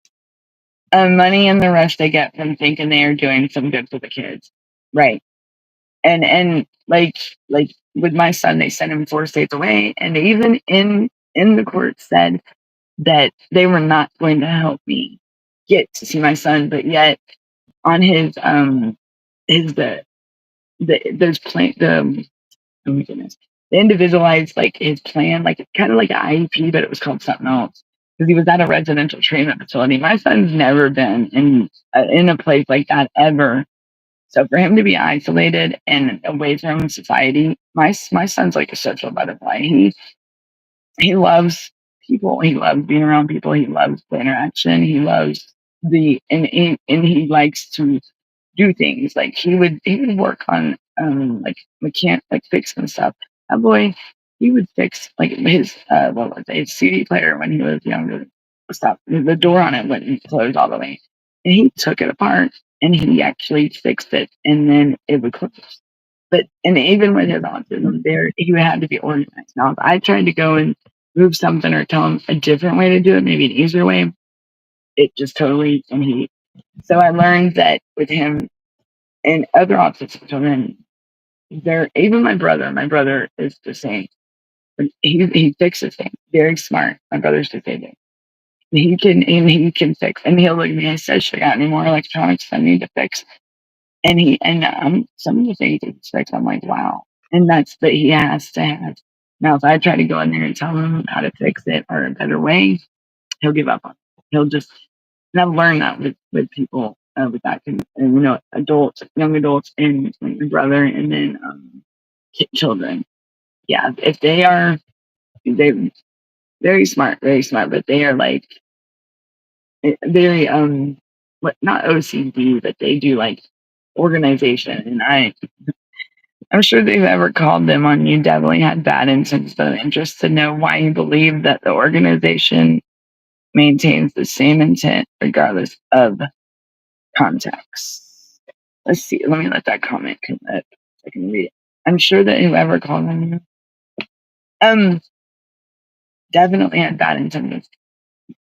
Money and the rush they get from thinking they are doing some good for the kids, right? And like with my son, they sent him 4 states away, and they even in the court said that they were not going to help me get to see my son, but yet on his those plan oh my goodness, the individualized like his plan, like kind of like an IEP, but it was called something else because he was at a residential treatment facility. My son's never been in a place like that ever. So for him to be isolated and away from society, my son's like a social butterfly. He loves people. He loves being around people. He loves the interaction. He loves and he likes to do things. Like he would work on like fixing stuff. That boy, he would fix like his what was it, his CD player when he was younger. Stop, the door on it wouldn't close all the way, and he took it apart and he actually fixed it, and then it would close. But and even with his autism, there he would have to be organized. Now, if I tried to go and move something or tell him a different way to do it, maybe an easier way, it just totally and he. So I learned that with him and other autistic children, they're even my brother is the same. But he fixes things. Very smart. My brother's the same thing. He can fix, and he'll look at me and say, "Should I got any more electronics I need to fix?" And some of the things he fixed, I'm like, wow. And that's that he has to have. Now, if I try to go in there and tell him how to fix it or a better way, he'll give up on it. He'll just, and I've learned that with people with that, and adults, young adults, and like my brother, and then children. Yeah, if they very smart, but they are like very not OCD, but they do like organization. And I'm sure they've ever called them on you. Definitely had bad intentions of interest to know why you believe that the organization maintains the same intent regardless of context. Let's see. Let me let that comment come up so I can read it. I'm sure that whoever called on you, definitely had bad intentions.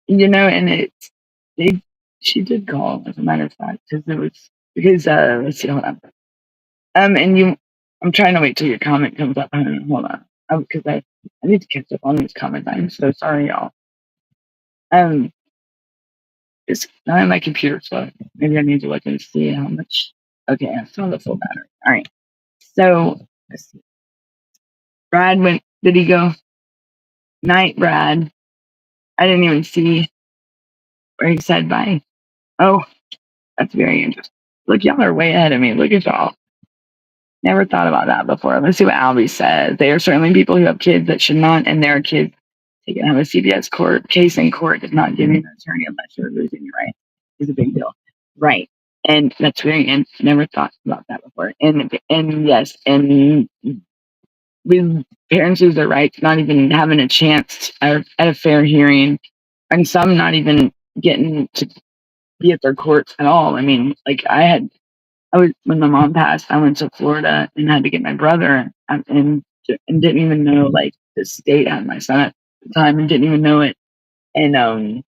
And they she did call, as a matter of fact, let's see, hold on. And I'm trying to wait till your comment comes up. Hold on, because I need to catch up on these comments. I'm so sorry, y'all. It's not on my computer, so maybe I need to look and see how much. Okay, I saw the full battery. All right, so let's see. Brad went. Did he go? Night, Brad. I didn't even see where he said bye. Oh, that's very interesting. Look, y'all are way ahead of me. Look at y'all. Never thought about that before. Let's see what Albie says. They are certainly people who have kids that should not, and their kids they can have a CPS court case in court does not give you an attorney unless you're losing your right. Is a big deal, right? And that's very. And never thought about that before. And yes, and with parents lose their rights, not even having a chance at a fair hearing, and some not even getting to be at their courts at all. I mean, like I was when my mom passed. I went to Florida and had to get my brother, and didn't even know like the state had my son at the time and didn't even know it. And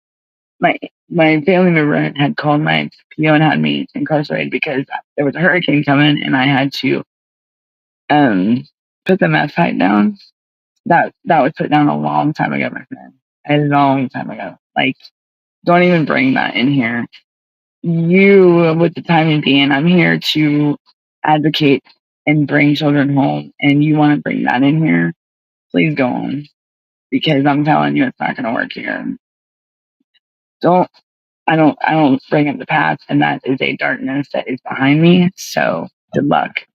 my my family member had called my PO and had me incarcerated because there was a hurricane coming and I had to um put the meth pipe down. That was put down a long time ago, my friend. A long time ago. Like, don't even bring that in here. You, with the timing being, I'm here to advocate and bring children home, and you want to bring that in here, please go on. Because I'm telling you, it's not going to work here. Don't, I don't bring up the past, and that is a darkness that is behind me. So good luck,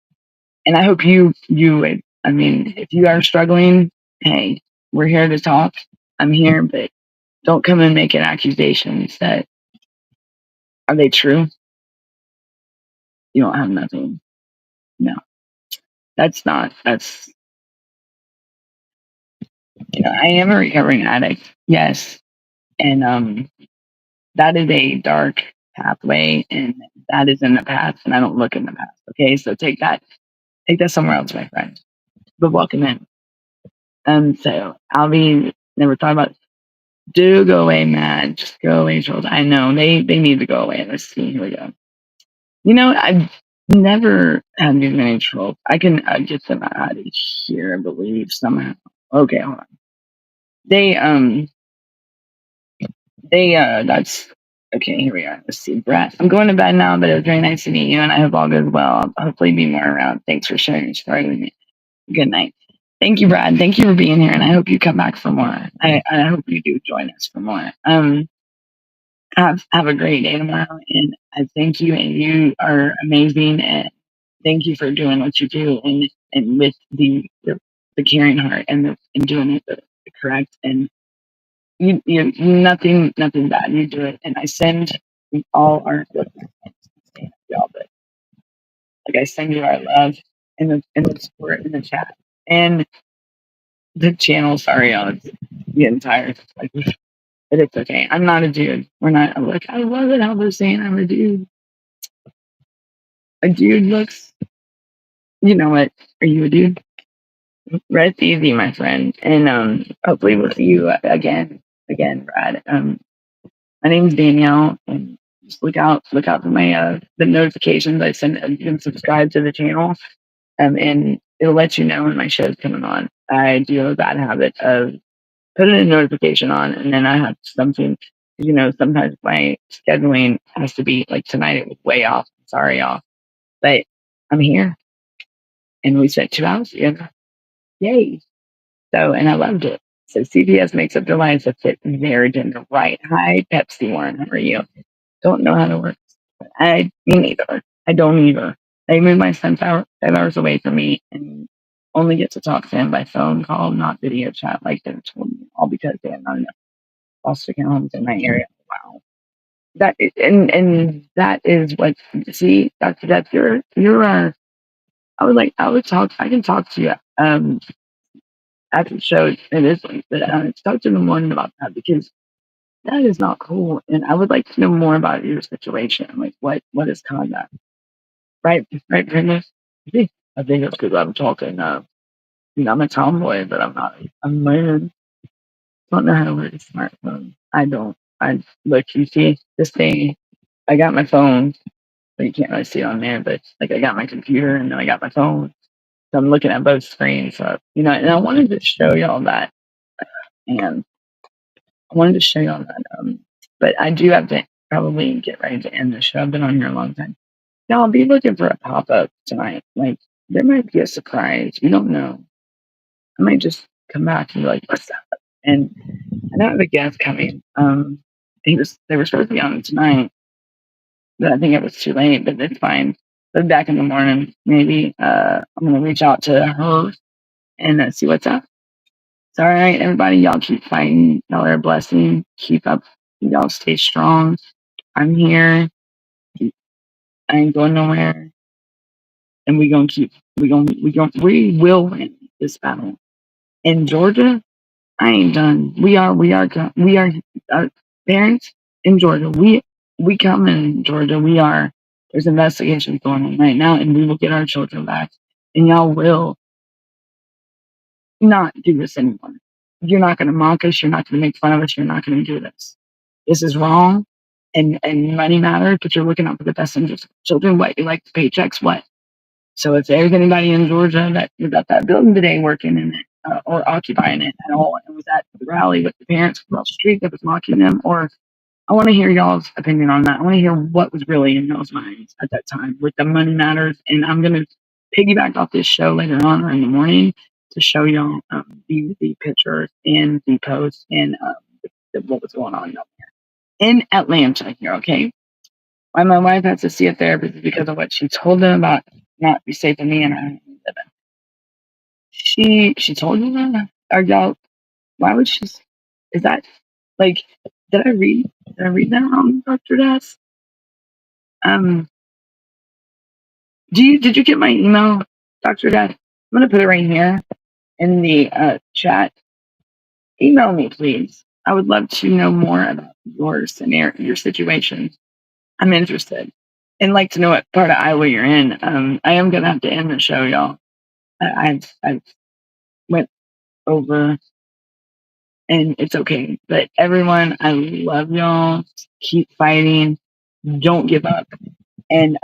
and I hope would. I mean, if you are struggling, hey, we're here to talk. I'm here, but don't come and making accusations that are they true? You don't have nothing. No, that's I am a recovering addict, yes, and that is a dark pathway, and that is in the past, and I don't look in the past. Okay, so take that somewhere else, my friend. But welcome in. So I'll be never thought about. Do go away, Matt. Just go away, trolls. I know they need to go away. Let's see. Here we go. I've never had these many trolls. I can get them out of here, I believe somehow. Okay, hold on. That's okay. Here we are. Let's see, Brett. I'm going to bed now, but it was very nice to meet you, and I hope all goes well. I'll hopefully be more around. Thanks for sharing your story with me. Good night. Thank you, Brad. Thank you for being here, and I hope you come back for more. I hope you do join us for more. Have a great day tomorrow, and I thank you. And you are amazing, and thank you for doing what you do, and with the caring heart and doing it the correct and you nothing bad. You do it, and I send all our y'all, but like I send you our love and the support in the chat and the channel. Sorry, y'all, it's getting tired. Like, but it's okay. I'm not a dude. We're not. Look, I love it how they're saying I'm a dude. A dude looks. You know what? Are you a dude? Rest easy, my friend, and hopefully we'll see you again, Brad. My name's Danielle, and just look out for my the notifications I send. You can subscribe to the channel, and it'll let you know when my show's coming on. I do have a bad habit of putting a notification on, and then I have something. Sometimes my scheduling has to be like tonight. It was way off. Sorry, y'all, but I'm here, and we spent 2 hours together. Yay! So, and I loved it. So CPS makes up their lives a fit marriage and the right. Hi, Pepsi Warren. How are you? Don't know how to work. Me neither. I don't either. They moved my son 5 hours away from me and only get to talk to him by phone call, not video chat like they told me, all because they had not enough foster care homes in my area. Wow. And that is what, see, Dr. Death, I would talk, I can talk to you after the show. It is like, but talk to you in the morning about that, because that is not cool. And I would like to know more about your situation. Like, what is conduct? Right, right, Brenda? I think it's because I'm talking. I'm a tomboy, but I'm not. I'm a man. Don't know how to work a smartphone. I don't. I look. You see this thing? I got my phone, but you can't really see it on there. But like, I got my computer and then I got my phone. So I'm looking at both screens. So and I wanted to show y'all that, and I wanted to show y'all that. But I do have to probably get ready to end the show. I've been on here a long time. Y'all be looking for a pop up tonight. Like, there might be a surprise. You don't know. I might just come back and be like, "What's up?" And I don't have a guest coming. They were supposed to be on tonight, but I think it was too late. But it's fine. But back in the morning, maybe I'm gonna reach out to her and see what's up. It's all right, everybody. Y'all keep fighting. Y'all are a blessing. Keep up. Y'all stay strong. I'm here. I ain't going nowhere. And we will win this battle. In Georgia, I ain't done. We are parents in Georgia. We come in Georgia. There's investigations going on right now, and we will get our children back. And y'all will not do this anymore. You're not going to mock us. You're not going to make fun of us. You're not going to do this. This is wrong. And money matters, but you're looking out for the best interest of children. What, you like the paychecks? What? So if there's anybody in Georgia that was at that building today working in it, or occupying it at all, and was at the rally with the parents across the street that was mocking them, or I want to hear y'all's opinion on that. I want to hear what was really in y'all's minds at that time with the money matters. And I'm going to piggyback off this show later on or in the morning to show y'all the pictures and the posts and what was going on in Atlanta here, okay? Why my wife has to see a therapist is because of what she told them about not be safe in me and her. She told you that? Are y'all? Why would she? Is that like? Did I read that wrong, Doctor Death? Um, did you get my email, Doctor Death? I'm gonna put it right here in the chat. Email me, please. I would love to know more about your scenario, your situation. I'm interested and like to know what part of Iowa you're in. I am gonna have to end the show, y'all. I've went over, and it's okay. But everyone, I love y'all. Keep fighting. Don't give up. And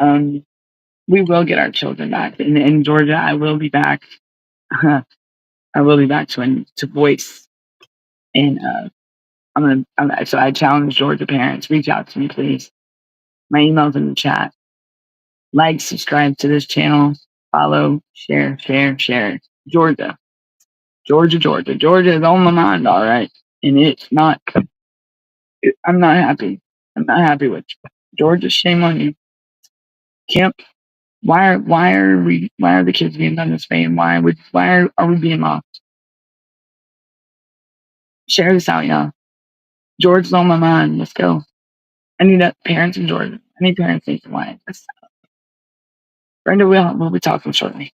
we will get our children back. In Georgia, I will be back. I will be back to voice. And so I challenge Georgia parents, reach out to me, please. My email's in the chat. Like, subscribe to this channel, follow, share, share, share. Georgia, Georgia, Georgia. Georgia is on my mind, all right. And it's not, I'm not happy. I'm not happy with you. Georgia, shame on you. Kemp, why are the kids being done this way? And are we being mocked? Share this out, y'all. Georgia's on my mind. Let's go. I need parents in Georgia. I need parents nationwide. Brenda we'll be talking shortly.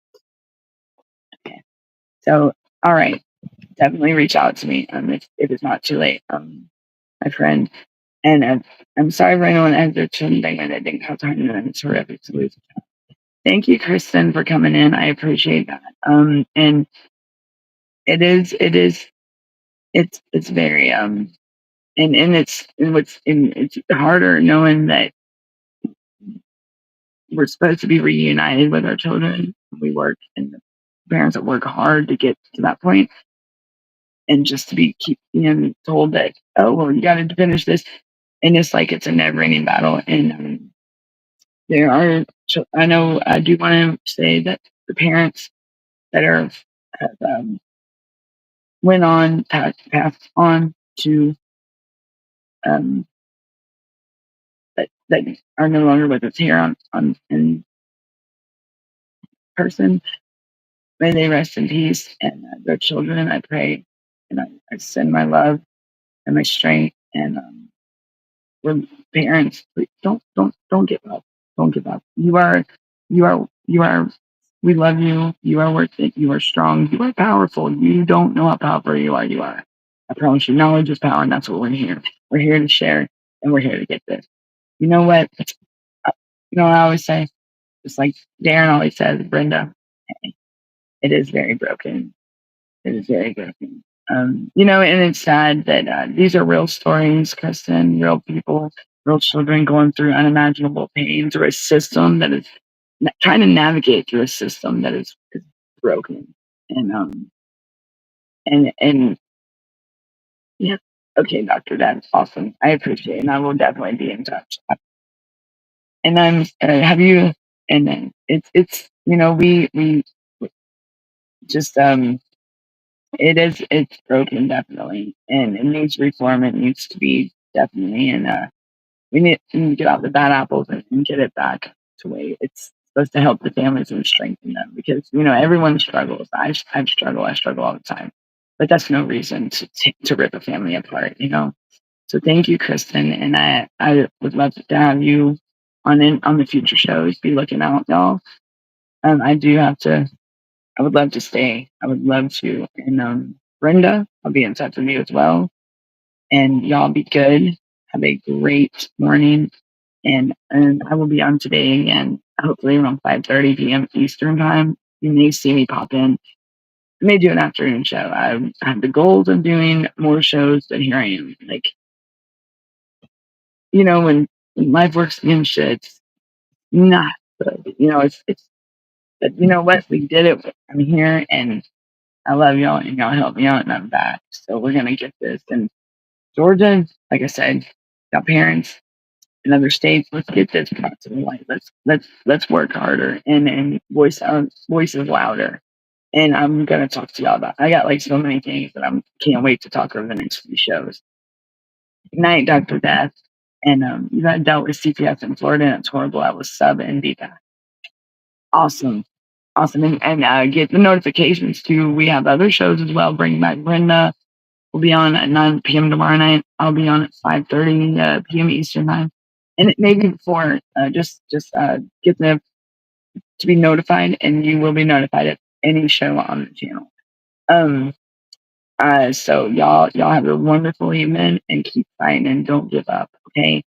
Okay. So, all right. Definitely reach out to me if it is not too late, my friend. And I'm sorry for anyone that has their children thing and I didn't have time to it's horrific to lose. Thank you, Kristen, for coming in. I appreciate that. And it's very it's harder knowing that we're supposed to be reunited with our children. We work, and the parents that work hard to get to that point, and just to keep being told that, oh well, you got to finish this, and it's like it's a never-ending battle. And there are, I know, I do want to say that the parents that have passed on to that are no longer with us here on in person. May they rest in peace, and their children. I pray, and I send my love and my strength, and we're parents, please don't give up. Don't give up. You are. We love you. You are worth it. You are strong. You are powerful. You don't know how powerful you are. You are. I promise you, knowledge is power, and that's what we're here. We're here to share, and we're here to get this. You know what? I always say, just like Darren always says, Brenda, it is very broken. It is very broken. And it's sad that these are real stories, Kristen, real people, real children going through unimaginable pain through a system that is trying to navigate through a system that is broken. And yeah, okay, doctor, that's awesome. I appreciate it, and I will definitely be in touch. And I'm have you? And then we just it's broken definitely, and it needs reform. It needs to be definitely, and we need to get out the bad apples and get it back to way it's supposed to help the families and strengthen them because everyone struggles. I struggle. I struggle all the time, but that's no reason to rip a family apart. So thank you, Kristen, and I would love to have you on the future shows. Be looking out, y'all. I do have to. I would love to stay. I would love to. And Brenda, I'll be in touch with you as well. And y'all be good. Have a great morning. And I will be on today again, hopefully around 5:30 p.m. Eastern time. You may see me pop in. I may do an afternoon show. I have the goals of doing more shows, but here I am. Like, when life works against you, it's not good. But you know what? We did it. I'm here and I love y'all and y'all help me out and I'm back. So we're gonna get this. And Georgia, like I said, got parents in other states. Let's get this brought to the light. Let's work harder and voice our voices louder. And I'm gonna talk to y'all about. I got like so many things that I'm can't wait to talk over the next few shows. Good night, Dr. Death. And you got dealt with CPS in Florida and it's horrible. I was sub and be back. Awesome. Awesome. And get the notifications too. We have other shows as well. Bring back Brenda. We'll be on at 9 p.m. tomorrow night. I'll be on at 5:30 p.m. Eastern time. And it may be before, just get them to be notified and you will be notified of any show on the channel. So y'all have a wonderful evening and keep fighting and don't give up. Okay.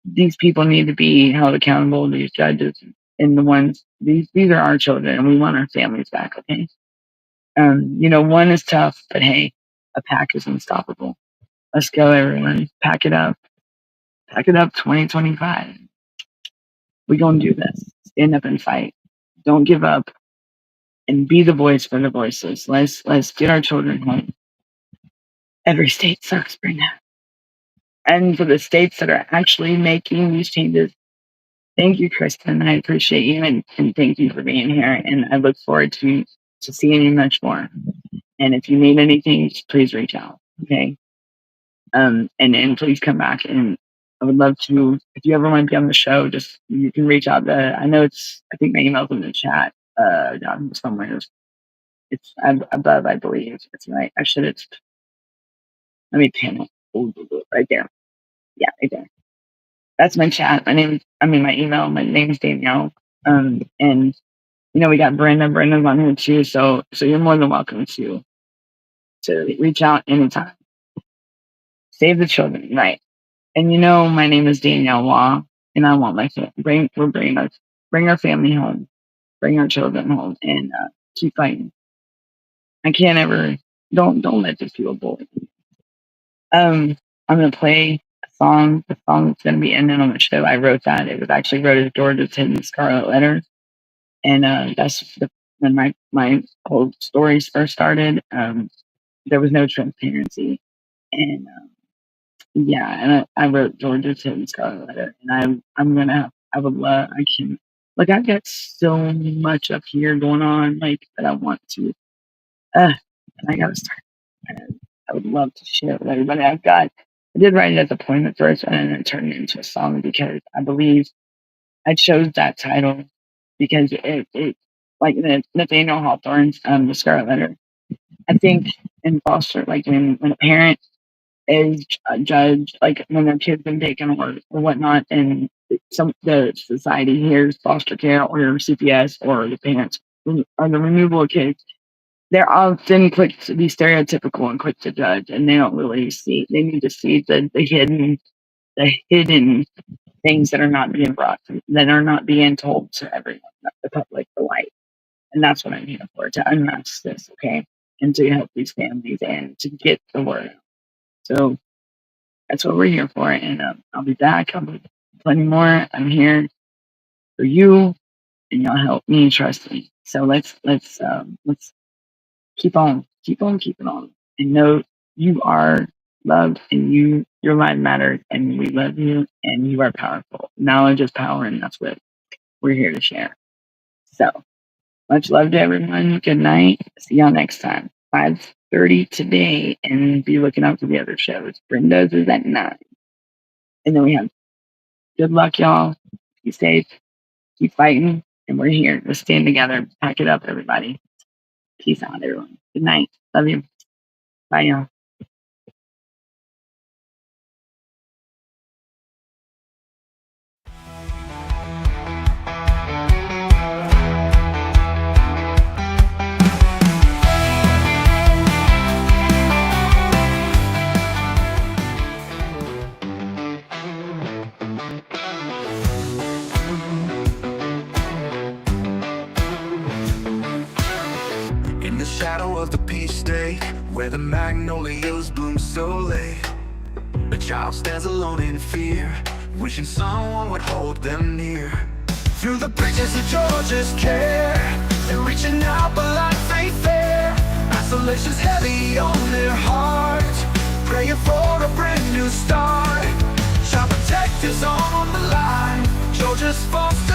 These people need to be held accountable, these judges and the ones these are our children and we want our families back, okay? One is tough, but hey, a pack is unstoppable. Let's go, everyone. Pack it up. Pack it up 2025. We gonna do this. Stand up and fight. Don't give up and be the voice for the voiceless. Let's get our children home. Every state sucks right now. And for the states that are actually making these changes, thank you, Kristen. I appreciate you and thank you for being here. And I look forward to seeing you much more. And if you need anything, just please reach out. Okay. And please come back. And I would love to, if you ever want to be on the show, just you can reach out. I think my email's in the chat down somewhere. It's above, I believe. It's right. Let me pin it. Ooh, right there. Yeah, right there. That's my chat. My email. My name's Danielle. And we got Brenda. Brenda's on here too. So you're more than welcome to reach out anytime. Save the children, right? And my name is Danielle Law, and I want my family. Bring our family home, bring our children home, and keep fighting. I can't ever. Don't let this people bully you. I'm gonna play a song. The song that's gonna be ending on the show. I wrote that. It was actually wrote as Georgia's Hidden Scarlet Letter, and when my whole stories first started. There was no transparency, and yeah, and I wrote Georgia's Hidden Scarlet Letter, and I would love I can like I've got so much up here going on like that I want to and I gotta start. And I would love to share it with everybody. I did write it as a poem at first and then it turned into a song because I believe I chose that title because it like Nathaniel Hawthorne's The Scarlet Letter. I think in foster, like when a parent is judged, like when their kid's been taken or whatnot, and the society hears foster care or CPS or the parents or the removal of kids, they're often quick to be stereotypical and quick to judge, and they don't really see. They need to see the hidden things that are not being that are not being told to everyone, the public, the light. And that's what I'm here for, to unmask this, okay? And to help these families and to get the word out. So that's what we're here for. And I'll be back. I'll be plenty more. I'm here for you, and you'll help me. Trust me. So let's keep on, and know you are loved, and your life matters, and we love you, and you are powerful. Knowledge is power, and that's what we're here to share. So much love to everyone. Good night. See y'all next time. 5:30 today, and be looking out for the other shows. Brenda's is at 9. And then we have good luck, y'all. Be safe. Keep fighting. And we're here. Let's stand together. Pack it up, everybody. Peace out, everyone. Good night. Love you. Bye, y'all. In the shadow of the peach day, where the magnolias bloom so late, a child stands alone in fear, wishing someone would hold them near. Through the bridges of Georgia's care, they're reaching out but life ain't fair. Isolation's heavy on their hearts, praying for a brand new start. Child protectors on the line, Georgia's foster